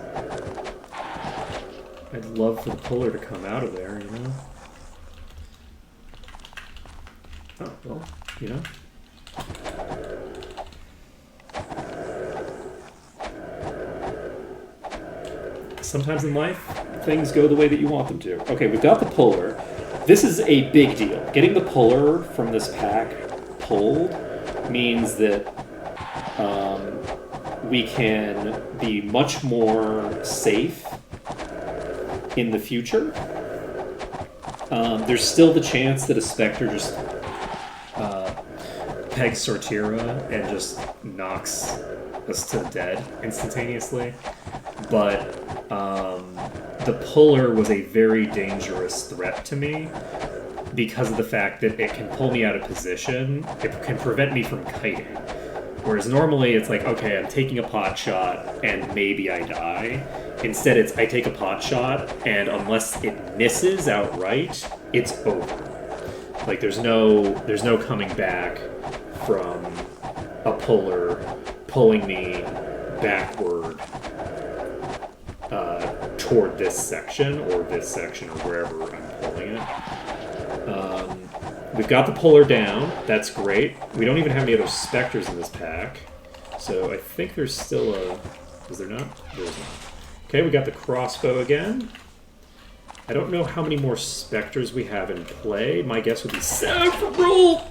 I'd love for the puller to come out of there, you know? Oh, well, you know. Sometimes in life, things go the way that you want them to. Okay, we've got the puller. This is a big deal. Getting the puller from this pack pulled means that we can be much more safe in the future. There's still the chance that a Spectre just pegs Sortira and just knocks us to dead instantaneously. But the puller was a very dangerous threat to me because of the fact that it can pull me out of position. It can prevent me from kiting. Whereas normally it's like, okay, I'm taking a pot shot and maybe I die. Instead it's I take a pot shot and unless it misses outright, it's over. Like there's no coming back from a puller pulling me backward toward this section or wherever I'm pulling it. We've got the puller down. That's great. We don't even have any other Spectres in this pack. So I think there's still a... Is there not? There's not. Okay, we got the crossbow again. I don't know how many more Spectres we have in play. My guess would be several!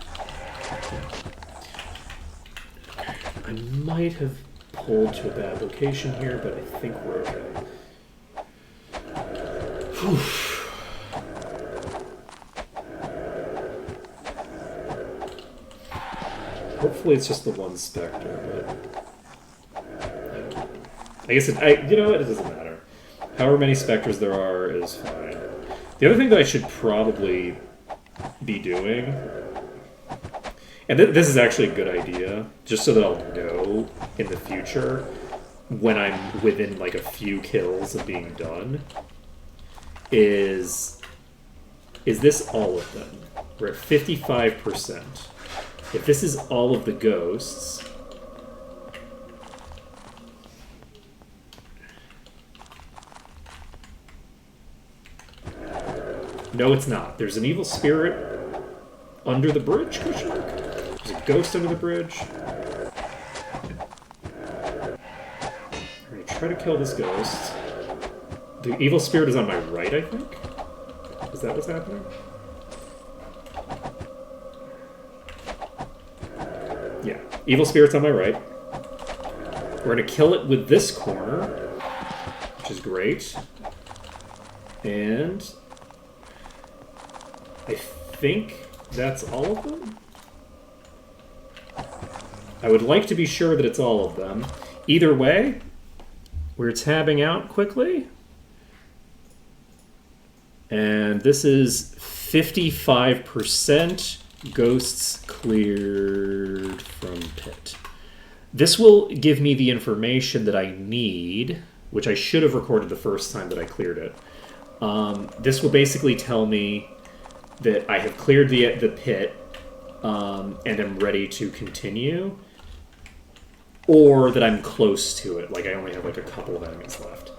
I might have pulled to a bad location here, but I think we're okay. Whew. Hopefully it's just the one Spectre, but I guess you know what? It doesn't matter. However many Spectres there are is fine. The other thing that I should probably be doing, and this is actually a good idea, just so that I'll know in the future when I'm within like a few kills of being done, is this all of them? We're at 55%. If this is all of the ghosts, no, it's not. There's an evil spirit under the bridge, question mark? There's a ghost under the bridge. I'm going to try to kill this ghost. The evil spirit is on my right, I think? Is that what's happening? Yeah. Evil spirit's on my right. We're going to kill it with this corner, which is great. And I think that's all of them. I would like to be sure that it's all of them. Either way, we're tabbing out quickly. And this is 55% ghosts cleared from pit. This will give me the information that I need, which I should have recorded the first time that I cleared it. This will basically tell me that I have cleared the pit and am ready to continue, or that I'm close to it, like I only have like a couple of enemies left.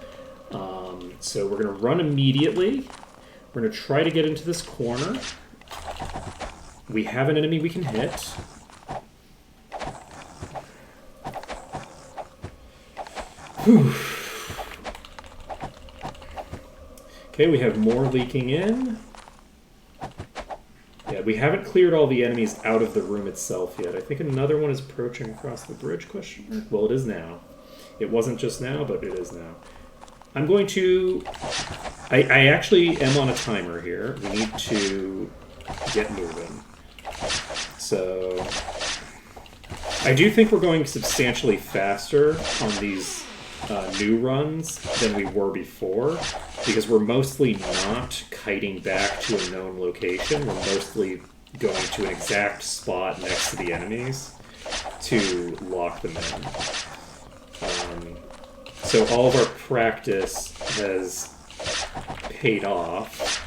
So we're going to run immediately. We're going to try to get into this corner. We have an enemy we can hit. Whew. Okay, we have more leaking in. Yeah, we haven't cleared all the enemies out of the room itself yet. I think another one is approaching across the bridge, question mark? Well, it is now. It wasn't just now, but it is now. I'm going to... I actually am on a timer here. We need to get moving. So... I do think we're going substantially faster on these new runs than we were before, because we're mostly not kiting back to a known location. We're mostly going to an exact spot next to the enemies to lock them in. So all of our practice has paid off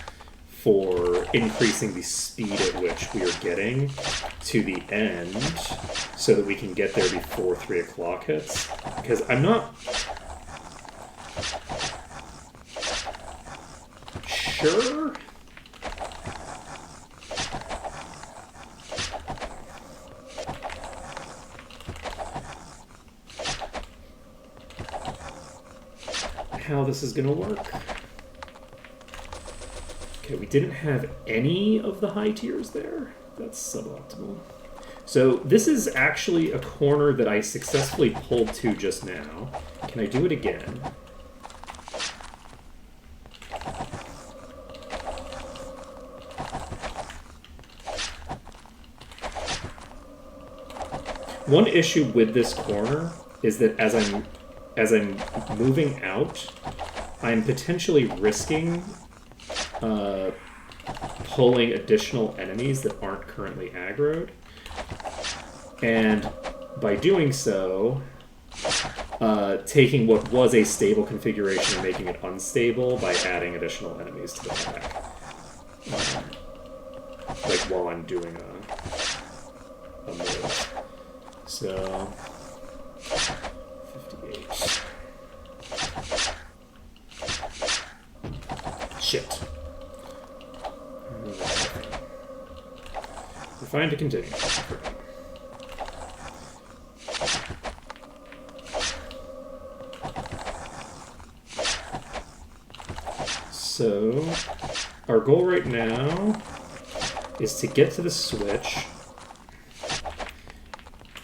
for increasing the speed at which we are getting to the end so that we can get there before 3 o'clock hits. Because I'm not sure how this is going to work. Okay, we didn't have any of the high tiers there. That's suboptimal. So this is actually a corner that I successfully pulled to just now. Can I do it again? One issue with this corner is that as I'm moving out, I'm potentially risking pulling additional enemies that aren't currently aggroed. And by doing so, taking what was a stable configuration and making it unstable by adding additional enemies to the pack. Like while I'm doing a move. So, 58. Shit. We're fine to continue. So, our goal right now is to get to the switch.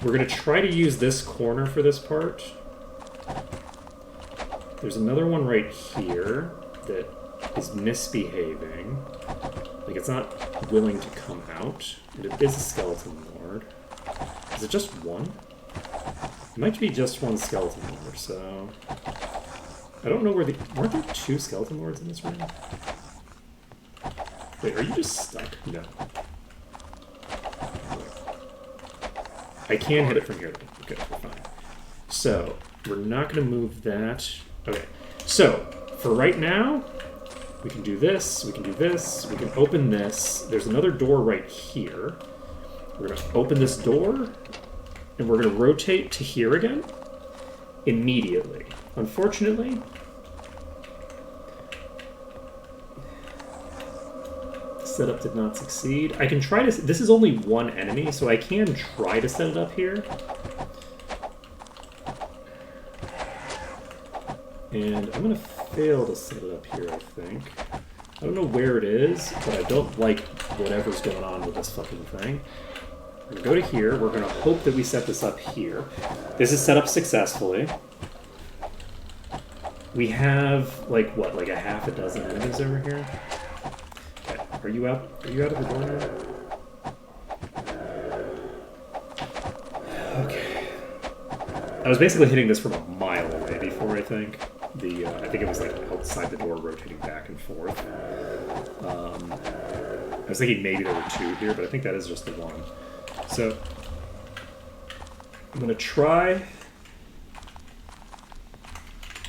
We're going to try to use this corner for this part. There's another one right here that is misbehaving. Like, it's not willing to come out. And it is a skeleton lord. Is it just one? It might be just one skeleton lord, so... I don't know where the... Weren't there 2 skeleton lords in this room? Wait, are you just stuck? No. I can hit it from here, though. Okay, we're fine. So, we're not going to move that. Okay, so, for right now, we can do this, we can do this, we can open this. There's another door right here. We're going to open this door, and we're going to rotate to here again immediately. Unfortunately, the setup did not succeed. I can try to... This is only one enemy, so I can try to set it up here. And I'm going to fail to set it up here, I think. I don't know where it is, but I don't like whatever's going on with this fucking thing. We're going to go to here. We're going to hope that we set this up here. This is set up successfully. We have, like, what, like a half a dozen enemies over here? Okay, are you out? Are you out of the door now? Okay. I was basically hitting this from a mile away before, I think. I think it was like outside the door, rotating back and forth. I was thinking maybe there were 2 here, but I think that is just the one. So I'm going to try.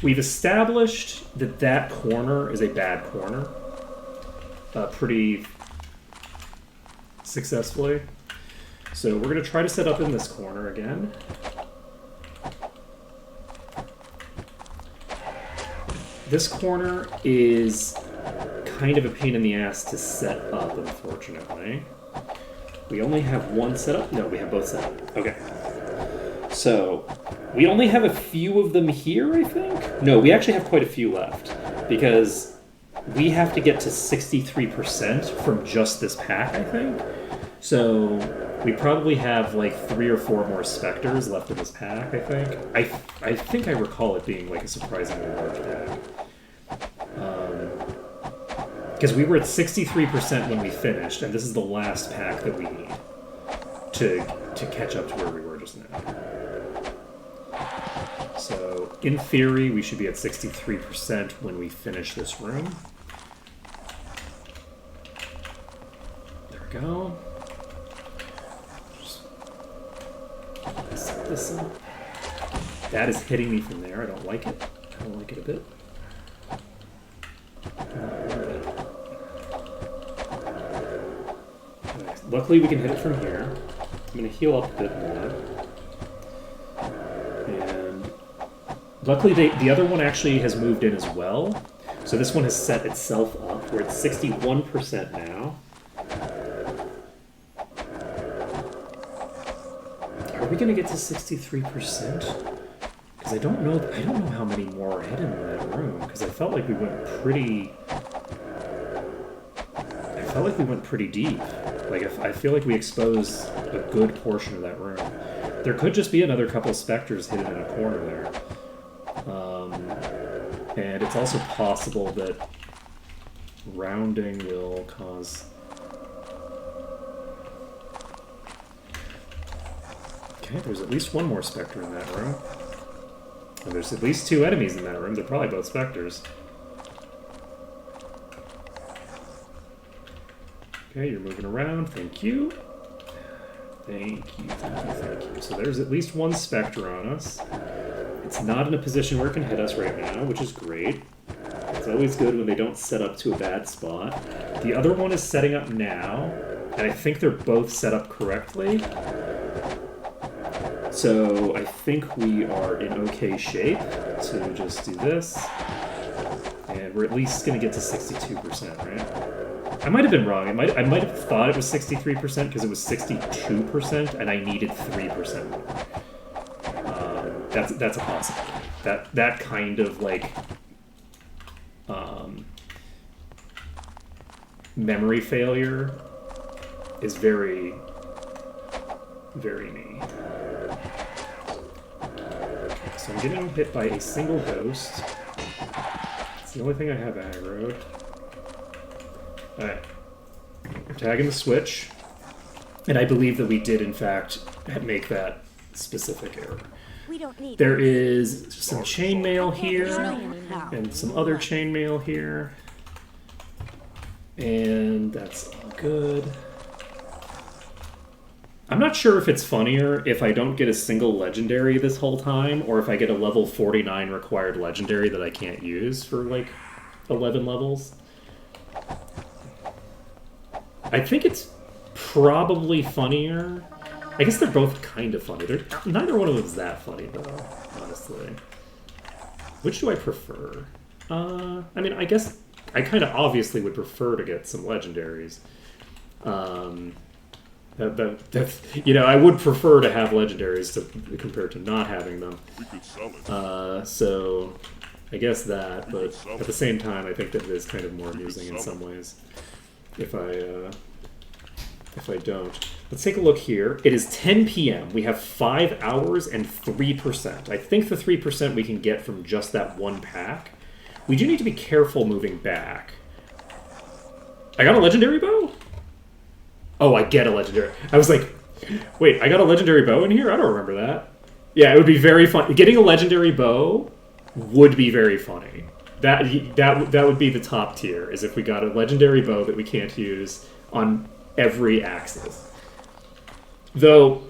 We've established that that corner is a bad corner pretty successfully. So we're going to try to set up in this corner again. This corner is kind of a pain in the ass to set up, unfortunately. We only have one set up? No, we have both set up. Okay. So, we only have a few of them here, I think? No, we actually have quite a few left. Because we have to get to 63% from just this pack, I think. So, we probably have like 3 or 4 more specters left in this pack, I think. I think I recall it being like a surprisingly large pack. Because we were at 63% when we finished, and this is the last pack that we need to catch up to where we were just now. So, in theory, we should be at 63% when we finish this room. There we go. Just set this up. That is hitting me from there. I don't like it. I don't like it a bit. Luckily, we can hit it from here. I'm going to heal up a bit more. And luckily, the other one actually has moved in as well. So this one has set itself up. We're at 61% now. Are we going to get to 63%? Because I don't know how many more are hidden in that room. Because I felt like we went pretty deep. Like, I feel like we exposed a good portion of that room. There could just be another couple specters hidden in a corner there. And it's also possible that rounding will cause... Okay, there's at least one more specter in that room. And there's at least 2 enemies in that room. They're probably both specters. Okay, you're moving around. Thank you. Thank you, thank you, thank you. So there's at least 1 specter on us. It's not in a position where it can hit us right now, which is great. It's always good when they don't set up to a bad spot. The other one is setting up now, and I think they're both set up correctly. So I think we are in okay shape to just do this. And we're at least going to get to 62%, right? I might have been wrong. I might have thought it was 63% because it was 62% and I needed 3% more. That's a possibility. That kind of like memory failure is very, very me. So I'm getting hit by a single ghost. It's the only thing I have aggroed. Alright. We're tagging the switch. And I believe that we did, in fact, make that specific error. We don't need There is some chainmail here, Anyhow. and some other chainmail here. And that's all good. I'm not sure if it's funnier if I don't get a single legendary this whole time, or if I get a level 49 required legendary that I can't use for, like, 11 levels. I think it's probably funnier. I guess they're both kind of funny. Neither one of them is that funny, though, honestly. Which do I prefer? I mean, I guess I kind of obviously would prefer to get some legendaries. That's, you know, I would prefer to have legendaries compared to not having them. We could sell it. So I guess that, but at the same time, I think that it is kind of more amusing in some ways if I don't. Let's take a look here. It is 10 p.m. We have 5 hours and 3%. I think the 3% we can get from just that one pack. We do need to be careful moving back. I got a legendary bow? Oh, I get a legendary. I was like, wait, I got a legendary bow in here? I don't remember that. Yeah, it would be very fun. Getting a legendary bow would be very funny. That would be the top tier, is if we got a legendary bow that we can't use on every axis. Though,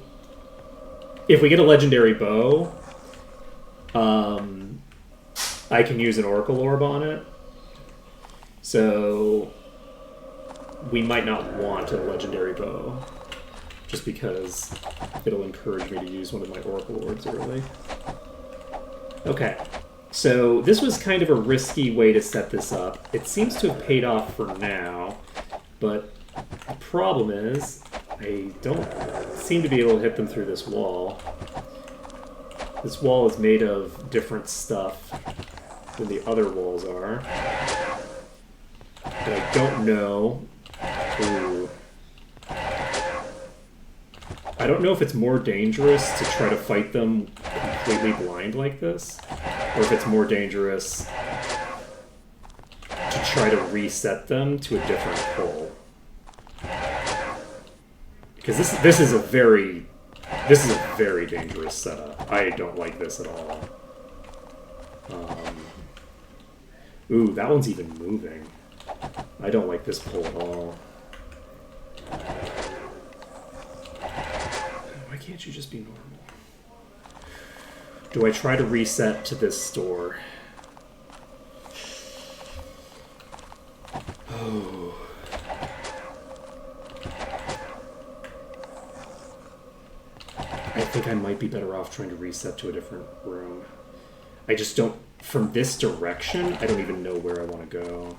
if we get a legendary bow, I can use an Oracle Orb on it. So we might not want a legendary bow, just because it'll encourage me to use one of my Oracle Orbs early. Okay, so this was kind of a risky way to set this up. It seems to have paid off for now, but the problem is I don't seem to be able to hit them through this wall. This wall is made of different stuff than the other walls are. And I don't know... Ooh. I don't know if it's more dangerous to try to fight them completely blind like this, or if it's more dangerous to try to reset them to a different pole. Because this is a very dangerous setup. I don't like this at all. Ooh, that one's even moving. I don't like this pull at all. Why can't you just be normal? Do I try to reset to this store? Oh. I think I might be better off trying to reset to a different room. I just don't... From this direction, I don't even know where I want to go.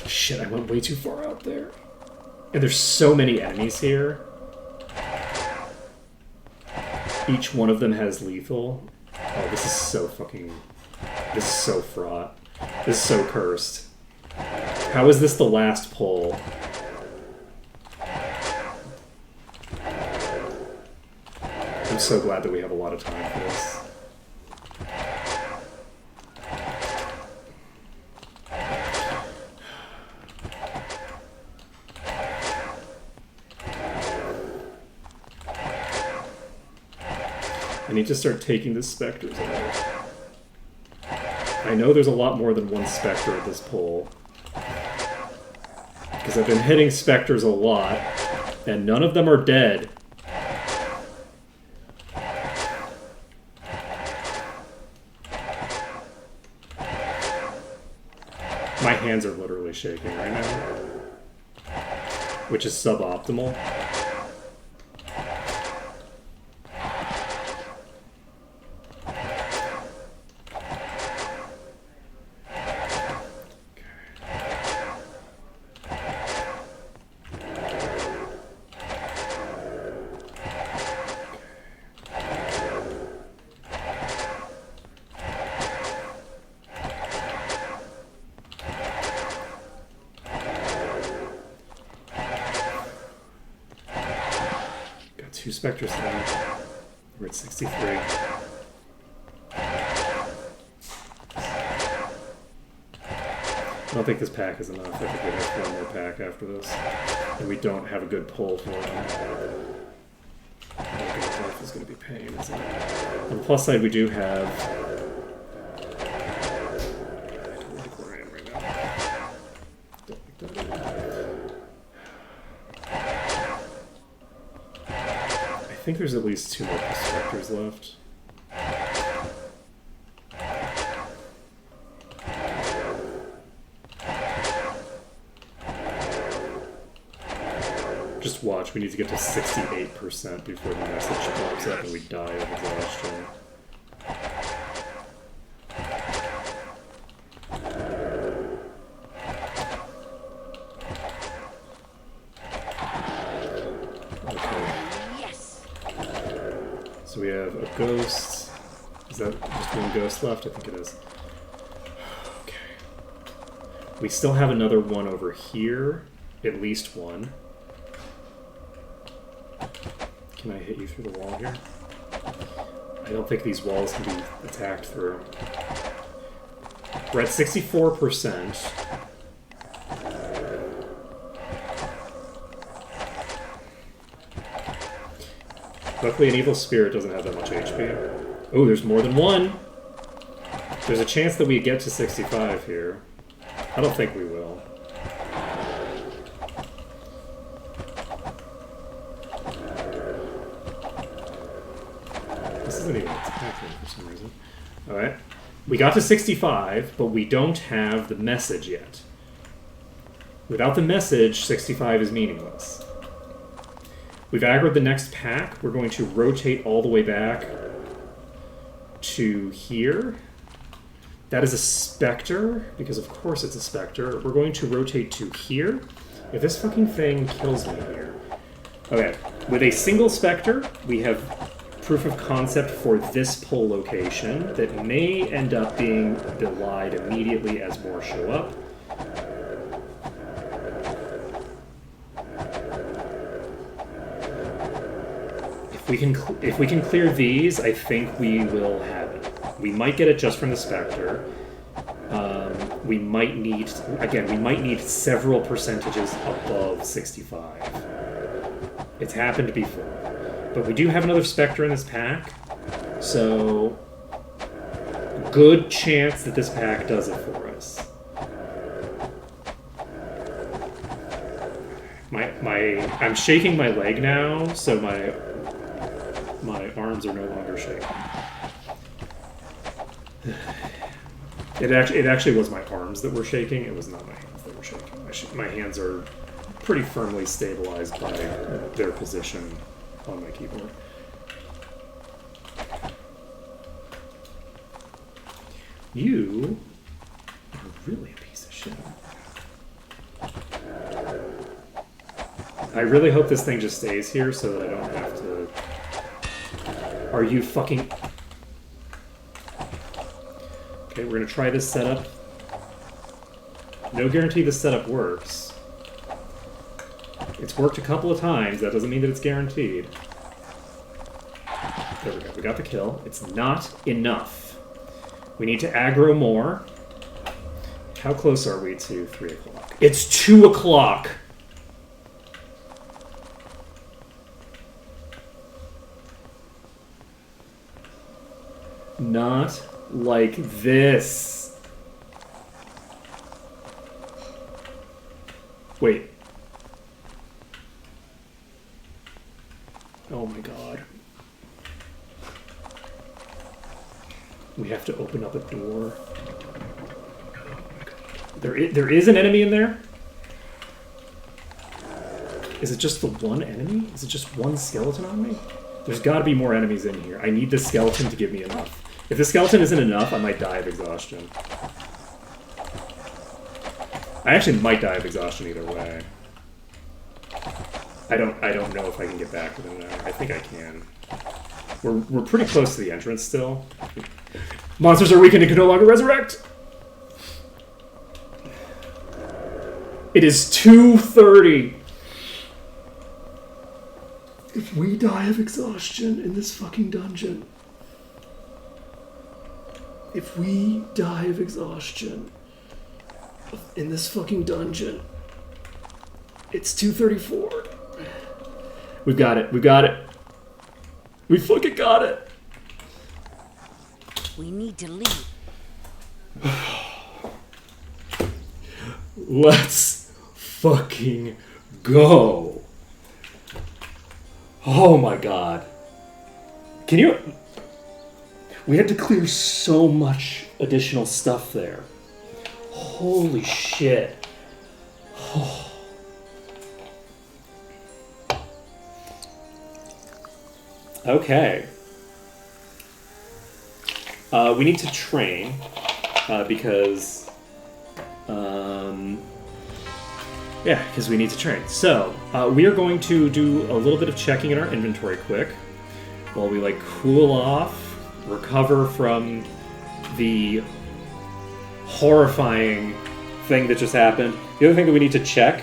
Shit, I went way too far out there. And there's so many enemies here. Each one of them has lethal. Oh, this is so fucking... This is so fraught. This is so cursed. How is this the last pull? I'm so glad that we have a lot of time for this. I need to start taking the specters out. I know there's a lot more than one specter at this pull. Because I've been hitting specters a lot, and none of them are dead. My hands are literally shaking right now. Which is suboptimal. Two specters down. We're at 63. I don't think this pack is enough. I think we have one more pack after this. And we don't have a good pull for them. Life is going to be pain, isn't it? On the plus side, we do have... I don't think where I am right now. Don't think that I think there's at least 2 more specters left. Just watch, we need to get to 68% before the message pops up and we die of exhaustion. So we have a ghost. Is that just one ghost left? I think it is. Okay. We still have another one over here. At least one. Can I hit you through the wall here? I don't think these walls can be attacked through. We're at 64%. Luckily, an evil spirit doesn't have that much HP. Oh, there's more than one! There's a chance that we get to 65 here. I don't think we will. This isn't even attacking for some reason. Alright. We got to 65, but we don't have the message yet. Without the message, 65 is meaningless. We've aggroed the next pack. We're going to rotate all the way back to here. That is a specter, because of course it's a specter. We're going to rotate to here. If this fucking thing kills me here. Okay, with a single specter, we have proof of concept for this pull location that may end up being belied immediately as more show up. If we can clear these, I think we will have it. We might get it just from the Spectre. We might need, again, we might need several percentages above 65. It's happened before. But we do have another Spectre in this pack, so good chance that this pack does it for us. I'm shaking my leg now, so My arms are no longer shaking. It actually was my arms that were shaking. It was not my hands that were shaking. My hands are pretty firmly stabilized by their position on my keyboard. You are really a piece of shit. I really hope this thing just stays here so that I don't have to... Are you fucking... Okay, we're gonna try this setup. No guarantee this setup works. It's worked a couple of times. That doesn't mean that it's guaranteed. There we go. We got the kill. It's not enough. We need to aggro more. How close are we to 3 o'clock? It's 2 o'clock! Not like this. Wait. Oh my god. We have to open up a door. There is an enemy in there? Is it just the one enemy? Is it just one skeleton on me? There's got to be more enemies in here. I need the skeleton to give me enough. If the skeleton isn't enough, I might die of exhaustion. I actually might die of exhaustion either way. I don't know if I can get back within an hour. I think I can. We're pretty close to the entrance still. Monsters are weakened and can no longer resurrect. It is 2:30. If we die of exhaustion in this fucking dungeon. If we die of exhaustion in this fucking dungeon. It's 2:34. We've got it. We've got it. We fucking got it. We need to leave. Let's fucking go. Oh my god. Can you... We had to clear so much additional stuff there. Holy shit. Oh. Okay. We need to train because... yeah, because we need to train. So, we are going to do a little bit of checking in our inventory quick while we like cool off, recover from the horrifying thing that just happened. The other thing that we need to check,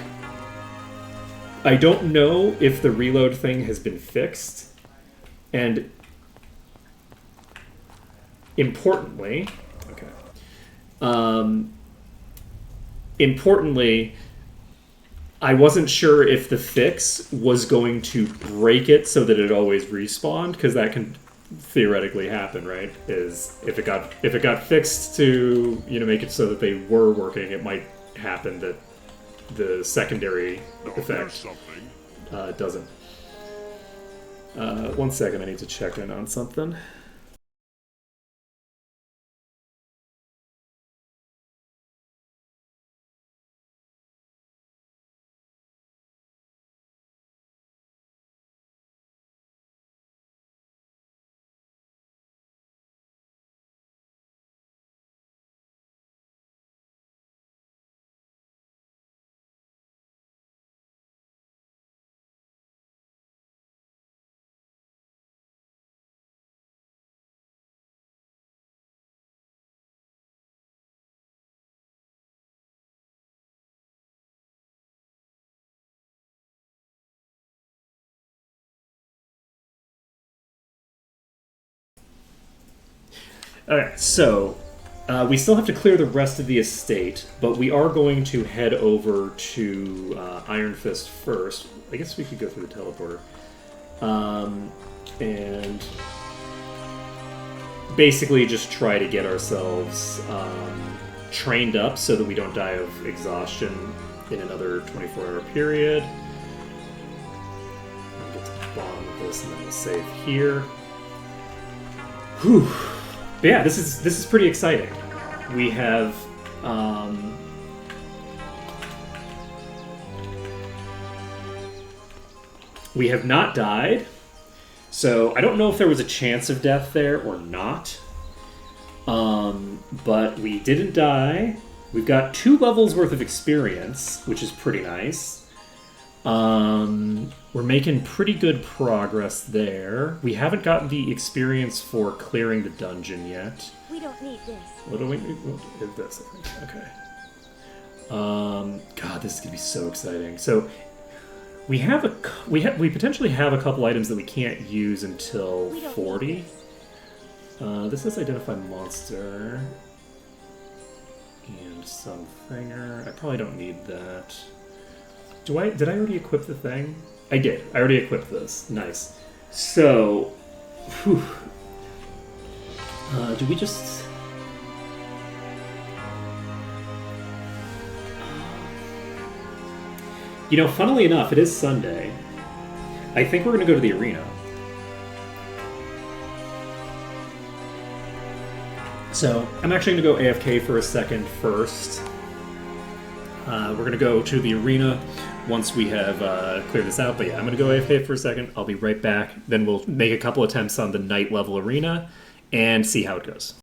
I don't know if the reload thing has been fixed, and importantly, importantly, I wasn't sure if the fix was going to break it so that it always respawned, because that can theoretically happen, right? Is if it got fixed to, you know, make it so that they were working, it might happen that the secondary effect doesn't. 1 second, I need to check in on something. Alright, so we still have to clear the rest of the estate, but we are going to head over to Iron Fist first. I guess we could go through the teleporter. And basically just try to get ourselves trained up so that we don't die of exhaustion in another 24-hour period. I'll get to the bottom of this, and then we'll save here. Whew. But yeah, this is pretty exciting. We have not died, so I don't know if there was a chance of death there or not. But we didn't die. We've got 2 levels worth of experience, which is pretty nice. We're making pretty good progress there. We haven't gotten the experience for clearing the dungeon yet. We don't need this. What do we need? This, I think. Okay. God, this is gonna be so exciting. So we potentially have a couple items that we can't use until 40. This says identify monster and somethinger. I probably don't need that. Did I already equip the thing? I did. I already equipped this. Nice. So, whew. Do we just? You know, funnily enough, it is Sunday. I think we're gonna go to the arena. So, I'm actually going to go AFK for a second first. We're going to go to the arena once we have cleared this out. But yeah, I'm going to go AFK for a second. I'll be right back. Then we'll make a couple attempts on the night level arena and see how it goes.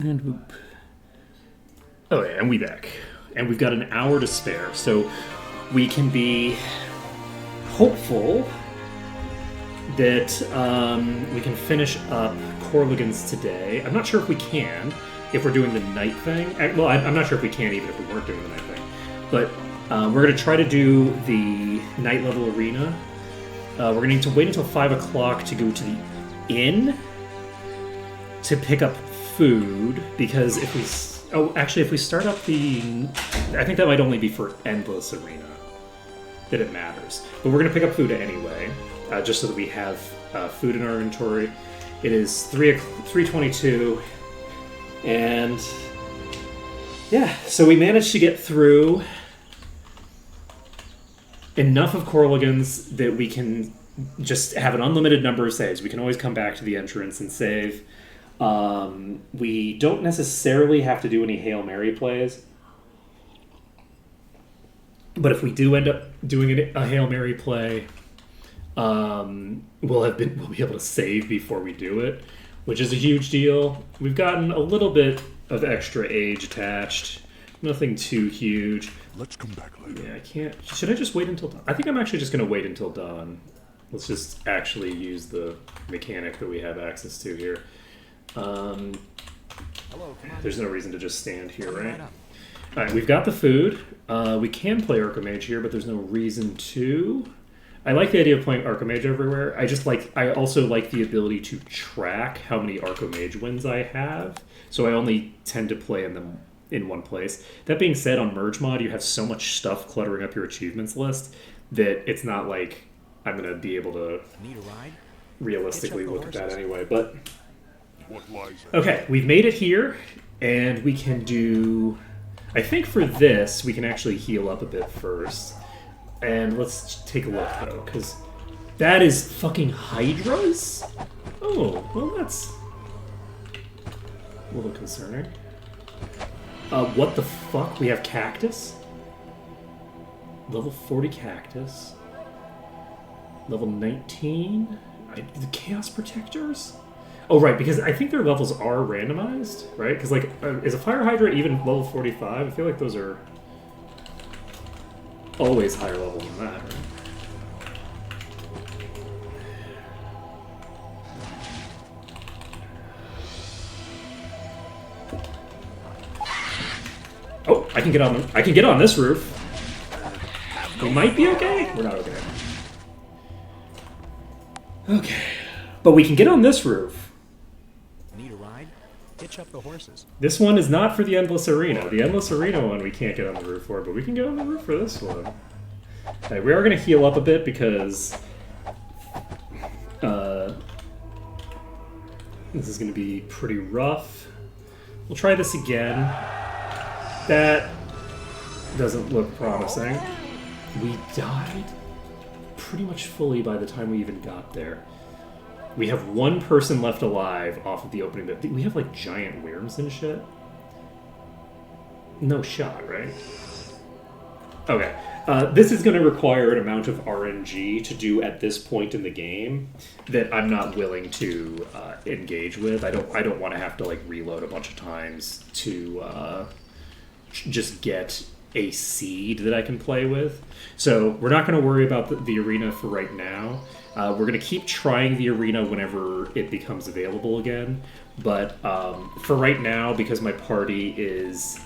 And whoop. Oh yeah, and we back. And we've got an hour to spare, so we can be hopeful that we can finish up Corligans today. I'm not sure if we can, if we're doing the night thing. Well, I'm not sure if we can even if we weren't doing the night thing. But we're going to try to do the night level arena. We're going to need to wait until 5 o'clock to go to the inn to pick up food, because if we... Oh, actually, if we start up the... I think that might only be for Endless Arena that it matters. But we're going to pick up food anyway, just so that we have food in our inventory. It is 3:22, and... yeah, so we managed to get through enough of Corligans that we can just have an unlimited number of saves. We can always come back to the entrance and save. We don't necessarily have to do any Hail Mary plays. But if we do end up doing a Hail Mary play, we'll be able to save before we do it, which is a huge deal. We've gotten a little bit of extra age attached. Nothing too huge. Let's come back later. Yeah, I can't... Should I just wait until dawn? I think I'm actually just going to wait until dawn. Let's just actually use the mechanic that we have access to here. Hello, come on. There's no reason to just stand here, right? Alright, we've got the food. We can play Archimage here, but there's no reason to. I like the idea of playing Archimage everywhere. I also like the ability to track how many Archimage wins I have. So I only tend to play them in one place. That being said, on Merge Mod, you have so much stuff cluttering up your achievements list that it's not like I'm going to be able to realistically look at that anyway. But okay, we've made it here, and we can do... I think for this, we can actually heal up a bit first. And let's take a look, though, because that is fucking Hydras? Oh, well, that's a little concerning. What the fuck? We have Cactus? Level 40 Cactus. Level 19? The Chaos Protectors? Oh, right, because I think their levels are randomized, right? Because, like, is a Fire Hydra even level 45? I feel like those are always higher level than that, right? Oh, I can get on this roof. We might be okay. We're not okay. Okay. But we can get on this roof. Need a ride? Hitch up the horses. This one is not for the Endless Arena. The Endless Arena one we can't get on the roof for, but we can get on the roof for this one. Okay, we are going to heal up a bit because this is going to be pretty rough. We'll try this again. That doesn't look promising. We died pretty much fully by the time we even got there. We have one person left alive off of the opening bit. We have, like, giant worms and shit. No shot, right? Okay. This is going to require an amount of RNG to do at this point in the game that I'm not willing to engage with. I don't want to have to, like, reload a bunch of times to just get a seed that I can play with. So we're not going to worry about the arena for right now. We're going to keep trying the arena whenever it becomes available again. But for right now, because my party is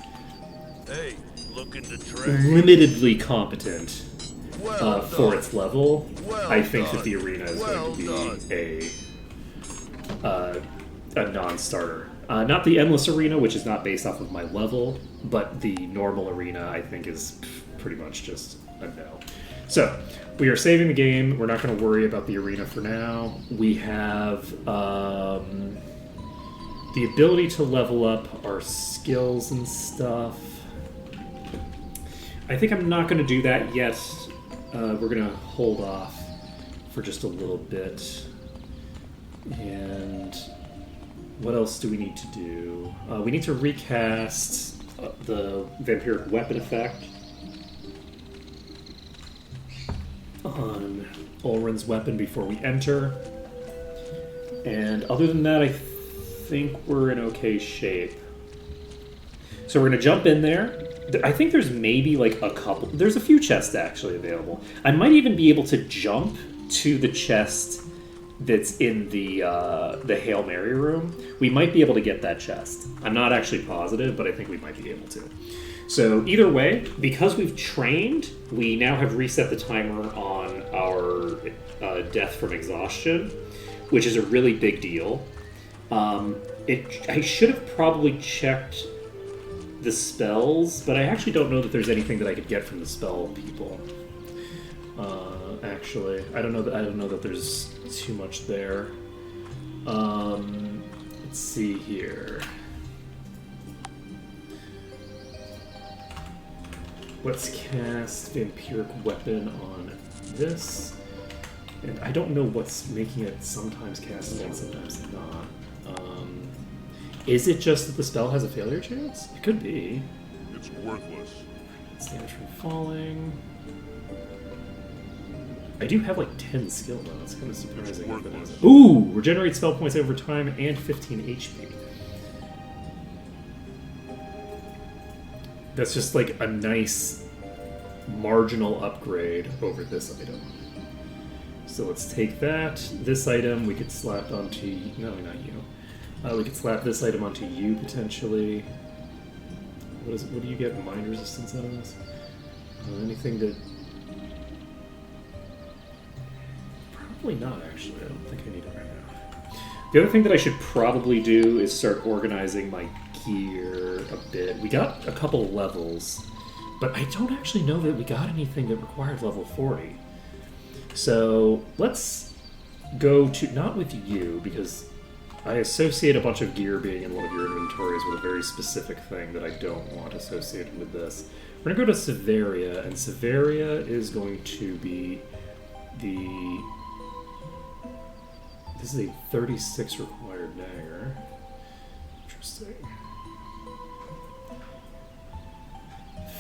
limitedly competent for its level, I think that the arena is going to be a non-starter. Not the Endless Arena, which is not based off of my level, but the normal arena, I think, is pretty much just a no. So, we are saving the game. We're not going to worry about the arena for now. We have the ability to level up our skills and stuff. I think I'm not going to do that yet. We're going to hold off for just a little bit. And what else do we need to do? We need to recast the vampiric weapon effect on Ulrin's weapon before we enter. And other than that, I think we're in okay shape. So we're going to jump in there. I think there's maybe like a couple... There's a few chests actually available. I might even be able to jump to the chest that's in the Hail Mary room. We might be able to get that chest. I'm not actually positive, but I think we might be able to. So either way, because we've trained, we now have reset the timer on our death from exhaustion, which is a really big deal. I should have probably checked the spells, but I actually don't know that there's anything that I could get from the spell people. Actually, I don't know that there's too much there. Let's see here. Let's cast Vampiric Weapon on this. And I don't know what's making it sometimes cast and sometimes not. Is it just that the spell has a failure chance? It could be. It's worthless. It's damage from falling. I do have like 10 skill though. That's kind of surprising. Ooh! Regenerate spell points over time and 15 HP. That's just like a nice marginal upgrade over this item. So let's take that. This item we could slap onto... No, not you. We could slap this item onto you, potentially. What do you get? Mind resistance out of this? Anything that... Probably not, actually. I don't think I need it right now. The other thing that I should probably do is start organizing my gear a bit. We got a couple levels, but I don't actually know that we got anything that required level 40. So let's go to... Not with you, because... I associate a bunch of gear being in one of your inventories with a very specific thing that I don't want associated with this. We're going to go to Severia, and Severia is going to be the... This is a 36 required dagger. Interesting.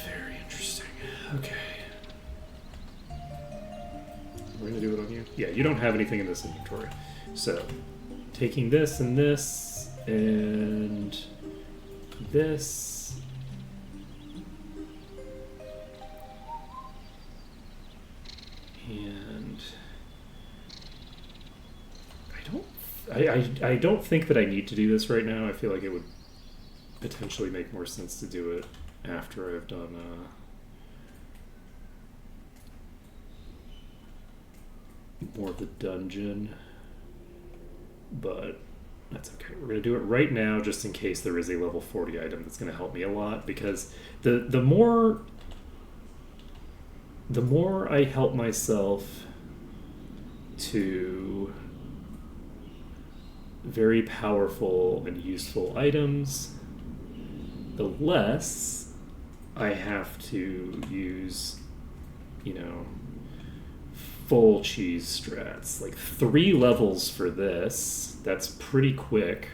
Very interesting. Okay. We're going to do it on you? Yeah, you don't have anything in this inventory. So... Taking this and this and this. And I don't think that I need to do this right now. I feel like it would potentially make more sense to do it after I've done more of the dungeon. But that's okay. We're going to do it right now just in case there is a level 40 item that's going to help me a lot, because the more I help myself to very powerful and useful items, the less I have to use, full cheese strats. Like 3 levels for this. That's pretty quick.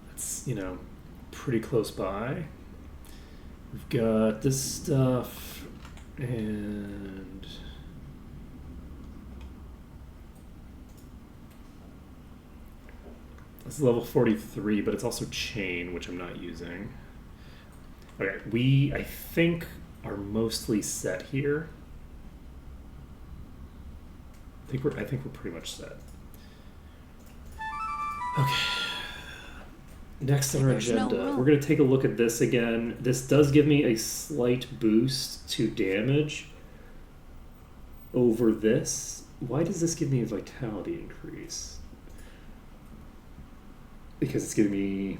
That's, pretty close by. We've got this stuff and this is level 43, but it's also chain, which I'm not using. Okay, we, I think, are mostly set here. I think we're pretty much set. Okay. Next on our agenda, we're going to take a look at this again. This does give me a slight boost to damage over this. Why does this give me a vitality increase? Because it's giving me...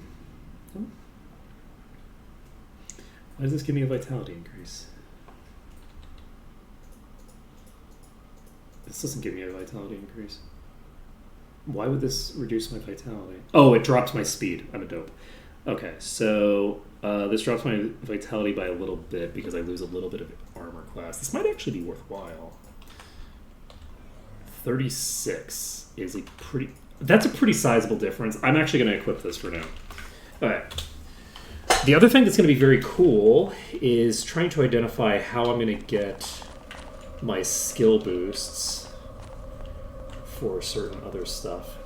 Why does this give me a vitality increase? This doesn't give me a vitality increase. Why would this reduce my vitality? Oh, it drops my speed. I'm a dope. Okay, so this drops my vitality by a little bit because I lose a little bit of armor class. This might actually be worthwhile. 36 is a pretty... That's a pretty sizable difference. I'm actually going to equip this for now. Okay. The other thing that's going to be very cool is trying to identify how I'm going to get my skill boosts for certain other stuff.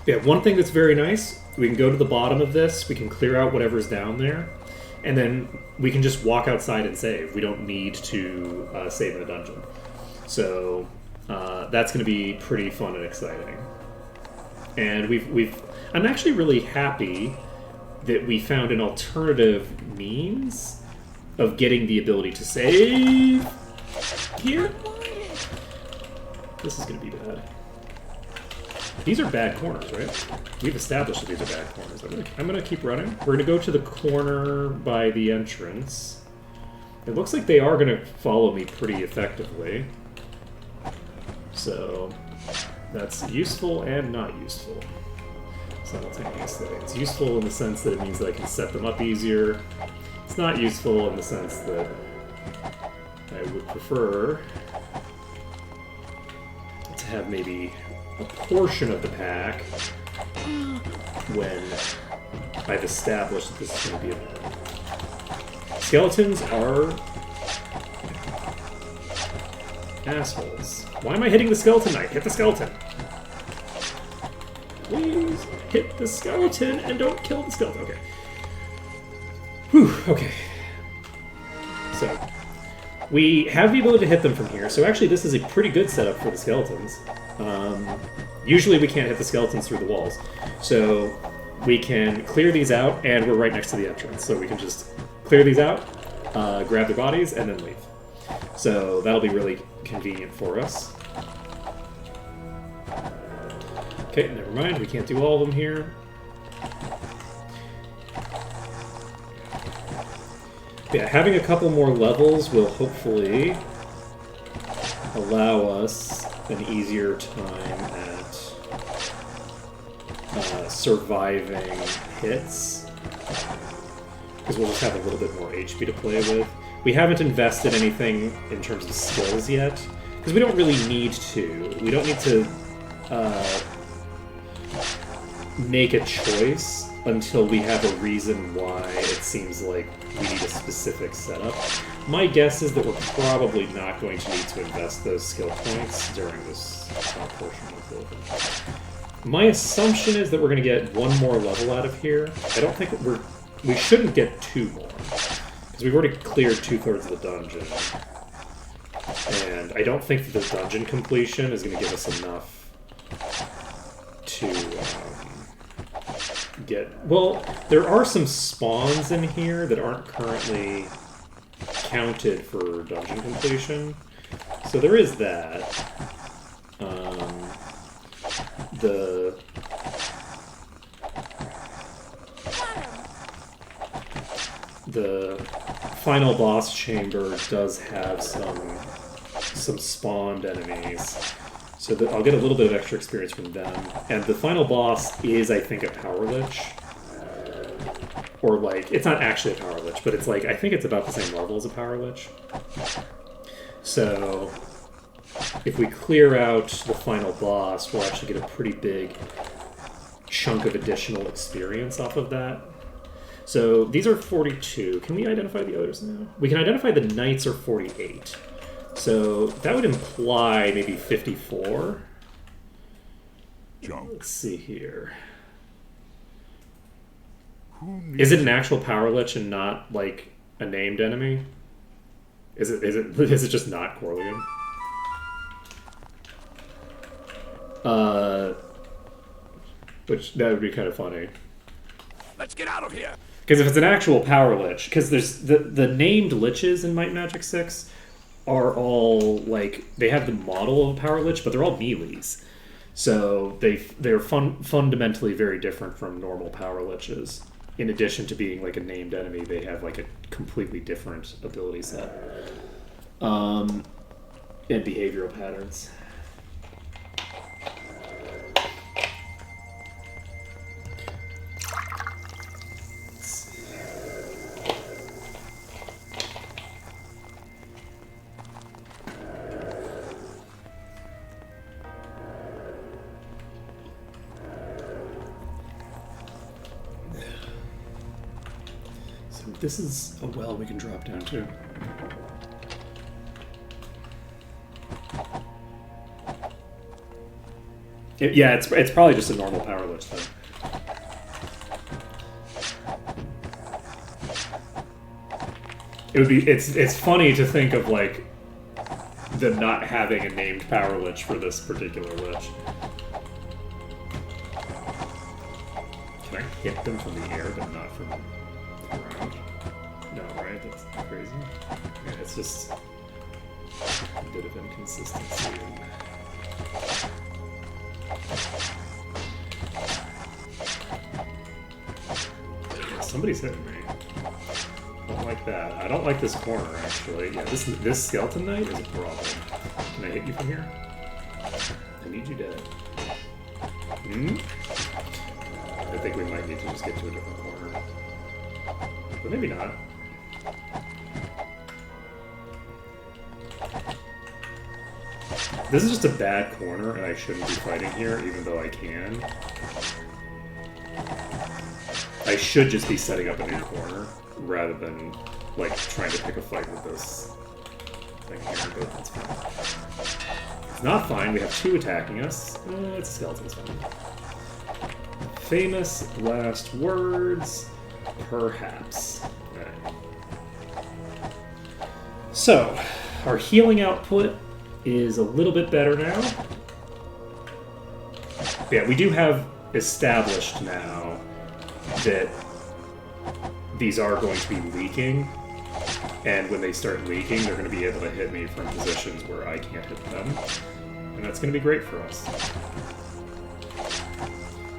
Yeah, one thing that's very nice, we can go to the bottom of this, we can clear out whatever's down there, and then we can just walk outside and save. We don't need to save in a dungeon. So that's going to be pretty fun and exciting. And I'm actually really happy that we found an alternative means of getting the ability to save here. This is going to be bad. These are bad corners, right? We've established that these are bad corners. I'm gonna keep running. We're gonna go to the corner by the entrance. It looks like they are gonna follow me pretty effectively. So that's useful and not useful simultaneously. It's useful in the sense that it means that I can set them up easier. It's not useful in the sense that I would prefer to have maybe a portion of the pack when I've established that this is going to be a... Skeletons are assholes. Why am I hitting the skeleton knight? Hit the skeleton. Please hit the skeleton and don't kill the skeleton. Okay. Whew, okay. So, we have the ability to hit them from here, so actually this is a pretty good setup for the skeletons. Usually we can't hit the skeletons through the walls, so we can clear these out, and we're right next to the entrance, so we can just clear these out, grab their bodies, and then leave. So that'll be really convenient for us. Okay, never mind, we can't do all of them here. Yeah, having a couple more levels will hopefully allow us an easier time at surviving hits, because we'll just have a little bit more HP to play with. We haven't invested anything in terms of skills yet, because we don't really need to. We don't need to make a choice until we have a reason why it seems like we need a specific setup. My guess is that we're probably not going to need to invest those skill points during this portion of the building. My assumption is that we're going to get one more level out of here. I don't think we shouldn't get two more, because we've already cleared 2/3 of the dungeon. And I don't think that the dungeon completion is going to give us enough to get... Well, there are some spawns in here that aren't currently counted for dungeon completion. So there is that. The final boss chamber does have some spawned enemies, so that I'll get a little bit of extra experience from them. And the final boss is, I think, a power lich. Or, like, it's not actually a power lich, but it's like, I think it's about the same level as a power lich. So, if we clear out the final boss, we'll actually get a pretty big chunk of additional experience off of that. So, these are 42. Can we identify the others now? We can identify the knights are 48. So, that would imply maybe 54. Junk. Let's see here. Is it an actual power lich and not, like, a named enemy? Is it just not Corleone? Which, that would be kind of funny. Let's get out of here. Because if it's an actual power lich, because there's the named liches in Might and Magic 6 are all, like, they have the model of a power lich, but they're all melees. So they're fundamentally very different from normal power liches. In addition to being, like, a named enemy, they have, like, a completely different ability set. And behavioral patterns. This is a well we can drop down to. Yeah, it's probably just a normal power lich then. It would be it's funny to think of like them not having a named power lich for this particular lich. Can I hit them from the air but not from the ground? No, right? That's crazy. Yeah, it's just a bit of inconsistency. Somebody's hitting me. I don't like that. I don't like this corner, actually. Yeah, this skeleton knight is a problem. Can I hit you from here? I need you dead. Hmm? I think we might need to just get to a different corner. But maybe not. This is just a bad corner, and I shouldn't be fighting here, even though I can. I should just be setting up a new corner, rather than, like, trying to pick a fight with this thing here, but that's fine. It's not fine, we have two attacking us. It's a skeleton, it's fine. Famous last words, perhaps. Right. So, our healing output is a little bit better now. Yeah, we do have established now that these are going to be leaking, and when they start leaking, they're going to be able to hit me from positions where I can't hit them, and that's going to be great for us.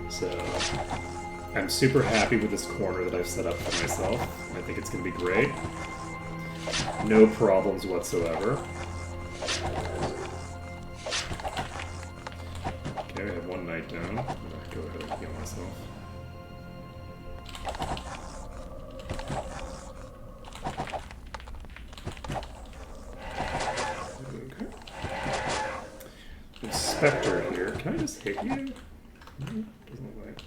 So, I'm super happy with this corner that I've set up for myself. I think it's going to be great. No problems whatsoever. Okay, I have one knight down. I'm going to go ahead and heal myself. Okay. Spectre here. Can I just hit you? No, doesn't look like.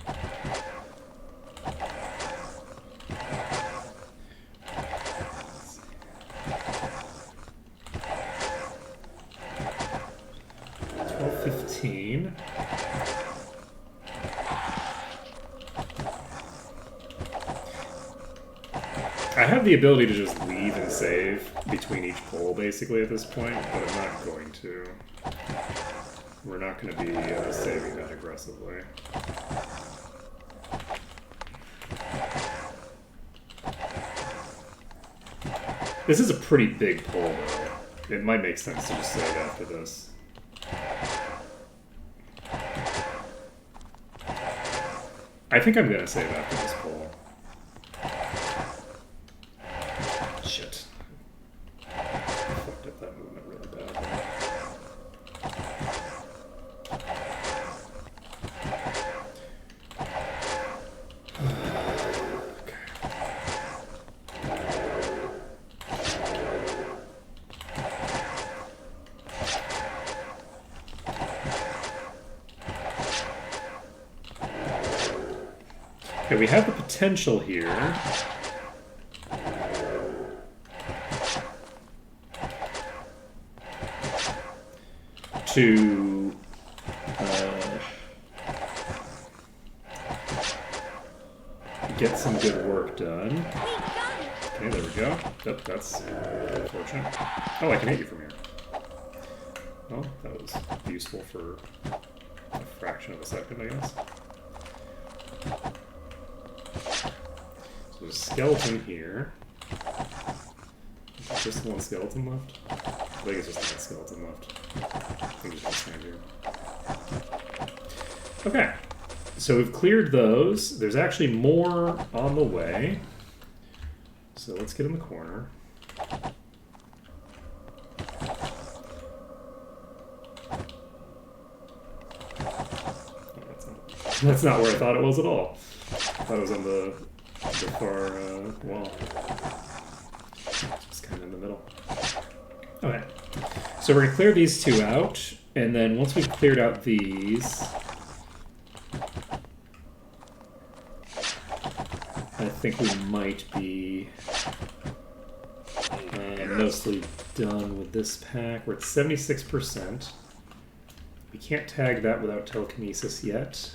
12-15. I have the ability to just leave and save between each pull, basically, at this point, but I'm not going to. We're not going to be saving that aggressively. This is a pretty big pull, though. It might make sense to just save after this. I think I'm going to save after this pull. Shit. I fucked up that movement really badly. Okay, we have the potential here to get some good work done. Okay, there we go. Yep, that's unfortunate. Oh, I can hit you from here. Well, that was useful for a fraction of a second, I guess. So there's a skeleton here. Is there just one skeleton left? I think it's just one skeleton left. I think it's just stand here. Okay. So we've cleared those. There's actually more on the way. So let's get in the corner. That's not where I thought it was at all. I thought it was on the far wall. Just kind of in the middle. Okay. So we're going to clear these two out, and then once we've cleared out these, I think we might be mostly done with this pack. We're at 76%. We can't tag that without telekinesis yet.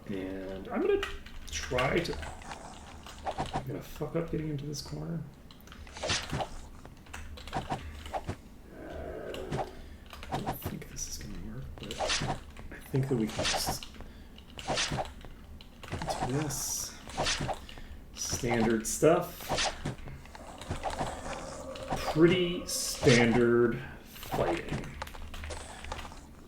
And I'm gonna try to... I'm gonna fuck up getting into this corner. I don't think this is gonna work, but I think that we can just do this. Standard stuff. Pretty standard fighting.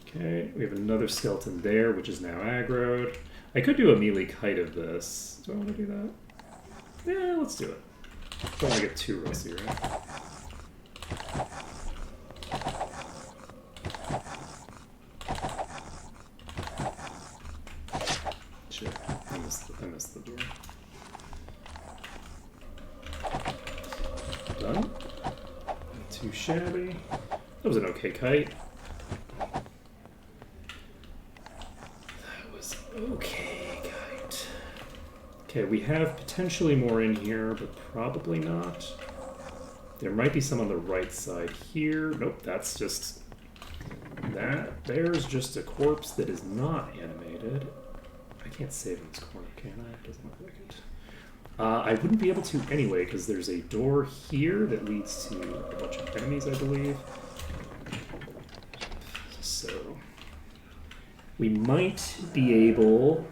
Okay, we have another skeleton there, which is now aggroed. I could do a melee kite of this. Do I want to do that? Yeah, let's do it. Don't want to get too rusty, right? Shit, I missed the door. Done. Not too shabby. That was an okay kite. That was okay kite. Okay, we have potentially more in here, but probably not. There might be some on the right side here. Nope, that's just... There's just a corpse that is not animated. I can't save in this corner, can I? It doesn't look like it. I wouldn't be able to anyway, because there's a door here that leads to a bunch of enemies, I believe. So... we might be able...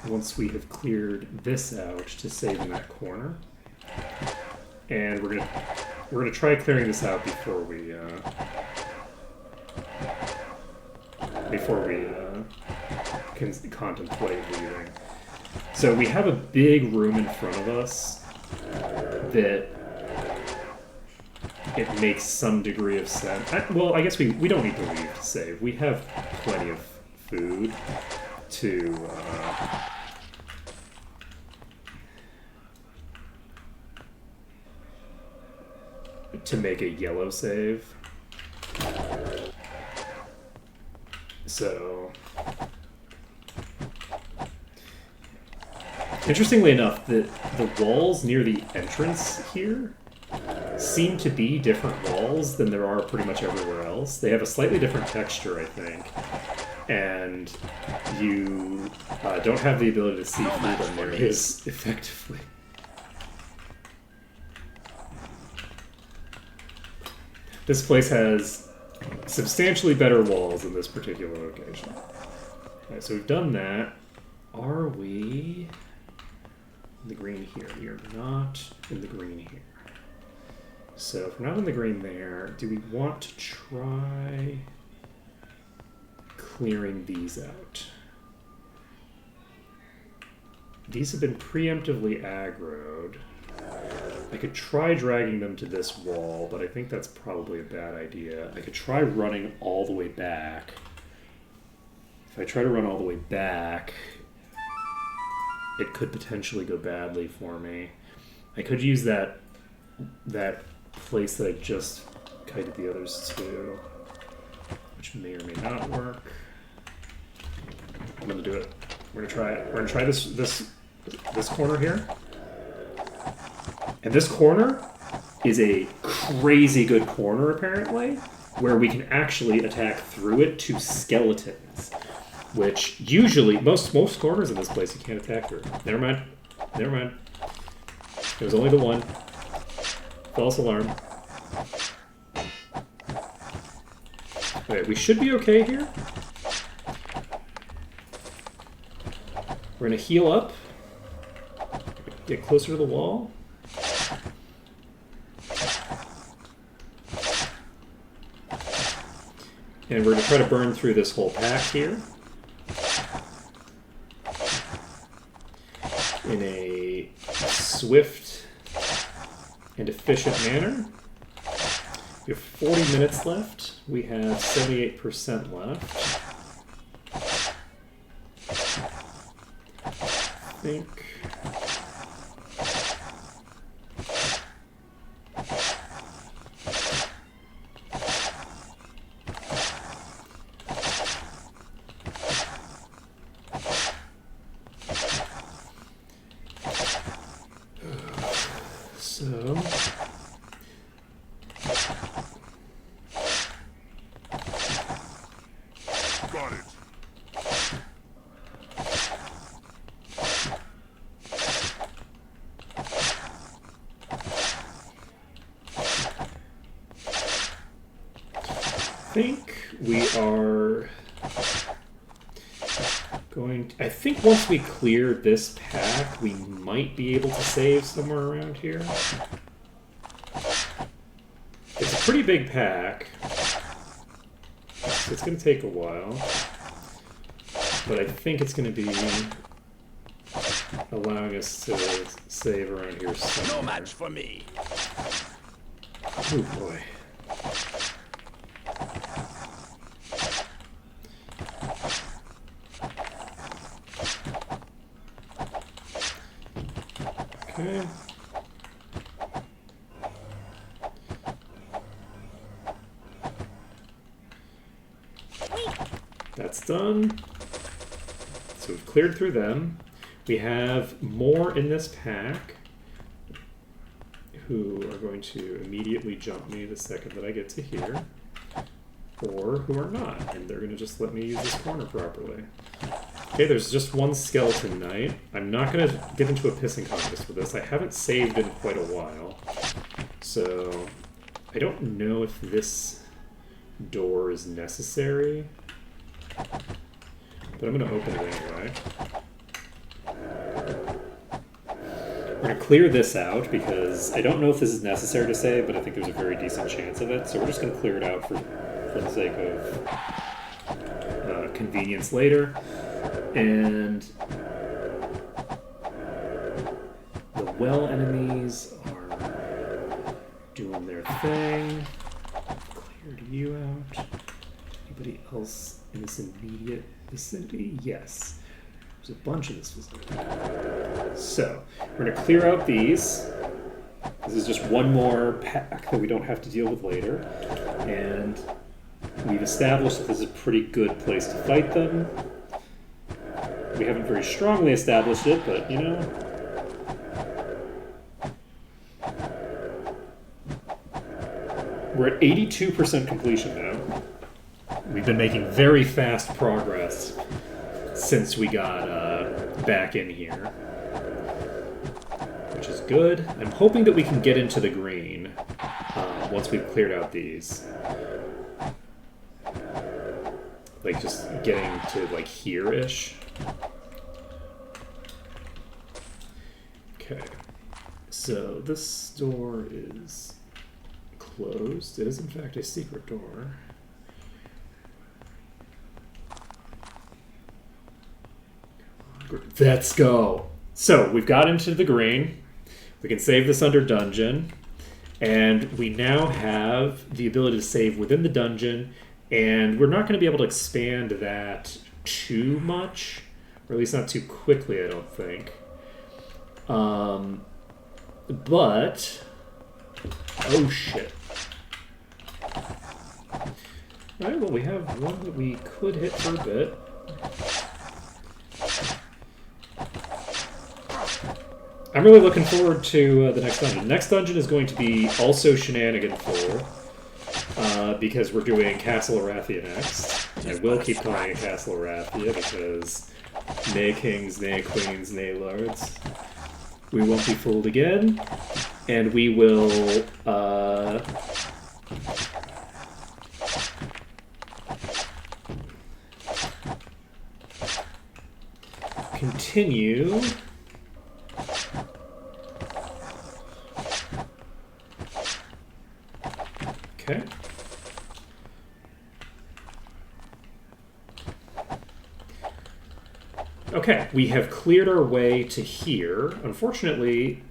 once we have cleared this out to save in that corner. And we're gonna try clearing this out before we can contemplate leaving. So we have a big room in front of us that it makes some degree of sense. Well, I guess we don't need to leave to save. We have plenty of food to make a yellow save. So, interestingly enough, the walls near the entrance here seem to be different walls than there are pretty much everywhere else. They have a slightly different texture, I think, and you don't have the ability to see through them nearly as effectively. This place has substantially better walls in this particular location. Alright, so we've done that. Are we in the green here? We are not in the green here. So if we're not in the green there, do we want to try clearing these out? These have been preemptively aggroed. I could try dragging them to this wall, but I think that's probably a bad idea. I could try running all the way back. If I try to run all the way back, it could potentially go badly for me. I could use that place that I just kited the others to, which may or may not work. I'm gonna do it. We're gonna try it. We're gonna try this corner here. And this corner is a crazy good corner, apparently, where we can actually attack through it to skeletons. Which usually, most corners in this place you can't attack through. Never mind. Never mind. It was only the one. False alarm. Okay, we should be okay here. We're going to heal up. Get closer to the wall. And we're going to try to burn through this whole pack here in a swift and efficient manner. We have 40 minutes left. We have 78% left. I think. So Got it. I think we are going to, I think once we clear this pack, we might be able to save somewhere around here. It's a pretty big pack, so it's going to take a while. But I think it's going to be allowing us to save around here somewhere. No match for me. Oh boy. Okay. That's done. So we've cleared through them. We have more in this pack who are going to immediately jump me the second that I get to here, or who are not, and they're going to just let me use this corner properly. Okay, there's just one skeleton knight. I'm not going to get into a pissing contest with this. I haven't saved in quite a while, so I don't know if this door is necessary, but I'm going to open it anyway. We're going to clear this out because I don't know if this is necessary to save, but I think there's a very decent chance of it, so we're just going to clear it out for the sake of convenience later. And the well enemies are doing their thing. Cleared you out. Anybody else in this immediate vicinity? Yes. There's a bunch in this vicinity. So, we're going to clear out these. This is just one more pack that we don't have to deal with later. And we've established that this is a pretty good place to fight them. We haven't very strongly established it, but, you know. We're at 82% completion now. We've been making very fast progress since we got back in here, which is good. I'm hoping that we can get into the green once we've cleared out these. Like, just getting to, like, here-ish. Okay, so this door is closed. It is, in fact, a secret door. Let's go. So, we've got into the green. We can save this under dungeon. And we now have the ability to save within the dungeon. And we're not going to be able to expand that too much. Or at least not too quickly, I don't think. But... Oh, shit. Alright, well, we have one that we could hit for a bit. I'm really looking forward to the next dungeon. The next dungeon is going to be also shenanigan-full, because we're doing Castle Arathia next. I will keep calling it Castle Arathia, because nay kings, nay queens, nay lords. We won't be fooled again, and we will continue okay. Okay, we have cleared our way to here. Unfortunately,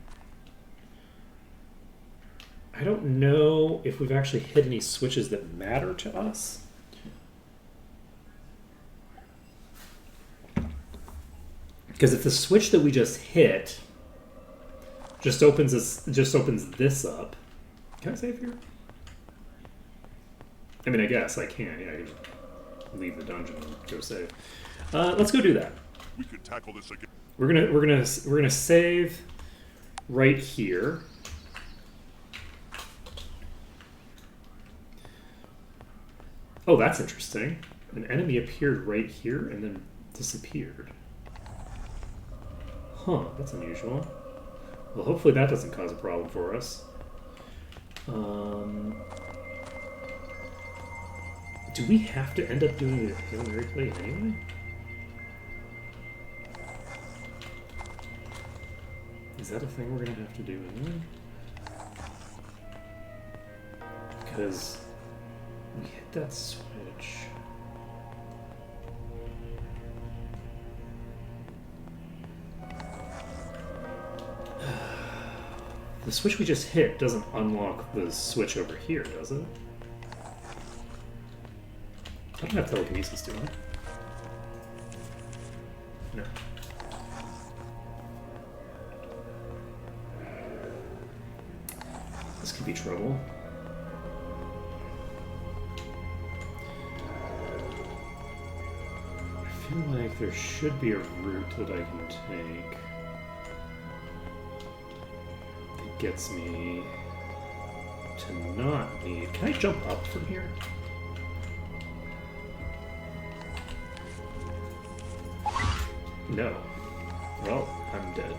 I don't know if we've actually hit any switches that matter to us. Because if the switch that we just hit just opens this up. Can I save here? I mean, I guess I can. Yeah, I can leave the dungeon and go save. Let's go do that. We could tackle this again. We're gonna save right here. Oh, that's interesting. An enemy appeared right here and then disappeared. Huh, that's unusual. Well, hopefully that doesn't cause a problem for us. Do we have to end up doing a Hail Mary play anyway? Is that a thing we're gonna have to do anyway? Because we hit that switch. The switch we just hit doesn't unlock the switch over here, does it? I don't have telekinesis, do I? No. This could be trouble. I feel like there should be a route that I can take that gets me to not need... Can I jump up from here? No. Well, I'm dead.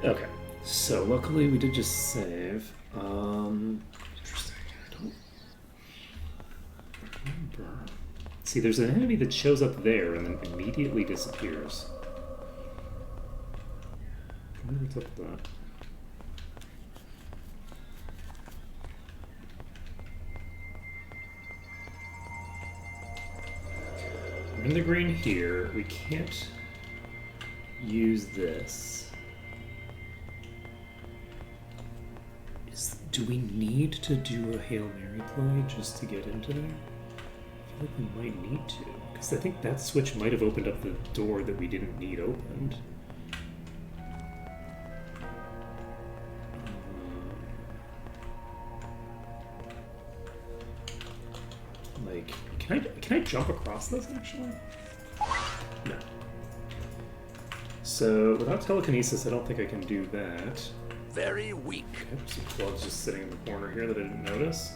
Okay. So luckily we did just save. Interesting. I don't remember. See, there's an enemy that shows up there and then immediately disappears. I wonder what's up with that. We're in the green here. We can't use this. Do we need to do a Hail Mary play just to get into there? I feel like we might need to. Because I think that switch might have opened up the door that we didn't need opened. Like, can I jump across this actually? No. So without telekinesis, I don't think I can do that. Very weak. Okay, there's some plugs just sitting in the corner here that I didn't notice.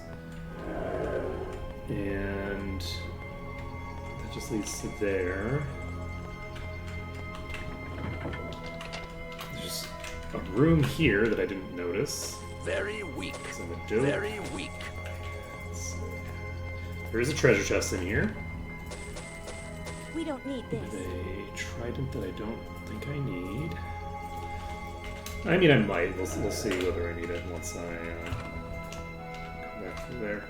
And that just leads to there. There's just a room here that I didn't notice. Very weak. Some dope. Very weak. There is a treasure chest in here. We don't need With this. a trident that I don't think I need. I mean, I might. We'll see whether I need it once I come back from there.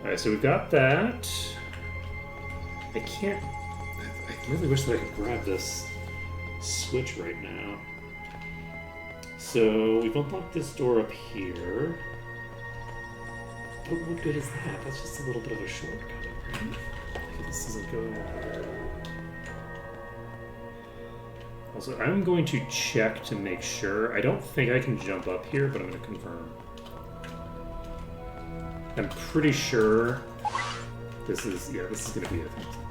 Alright, so we've got that. I can't... I really wish that I could grab this switch right now. So we've unlocked this door up here. But what good is that? That's just a little bit of a shortcut, right? Like, this doesn't go... Also, I'm going to check to make sure. I don't think I can jump up here, but I'm going to confirm. I'm pretty sure this is, this is going to be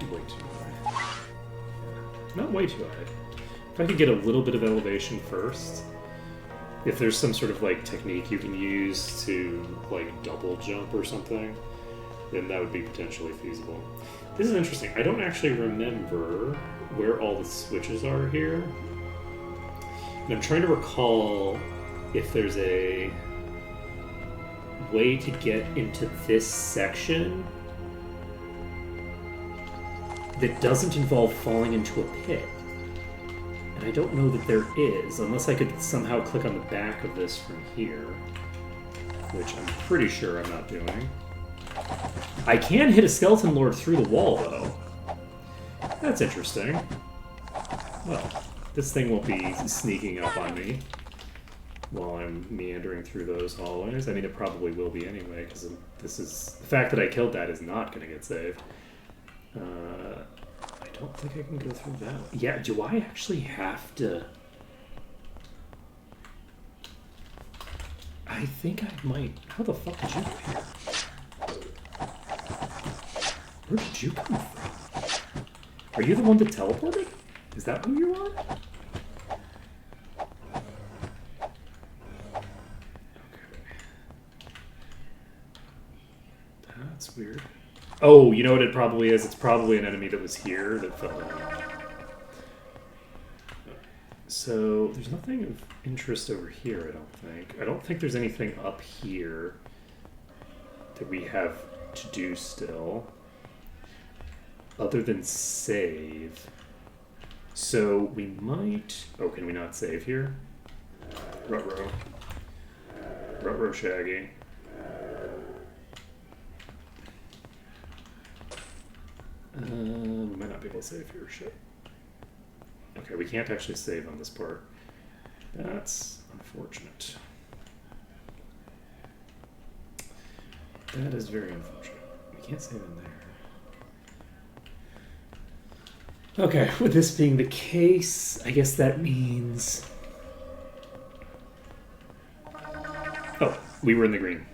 way too high. Not way too high. If I could get a little bit of elevation first, if there's some sort of like technique you can use to like double jump or something, then that would be potentially feasible. This is interesting. I don't actually remember where all the switches are here. And I'm trying to recall if there's a way to get into this section that doesn't involve falling into a pit. And I don't know that there is, unless I could somehow click on the back of this from here, which I'm pretty sure I'm not doing. I can hit a skeleton lord through the wall, though. That's interesting. Well, this thing won't be sneaking up on me while I'm meandering through those hallways. I mean, it probably will be anyway, because this is... The fact that I killed that is not going to get saved. I don't think I can go through that. Yeah, do I actually have to... I think I might... How the fuck did you get here? Where did you come from? Are you the one that teleported? Is that who you are? weird. Oh, you know what it probably is? It's probably an enemy that was here that fell down. So, there's nothing of interest over here, I don't think. I don't think there's anything up here that we have to do still. Other than save. So, we might... Oh, can we not save here? Ruh-roh. Ruh-roh Shaggy. We might not be able to save here. Shit. Okay, we can't actually save on this part. That's unfortunate. That is very unfortunate. We can't save in there. Okay, with this being the case, I guess that means... Oh, we were in the green.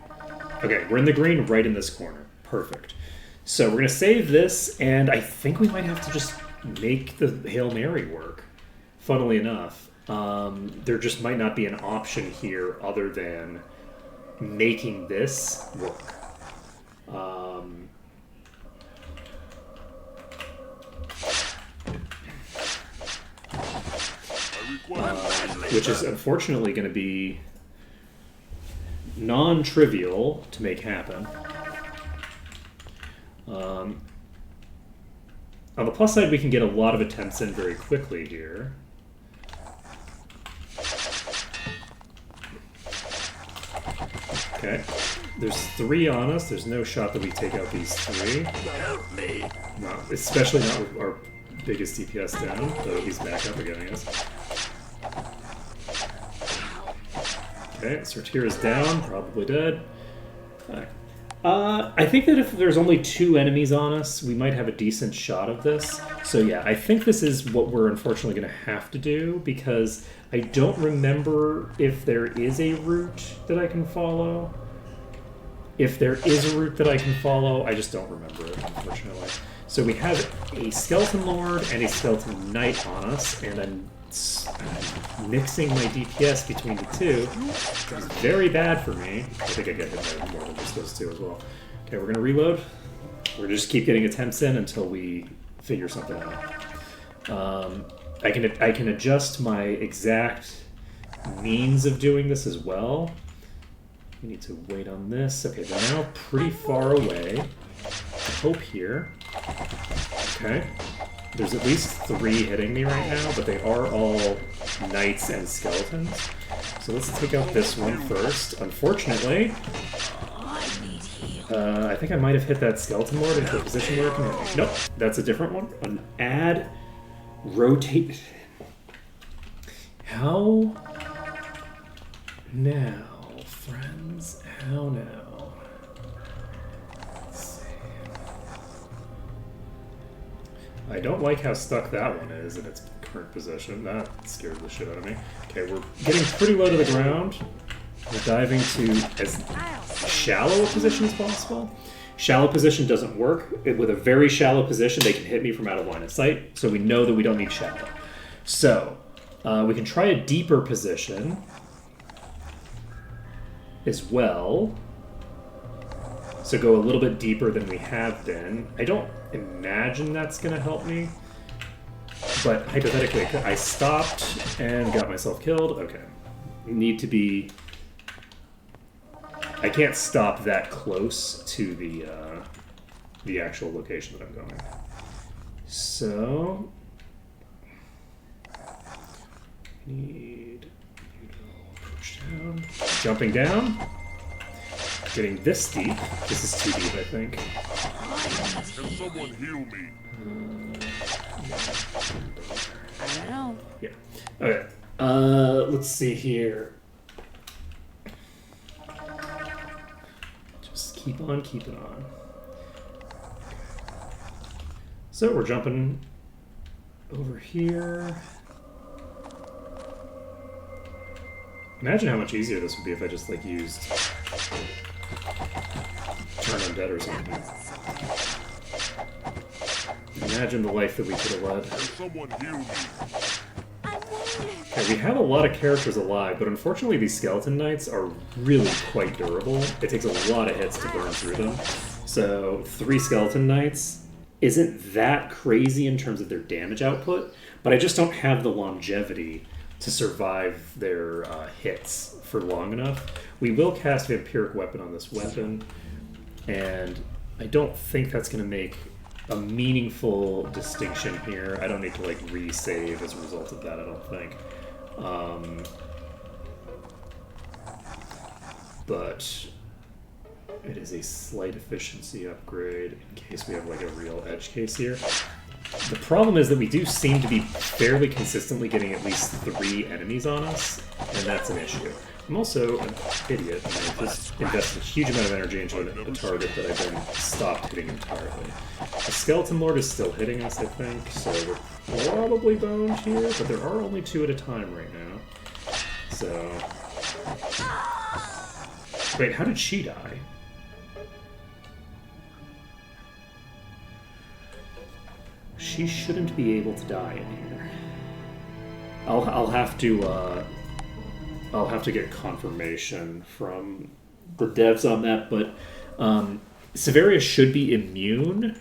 Okay, we're in the green right in this corner. Perfect. So we're going to save this, and I think we might have to just make the Hail Mary work, funnily enough. There just might not be an option here other than making this work. Which is unfortunately going to be non-trivial to make happen. On the plus side, we can get a lot of attempts in very quickly here. Okay. There's 3 on us. There's no shot that we take out these 3. Help me. No, especially not with our biggest DPS down, though he's back up again, I guess. Okay, Sortir is down, probably dead. Okay. I think that if there's only 2 enemies on us, we might have a decent shot of this. So yeah, I think this is what we're unfortunately going to have to do, because I don't remember if there is a route that I can follow. If there is a route that I can follow, I just don't remember it, unfortunately. So we have a Skeleton Lord and a Skeleton Knight on us, and I'm mixing my DPS between the 2. It's very bad for me. I think I get hit by more than just those 2 as well. Okay, we're going to reload. We're just keep getting attempts in until we figure something out. I can adjust my exact means of doing this as well. We need to wait on this. Okay, they're now pretty far away. I hope here. Okay. There's at least 3 hitting me right now, but they are all knights and skeletons. So let's take out this one first. Unfortunately, I think I might have hit that skeleton lord into a position where it can hit me. Nope, that's a different one. An add, rotate. How now, friends? How now? I don't like how stuck that one is in its current position. That scared the shit out of me. Okay, we're getting pretty low to the ground. We're diving to as shallow a position as possible. Shallow position doesn't work. With a very shallow position, they can hit me from out of line of sight, so we know that we don't need shallow. So, we can try a deeper position as well. So go a little bit deeper than we have been. I don't imagine that's going to help me. But hypothetically, I stopped and got myself killed. Okay. Need to be... I can't stop that close to the actual location that I'm going. So... Need... Push down. Jumping down. Getting this deep. This is too deep, I think. Can someone heal me? I don't know. Yeah. Okay. Let's see here. Just keep on keeping on. So we're jumping over here. Imagine how much easier this would be if I just like used Turn Undead or something. Imagine the life that we could have led. Can someone heal me? Okay, we have a lot of characters alive, but unfortunately these Skeleton Knights are really quite durable. It takes a lot of hits to burn through them. So 3 Skeleton Knights isn't that crazy in terms of their damage output, but I just don't have the longevity to survive their hits for long enough. We will cast Vampiric Weapon on this weapon, and I don't think that's going to make a meaningful distinction here. I don't need to like resave as a result of that, I don't think. But it is a slight efficiency upgrade in case we have like a real edge case here. The problem is that we do seem to be fairly consistently getting at least 3 enemies on us, and that's an issue. I'm also an idiot, and I just invested a huge amount of energy into a target that I then stopped hitting entirely. The Skeleton Lord is still hitting us, I think, so we're probably boned here, but there are only 2 at a time right now. So... Wait, how did she die? She shouldn't be able to die in here. I'll have to get confirmation from the devs on that, but Severia should be immune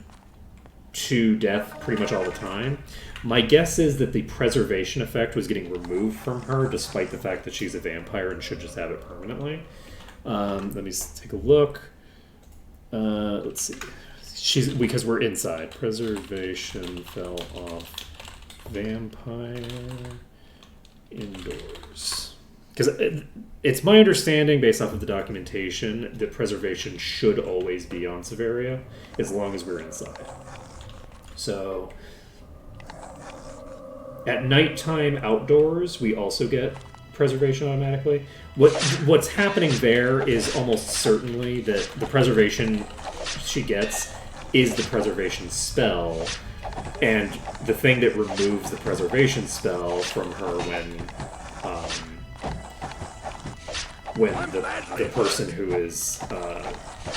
to death pretty much all the time. My guess is that the preservation effect was getting removed from her, despite the fact that she's a vampire and should just have it permanently. Let me take a look. Let's see. Because we're inside. Preservation fell off. Vampire indoors. Because it's my understanding, based off of the documentation, that preservation should always be on Severia, as long as we're inside. So, at nighttime outdoors, we also get preservation automatically. What's happening there is almost certainly that the preservation she gets is the preservation spell, and the thing that removes the preservation spell from her when the person who is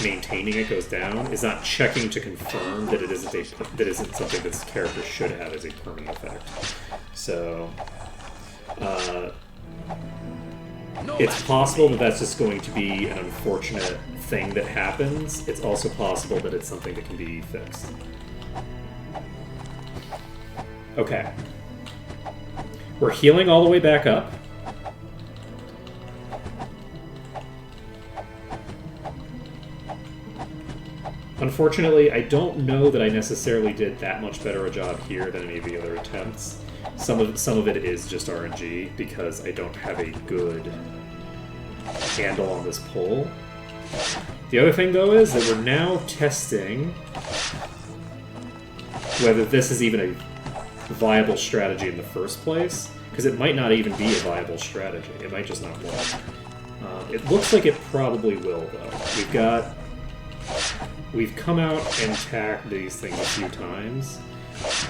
maintaining it goes down is not checking to confirm that it isn't something this character should have as a permanent effect. So it's possible that that's just going to be an unfortunate thing that happens. It's also possible that it's something that can be fixed. Okay. We're healing all the way back up. Unfortunately, I don't know that I necessarily did that much better a job here than any of the other attempts. Some of it is just RNG, because I don't have a good handle on this pull. The other thing, though, is that we're now testing whether this is even a viable strategy in the first place, because it might not even be a viable strategy. It might just not work. It looks like it probably will, though. We've come out and attacked these things a few times,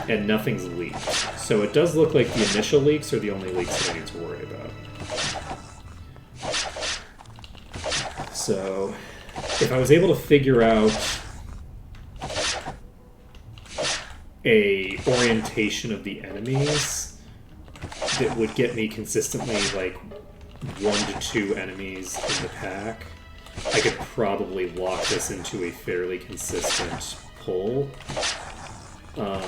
and nothing's leaked. So it does look like the initial leaks are the only leaks that I need to worry about. So, if I was able to figure out a orientation of the enemies that would get me consistently like 1 to 2 enemies in the pack, I could probably lock this into a fairly consistent pull. But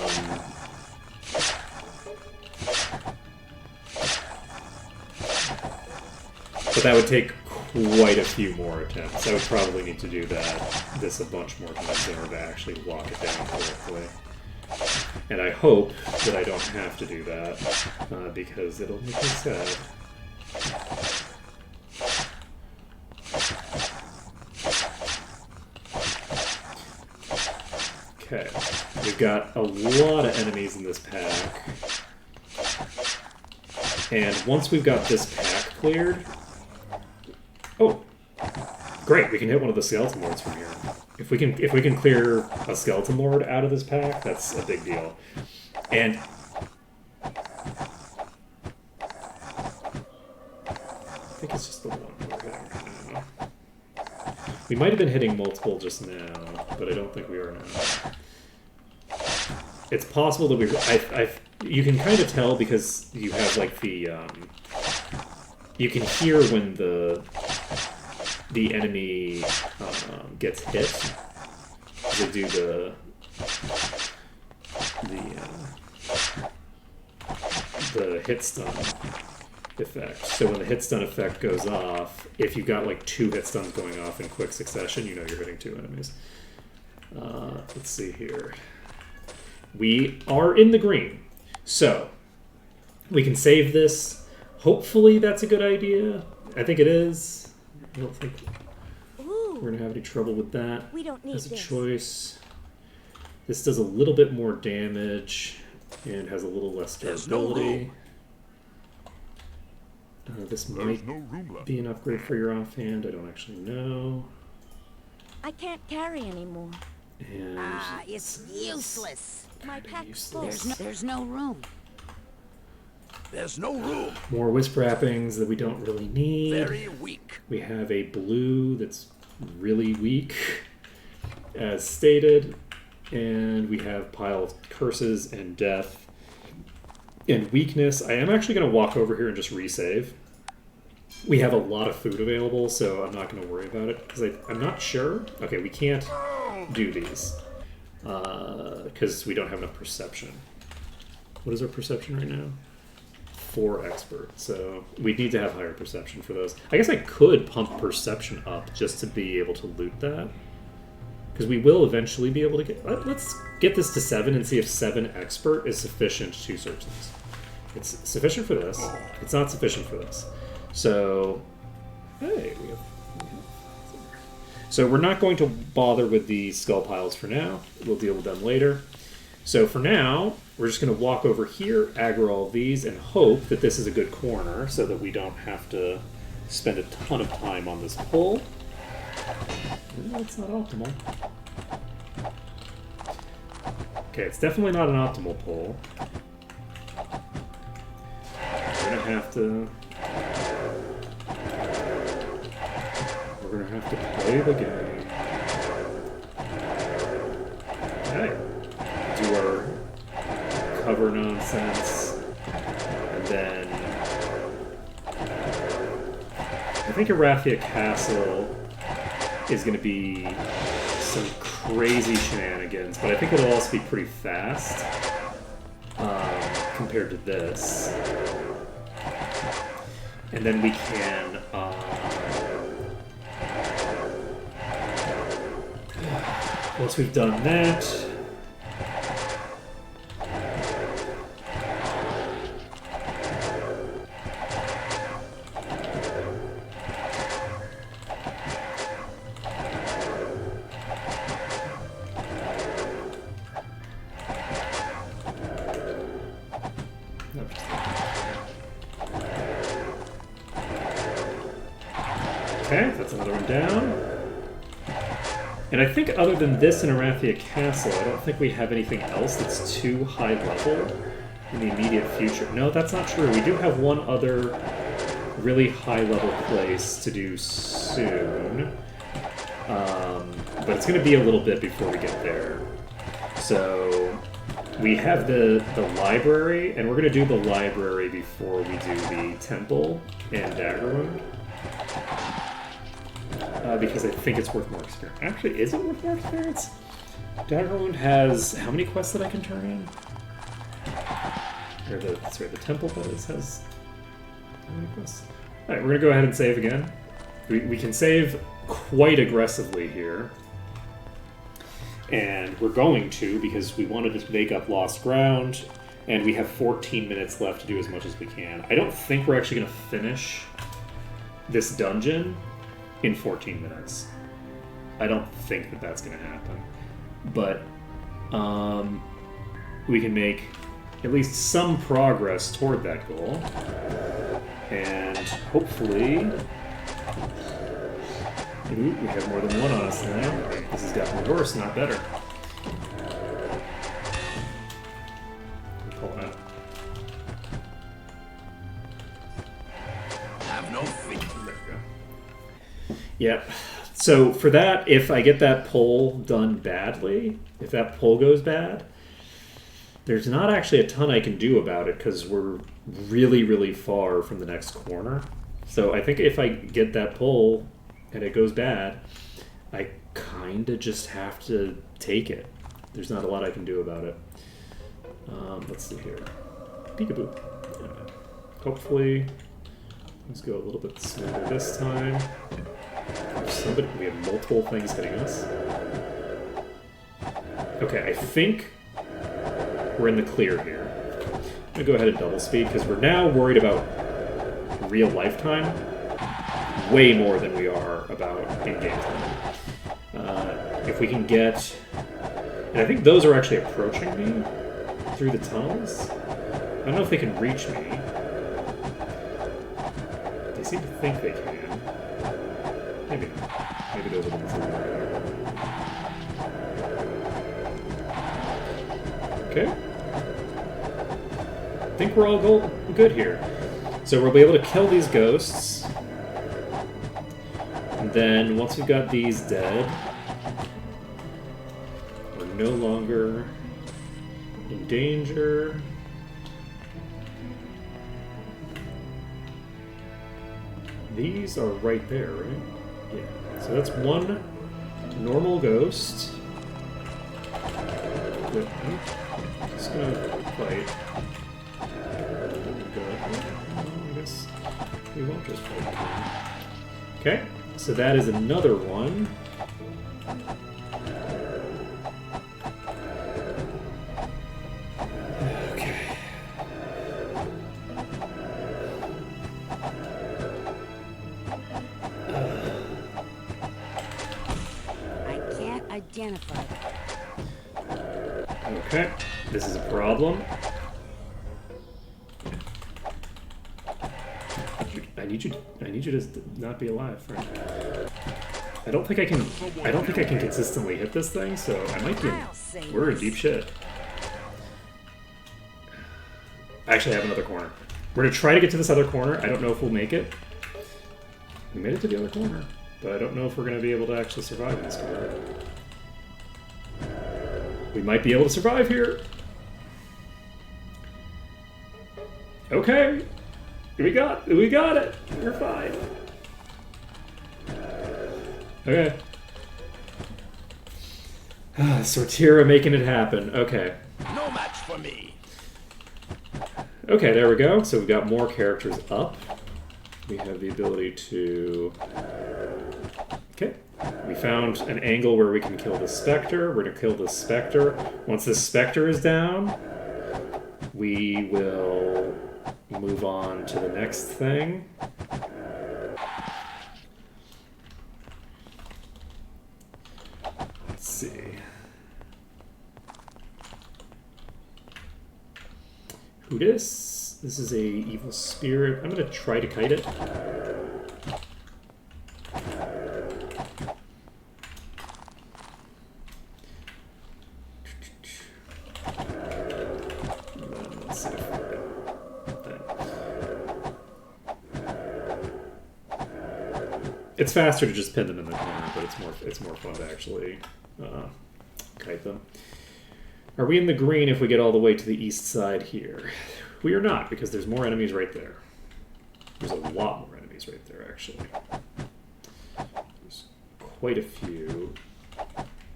that would take quite a few more attempts. I would probably need to do this a bunch more times in order to actually lock it down correctly. And I hope that I don't have to do that, because it'll make me sad. Okay, we've got a lot of enemies in this pack. And once we've got this pack cleared... Oh! Great, we can hit one of the Skeleton Lords from here. If we can clear a Skeleton Lord out of this pack, that's a big deal. And... I think it's just the one we're hitting right now. We might have been hitting multiple just now, but I don't think we are now. It's possible that you can kind of tell because you have like the you can hear when the enemy gets hit, because they do the hit stun effect. So when the hit stun effect goes off, if you've got like 2 hit stuns going off in quick succession, you know you're hitting 2 enemies. Let's see here. We are in the green. So we can save this. Hopefully that's a good idea. I think it is. I don't think we're going to have any trouble with that. We don't need as a this. choice. This does a little bit more damage and has a little less There's no durability. This There's might no room left. be an upgrade for your offhand. I don't actually know. I can't carry anymore. And It's useless. My pack's useless. full. There's no room. There's no room. more wisp wrappings that we don't really need. Very weak. We have a blue that's really weak, as stated. And we have pile of curses and death and weakness. I am actually going to walk over here and just resave. We have a lot of food available, so I'm not going to worry about it because I'm not sure. Okay, we can't do these because we don't have enough perception. What is our perception right now? 4 expert, so we need to have higher perception for those. I guess I could pump perception up just to be able to loot that. Because we will eventually be able to get... Let's get this to 7 and see if 7 expert is sufficient to search these. It's sufficient for this. It's not sufficient for this. So... Hey, we have... So we're not going to bother with the skull piles for now. We'll deal with them later. So for now, we're just going to walk over here, aggro all of these, and hope that this is a good corner so that we don't have to spend a ton of time on this pull. It's not optimal. Okay, it's definitely not an optimal pull. We're gonna have to play the game. Okay. Do our cover nonsense. And then I think Arathia Castle is going to be some crazy shenanigans, but I think it'll also be pretty fast compared to this. And then we can once we've done that, okay, that's another one down. And I think other than this in Arathia Castle, I don't think we have anything else that's too high level in the immediate future. No, that's not true. We do have one other really high level place to do soon. But it's going to be a little bit before we get there. So we have the library, and we're going to do the library before we do the temple and dagger wound. Because I think it's worth more experience. Actually, is it worth more experience? Dagger wound has how many quests that I can turn in? Or the temple that is has how many quests? All right, we're gonna go ahead and save again. We can save quite aggressively here, and we're going to because we wanted to make up lost ground, and we have 14 minutes left to do as much as we can. I don't think we're actually gonna finish this dungeon in 14 minutes. I don't think that that's going to happen. But we can make at least some progress toward that goal. And hopefully... Ooh, we have more than one on us now. This has gotten worse, not better. Pull out. Have no feet. There we go. Yep. So for that, if I get that pull done badly, if that pull goes bad, there's not actually a ton I can do about it because we're really, really far from the next corner. So I think if I get that pull and it goes bad, I kind of just have to take it. There's not a lot I can do about it. Let's see here. Peekaboo. Hopefully, let's go a little bit smoother this time. We have multiple things hitting us. Okay, I think we're in the clear here. I'm gonna go ahead and double speed because we're now worried about real lifetime way more than we are about in-game time. If we can get... And I think those are actually approaching me through the tunnels. I don't know if they can reach me. They seem to think they can. Maybe not. Maybe those are the ones that are there. Okay. I think we're all good here. So we'll be able to kill these ghosts. And then once we've got these dead, we're no longer in danger. These are right there, right? Yeah. So that's one normal ghost. Good. I'm just gonna fight. I guess we won't just fight. Okay, so that is another one. Okay. I can't identify them. Okay, this is a problem. I need you to not be alive, Frank. I don't think I can consistently hit this thing, so I might be we're in deep shit. I actually have another corner. We're gonna try to get to this other corner. I don't know if we'll make it. We made it to the other corner, but I don't know if we're gonna be able to actually survive in this corner. We might be able to survive here. Okay. We got it. We're fine. Okay. Sortira making it happen. Okay. No match for me. Okay, there we go. So we've got more characters up. We have the ability to... Okay. We found an angle where we can kill the Spectre. We're going to kill the Spectre. Once the Spectre is down, we will move on to the next thing. Let's see. Who this? This is a evil spirit. I'm going to try to kite it. Let's see if we get that. It's faster to just pin them in the corner, but it's more fun to actually kite them. Are we in the green if we get all the way to the east side here? We are not, because there's more enemies right there. There's a lot more enemies right there, actually. There's quite a few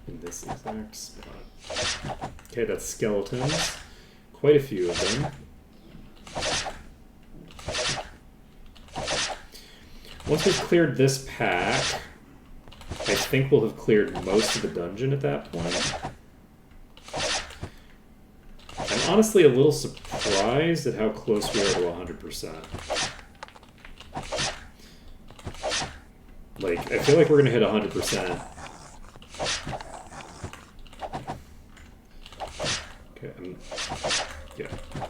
in this exact spot. Okay, that's skeletons. Quite a few of them. Once we've cleared this pack, I think we'll have cleared most of the dungeon at that point. I'm honestly a little surprised at how close we are to 100%. Like, I feel like we're going to hit 100%. Okay,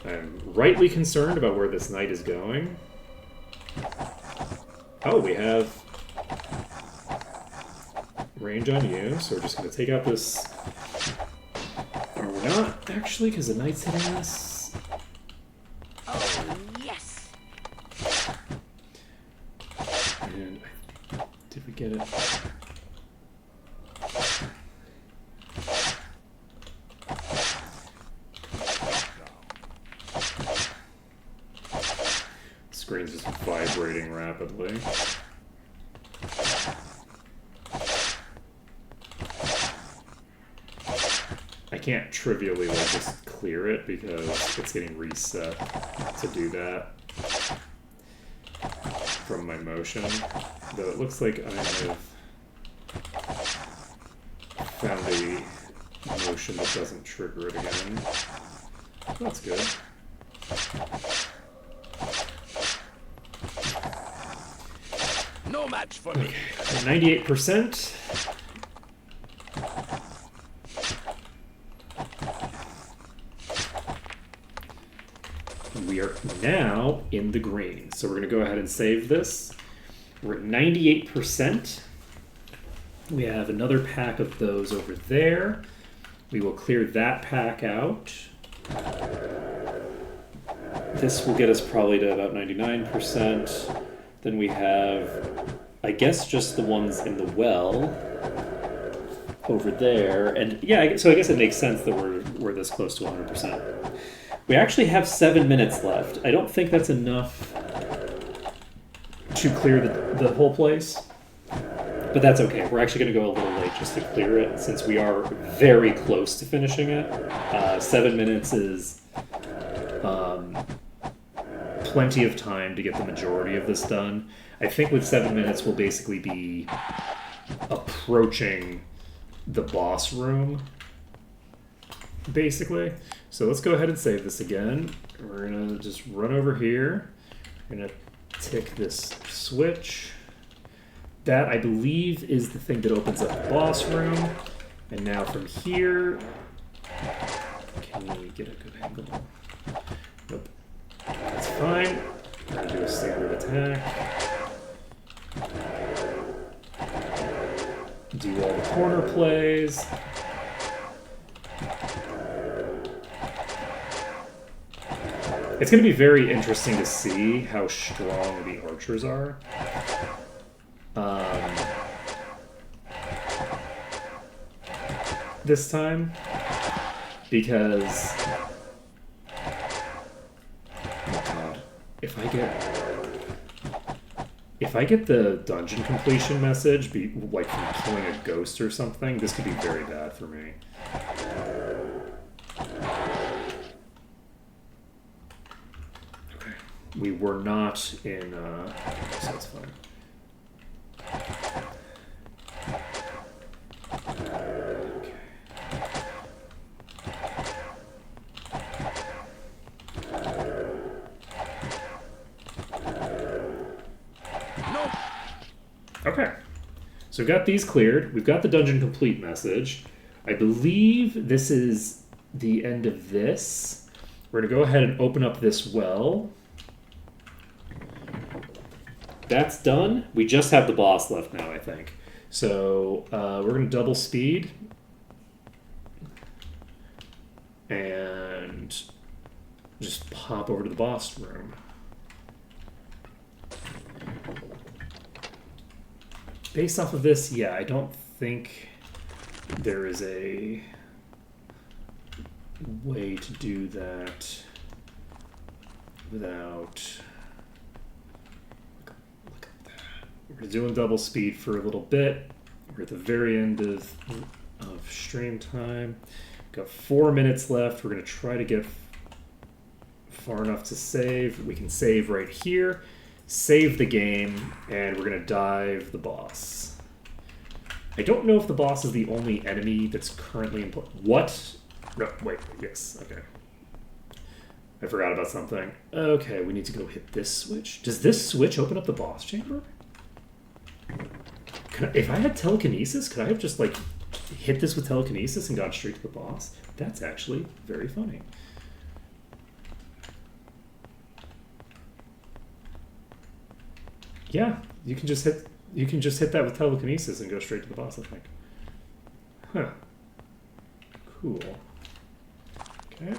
I'm rightly concerned about where this knight is going. Oh, we have range on you, so we're just going to take out this... Or we're not, actually, because the knight's hitting us. Oh, yes. And did we get it? Screen's just vibrating rapidly. can't trivially like just clear it because it's getting reset to do that from my motion. Though it looks like I have found a motion that doesn't trigger it again. That's good. No match for me. 98%. We are now in the green. So we're going to go ahead and save this. We're at 98%. We have another pack of those over there. We will clear that pack out. This will get us probably to about 99%. Then we have, I guess, just the ones in the well over there. And yeah, so I guess it makes sense that we're this close to 100%. We actually have 7 minutes left. I don't think that's enough to clear the whole place. But that's okay. We're actually going to go a little late just to clear it since we are very close to finishing it. 7 minutes is plenty of time to get the majority of this done. I think with 7 minutes we'll basically be approaching the boss room, basically. So let's go ahead and save this again. We're going to just run over here. We're going to tick this switch. That, I believe, is the thing that opens up the boss room. And now from here... Can we get a good angle? Nope. That's fine. We're going to do a standard attack. Do all the corner plays. It's going to be very interesting to see how strong the archers are. This time, because oh god, if I get the dungeon completion message, like from killing a ghost or something, this could be very bad for me. Okay, we were not in, so that's fine. Okay, so we've got these cleared. We've got the dungeon complete message. I believe this is the end of this. We're going to go ahead and open up this well. That's done. We just have the boss left now, I think. So we're going to double speed. And just pop over to the boss room. Based off of this, yeah, I don't think there is a way to do that without... Look at that. We're doing double speed for a little bit. We're at the very end of stream time. Got 4 minutes left. We're going to try to get far enough to save. We can save right here. Save the game, and we're going to dive the boss. I don't know if the boss is the only enemy that's currently in play. What? No, wait, yes, okay. I forgot about something. Okay, we need to go hit this switch. Does this switch open up the boss chamber? If I had telekinesis, could I have just, like, hit this with telekinesis and gone straight to the boss? That's actually very funny. Yeah, you can just hit that with telekinesis and go straight to the boss, I think. Huh. Cool. Okay.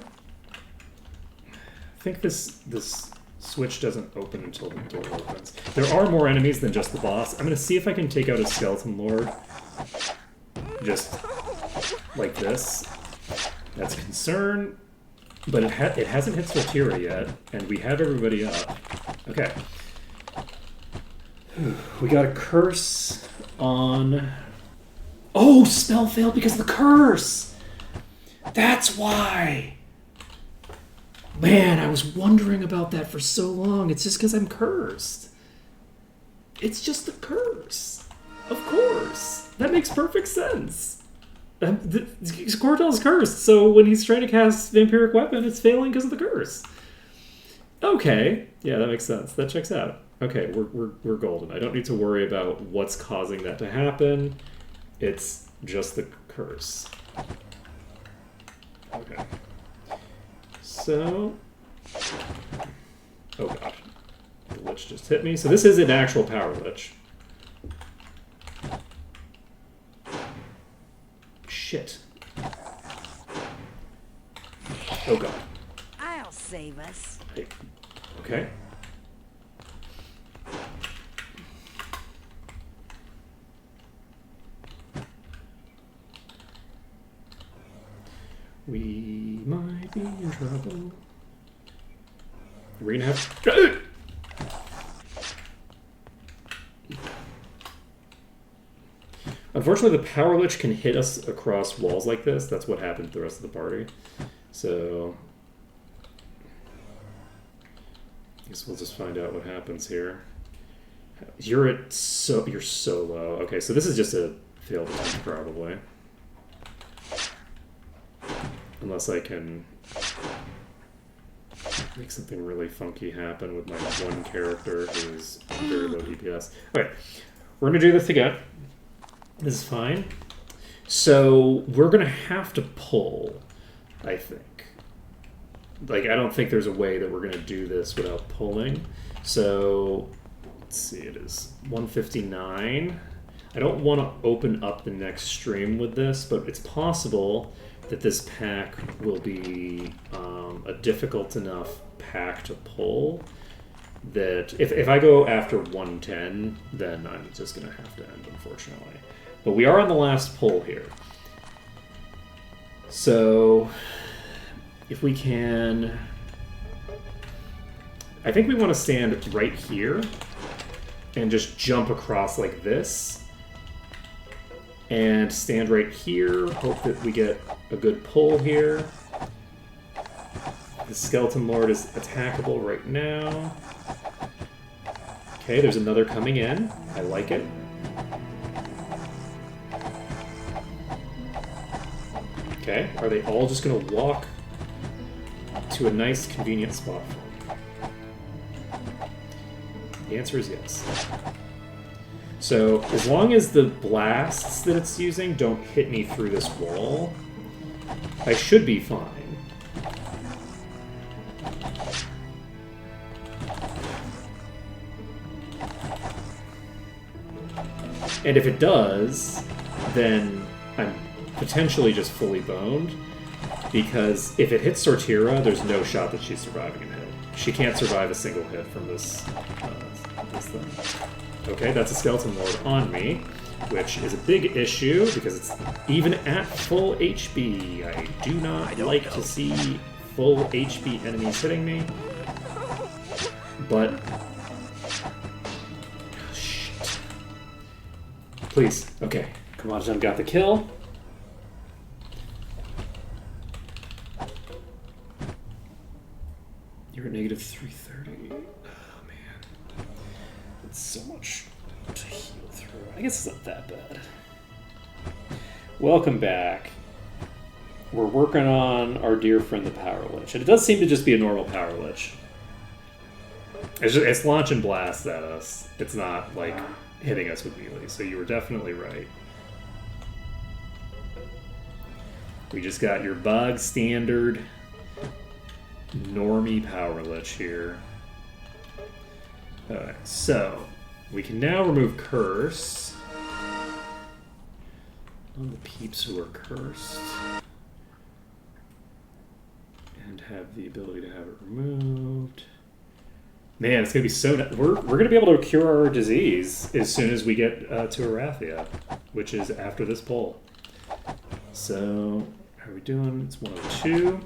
I think this switch doesn't open until the door opens. There are more enemies than just the boss. I'm gonna see if I can take out a skeleton lord. Just like this. That's a concern, but it hasn't hit Soltira yet, and we have everybody up. Okay. We got a curse on... Oh, spell failed because of the curse! That's why! Man, I was wondering about that for so long. It's just because I'm cursed. It's just a curse. Of course. That makes perfect sense. Cortel's cursed, so when he's trying to cast Vampiric Weapon, it's failing because of the curse. Okay. Yeah, that makes sense. That checks out. Okay, we're golden. I don't need to worry about what's causing that to happen. It's just the curse. Okay. So... Oh god. The Lich just hit me. So this is an actual Power Lich. Shit. Oh god. I'll save us. Hey. Okay. We might be in trouble. We're gonna have... Unfortunately, the Power Lich can hit us across walls like this. That's what happened to the rest of the party. So... I guess we'll just find out what happens here. You're so low. Okay, so this is just a failed attempt, probably. Unless I can make something really funky happen with my one character who's very low DPS. Okay, we're gonna do this again. This is fine. So we're gonna have to pull, I think. Like, I don't think there's a way that we're gonna do this without pulling. So let's see, it is 159. I don't want to open up the next stream with this, but it's possible that this pack will be a difficult enough pack to pull that if I go after 110, then I'm just going to have to end, unfortunately. But we are on the last pull here. So if we can... I think we want to stand right here and just jump across like this. And stand right here, hope that we get a good pull here. The Skeleton Lord is attackable right now. Okay, there's another coming in. I like it. Okay, are they all just going to walk to a nice, convenient spot? The answer is yes. So, as long as the blasts that it's using don't hit me through this wall, I should be fine. And if it does, then I'm potentially just fully boned, because if it hits Sortira, there's no shot that she's surviving a hit. She can't survive a single hit from this thing. Okay, that's a Skeleton Lord on me, which is a big issue, because it's even at full HP. I do not like to see full HP enemies hitting me. But... oh, shit. Please. Okay. Kamajan got the kill. You're at negative 330. So much to heal through. I guess it's not that bad. Welcome back. We're working on our dear friend the Power Lich. And it does seem to just be a normal Power Lich. It's launching blasts at us. It's not, like, hitting us with melee. So you were definitely right. We just got your bog standard normie Power Lich here. Alright, so we can now remove Curse on the peeps who are cursed and have the ability to have it removed. Man, it's gonna be so... We're gonna be able to cure our disease as soon as we get to Arathia, which is after this poll. So, how are we doing? It's 102.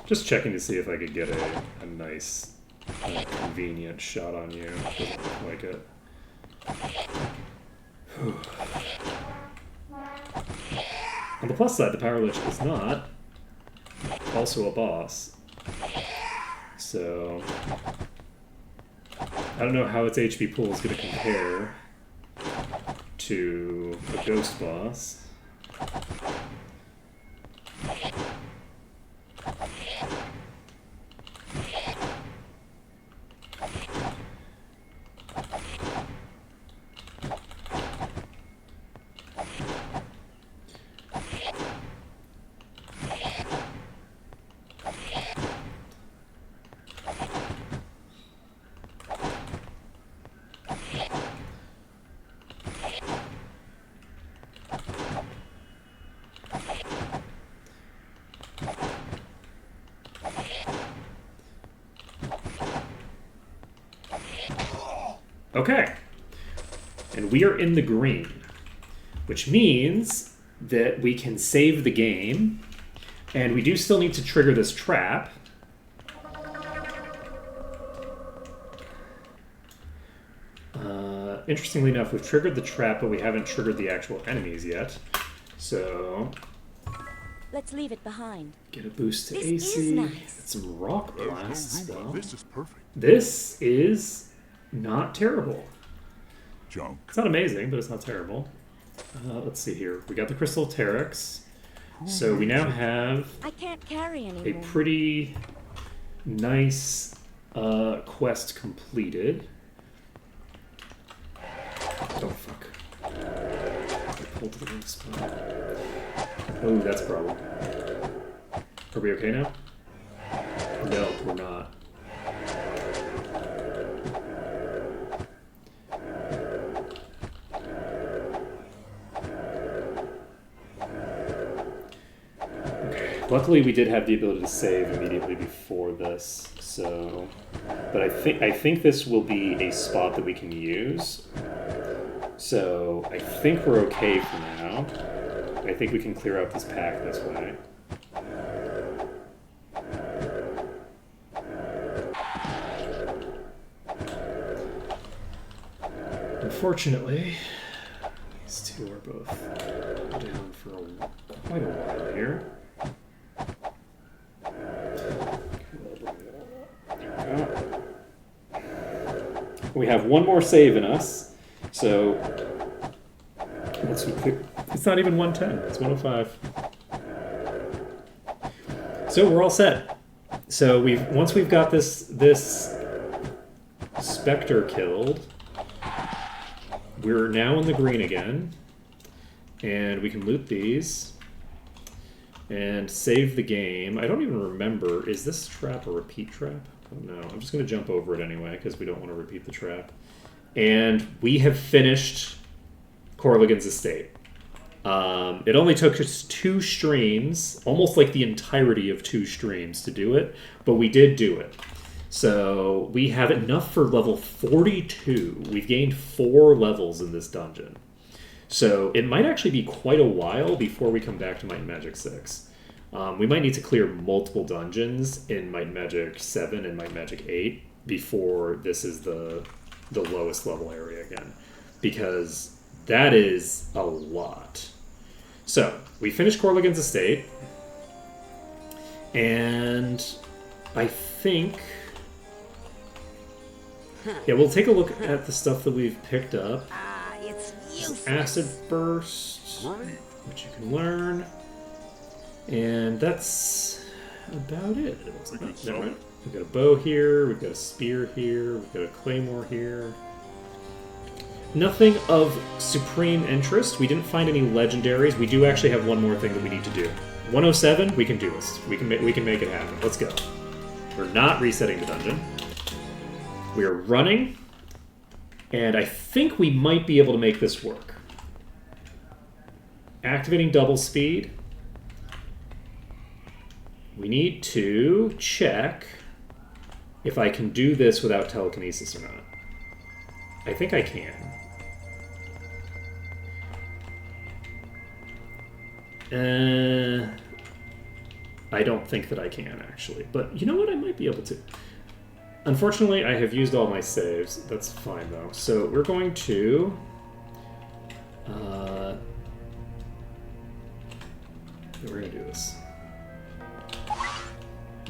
Just checking to see if I could get a nice, convenient shot on you. Doesn't look like it. On the plus side, the Power Lich is not also a boss. So I don't know how its HP pool is going to compare to a Ghost boss. Okay, and we are in the green, which means that we can save the game, and we do still need to trigger this trap. Interestingly enough, we've triggered the trap, but we haven't triggered the actual enemies yet. So Let's leave it behind. get a boost to This AC. is nice. Get some rock blasts. There's no room, Well, but this is perfect. this is not terrible. Junk. It's not amazing, but it's not terrible. Let's see here. We got the Crystal Terex. So we now have I can't carry a anymore. pretty nice quest completed. Oh, fuck. I pulled to the wrong spot. Oh, that's a problem. Are we okay now? No, we're not. Luckily, we did have the ability to save immediately before this, so. But I think this will be a spot that we can use. So I think we're okay for now. I think we can clear out this pack this way. Unfortunately, these two are both down for quite a while here. We have one more save in us, so once we clear, it's not even 110, it's 105. So we're all set. So once we've got this Spectre killed, we're now in the green again, and we can loot these and save the game. I don't even remember, is this trap a repeat trap? No, I'm just going to jump over it anyway because we don't want to repeat the trap. And we have finished Corligan's Estate. It only took us 2 streams, almost like the entirety of 2 streams to do it, but we did do it. So we have enough for level 42. We've gained 4 levels in this dungeon. So it might actually be quite a while before we come back to Might and Magic 6. We might need to clear multiple dungeons in Might and Magic 7 and Might and Magic 8 before this is the lowest level area again. Because that is a lot. So, we finished Corligan's Estate. And I think... yeah, we'll take a look at the stuff that we've picked up. It's useless. Acid Burst, which you can learn. And that's about it. Never mind. We've got a bow here, we've got a spear here, we've got a claymore here. Nothing of supreme interest. We didn't find any legendaries. We do actually have one more thing that we need to do. 107, we can do this. We can make it happen. Let's go. We're not resetting the dungeon. We are running, and I think we might be able to make this work. Activating double speed. We need to check if I can do this without telekinesis or not. I think I can. I don't think that I can, actually. But you know what? I might be able to. Unfortunately, I have used all my saves. That's fine, though. So we're going to... we're going to do this.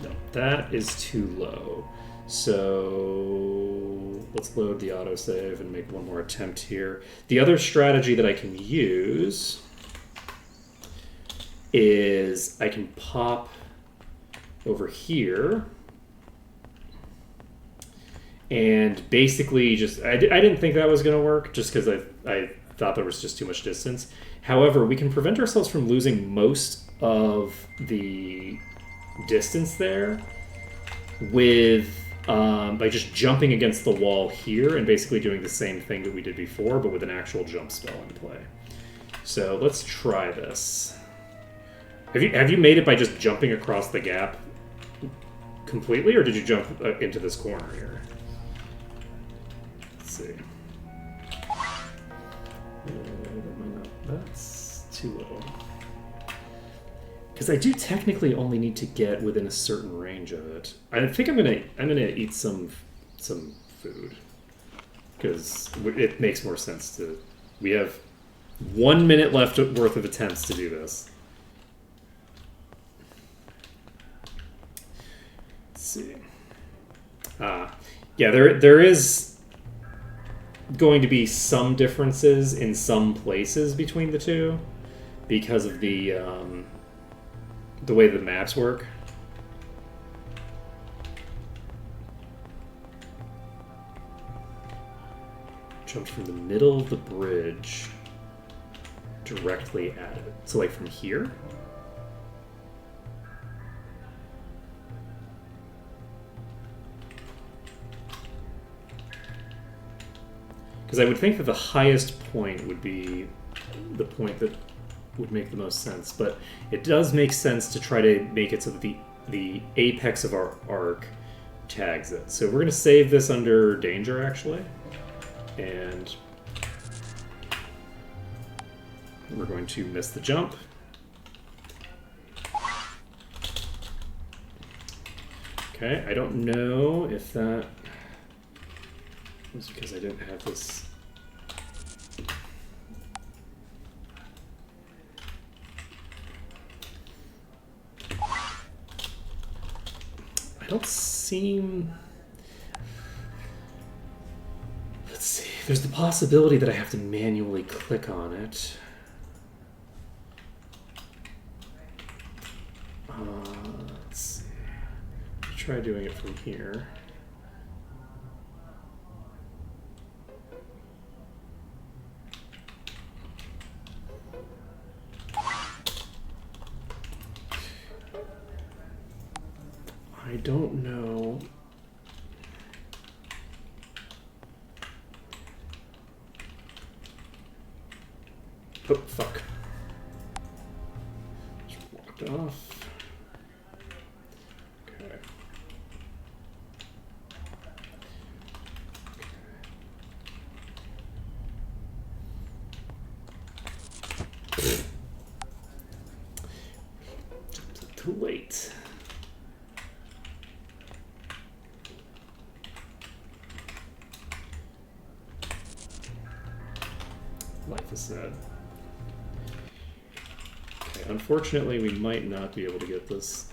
No, that is too low. So let's load the autosave and make one more attempt here. The other strategy that I can use is I can pop over here and basically just... I didn't think that was going to work just because I thought there was just too much distance. However, we can prevent ourselves from losing most of the distance there with by just jumping against the wall here and basically doing the same thing that we did before, but with an actual jump spell in play. So let's try this. Have you made it by just jumping across the gap completely, or did you jump into this corner here? Let's see. That's too little. Because I do technically only need to get within a certain range of it. I think I'm gonna eat some food because it makes more sense to. We have 1 minute left worth of attempts to do this. Let's see. Yeah, there is going to be some differences in some places between the two because of the way the maps work. Jumped from the middle of the bridge directly at it. So like from here? Because I would think that the highest point would be the point that would make the most sense, but it does make sense to try to make it so that the apex of our arc tags it. So we're going to save this under danger, actually, and we're going to miss the jump. Okay, I don't know if that was because I didn't have this. I don't seem... Let's see. There's the possibility that I have to manually click on it. Let's see. Try doing it from here. I don't know. Oh, fuck. Just walked off. Okay. Too late. Life is sad. Okay, unfortunately, we might not be able to get this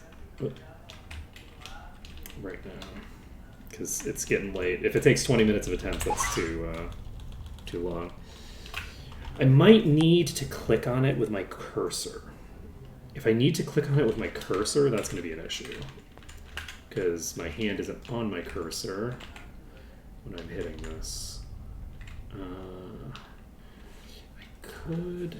right now because it's getting late. If it takes 20 minutes of attempt, that's too long. I might need to click on it with my cursor. If I need to click on it with my cursor, that's going to be an issue because my hand isn't on my cursor when I'm hitting this. Could...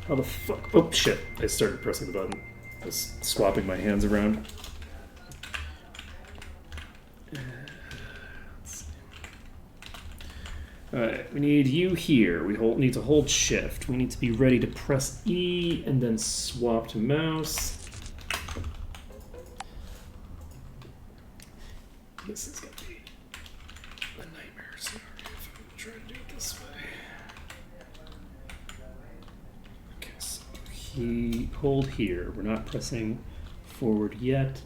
How the fuck? Oh, shit. I started pressing the button. I was swapping my hands around. Alright, we need you here. We need to hold shift. We need to be ready to press E and then swap to mouse. This is gonna be a nightmare scenario if I'm gonna try to do it this way. hold here. We're not pressing forward yet.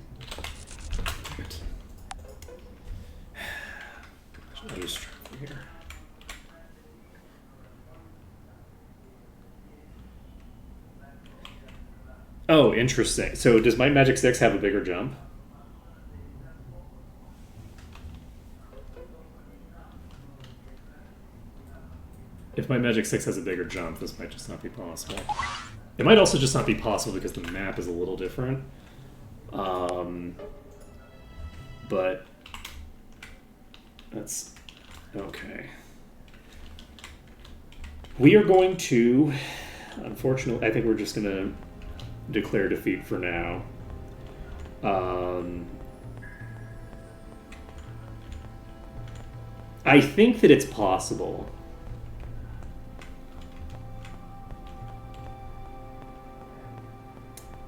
I'll just try from here. Oh, interesting. So does Might Magic 6 have a bigger jump? If Might Magic 6 has a bigger jump, this might just not be possible. It might also just not be possible because the map is a little different. But that's okay. We are going to, unfortunately, I think we're just going to declare defeat for now. I think that it's possible.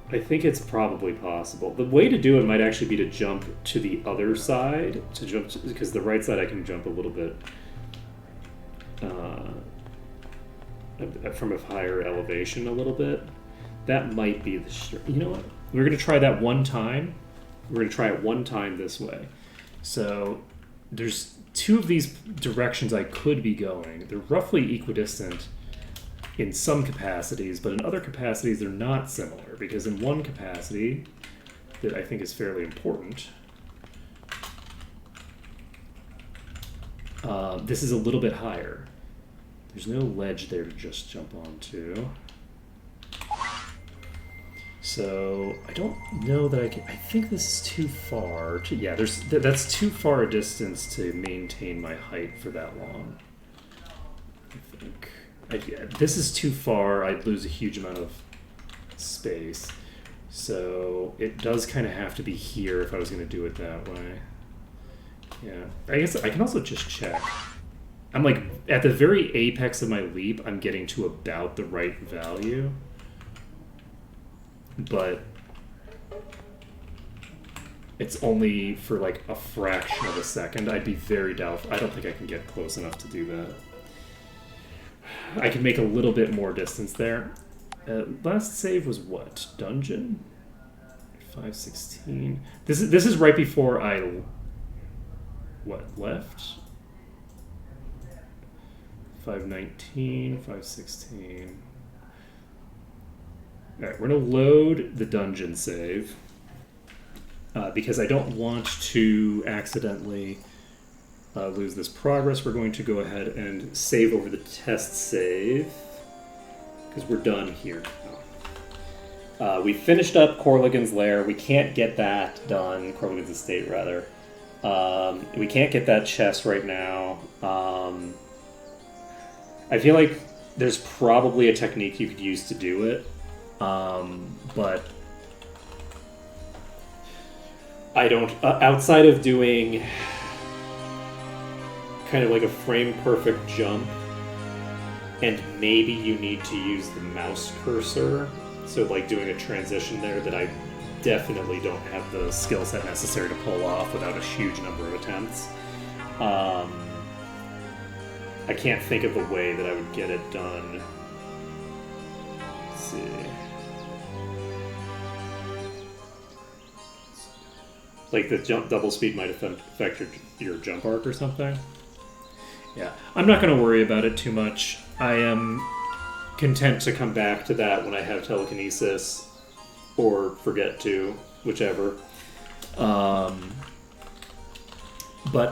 I think it's probably possible. The way to do it might actually be to jump to the other side, because the right side I can jump a little bit from a higher elevation a little bit. That might be the... You know what? We're going to try that one time. We're going to try it one time this way. So there's two of these directions I could be going. They're roughly equidistant in some capacities, but in other capacities they're not similar, because in one capacity that I think is fairly important, this is a little bit higher. There's no ledge there to just jump onto. So I don't know that I can... I think this is too far. Yeah, that's too far a distance to maintain my height for that long. I think... this is too far. I'd lose a huge amount of space. So it does kind of have to be here if I was going to do it that way. Yeah. I guess I can also just check. I'm like, at the very apex of my leap, I'm getting to about the right value. But it's only for like a fraction of a second. I'd be very doubtful. I don't think I can get close enough to do that. I can make a little bit more distance there. Last save was what? Dungeon? 516. This is right before I left? 519, 516. Alright, we're going to load the dungeon save because I don't want to accidentally lose this progress. We're going to go ahead and save over the test save because we're done here now. We finished up Corligan's Lair. We can't get that done. Corligan's Estate, rather. We can't get that chest right now. I feel like there's probably a technique you could use to do it. But I don't, outside of doing kind of like a frame perfect jump, and maybe you need to use the mouse cursor, so like doing a transition there that I definitely don't have the skill set necessary to pull off without a huge number of attempts. I can't think of a way that I would get it done. Let's see. Like the jump double speed might affect your jump arc or something. Yeah, I'm not going to worry about it too much. I am content to come back to that when I have telekinesis, or forget to, whichever. But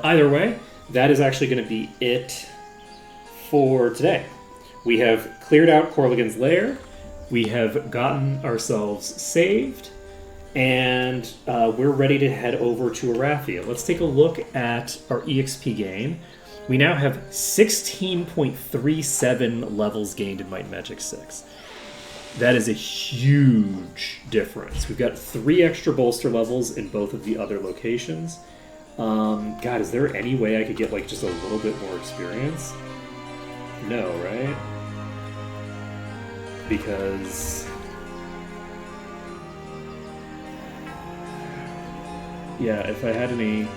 either way, that is actually going to be it for today. We have cleared out Corligan's Lair. We have gotten ourselves saved. And we're ready to head over to Arathia. Let's take a look at our EXP gain. We now have 16.37 levels gained in Might Magic 6. That is a huge difference. We've got 3 extra bolster levels in both of the other locations. God, is there any way I could get like just a little bit more experience? No, right? Because... yeah, if I had any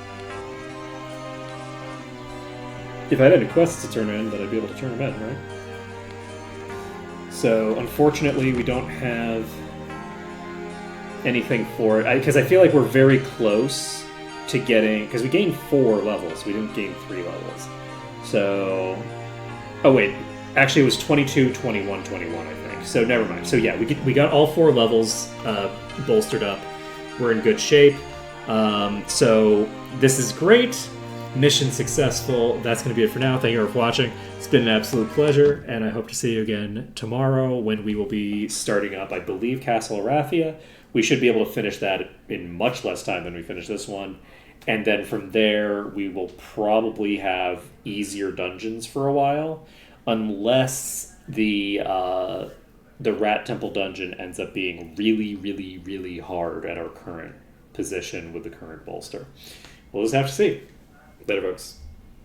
quests to turn in, then I'd be able to turn them in, right? So unfortunately, we don't have anything for it because I feel like we're very close to getting, because we gained 4 levels. We didn't gain 3 levels. So, oh wait, actually it was 22, 21, 21, I think. So never mind. So yeah, we got all 4 levels bolstered up. We're in good shape. So this is great. Mission successful. That's going to be it for now. Thank you all for watching. It's been an absolute pleasure, and I hope to see you again tomorrow when we will be starting up, I believe, Castle Arathia. We should be able to finish that in much less time than we finished this one. And then from there, we will probably have easier dungeons for a while, unless the Rat Temple dungeon ends up being really, really, really hard at our current position with the current bolster. We'll just have to see. Later, folks.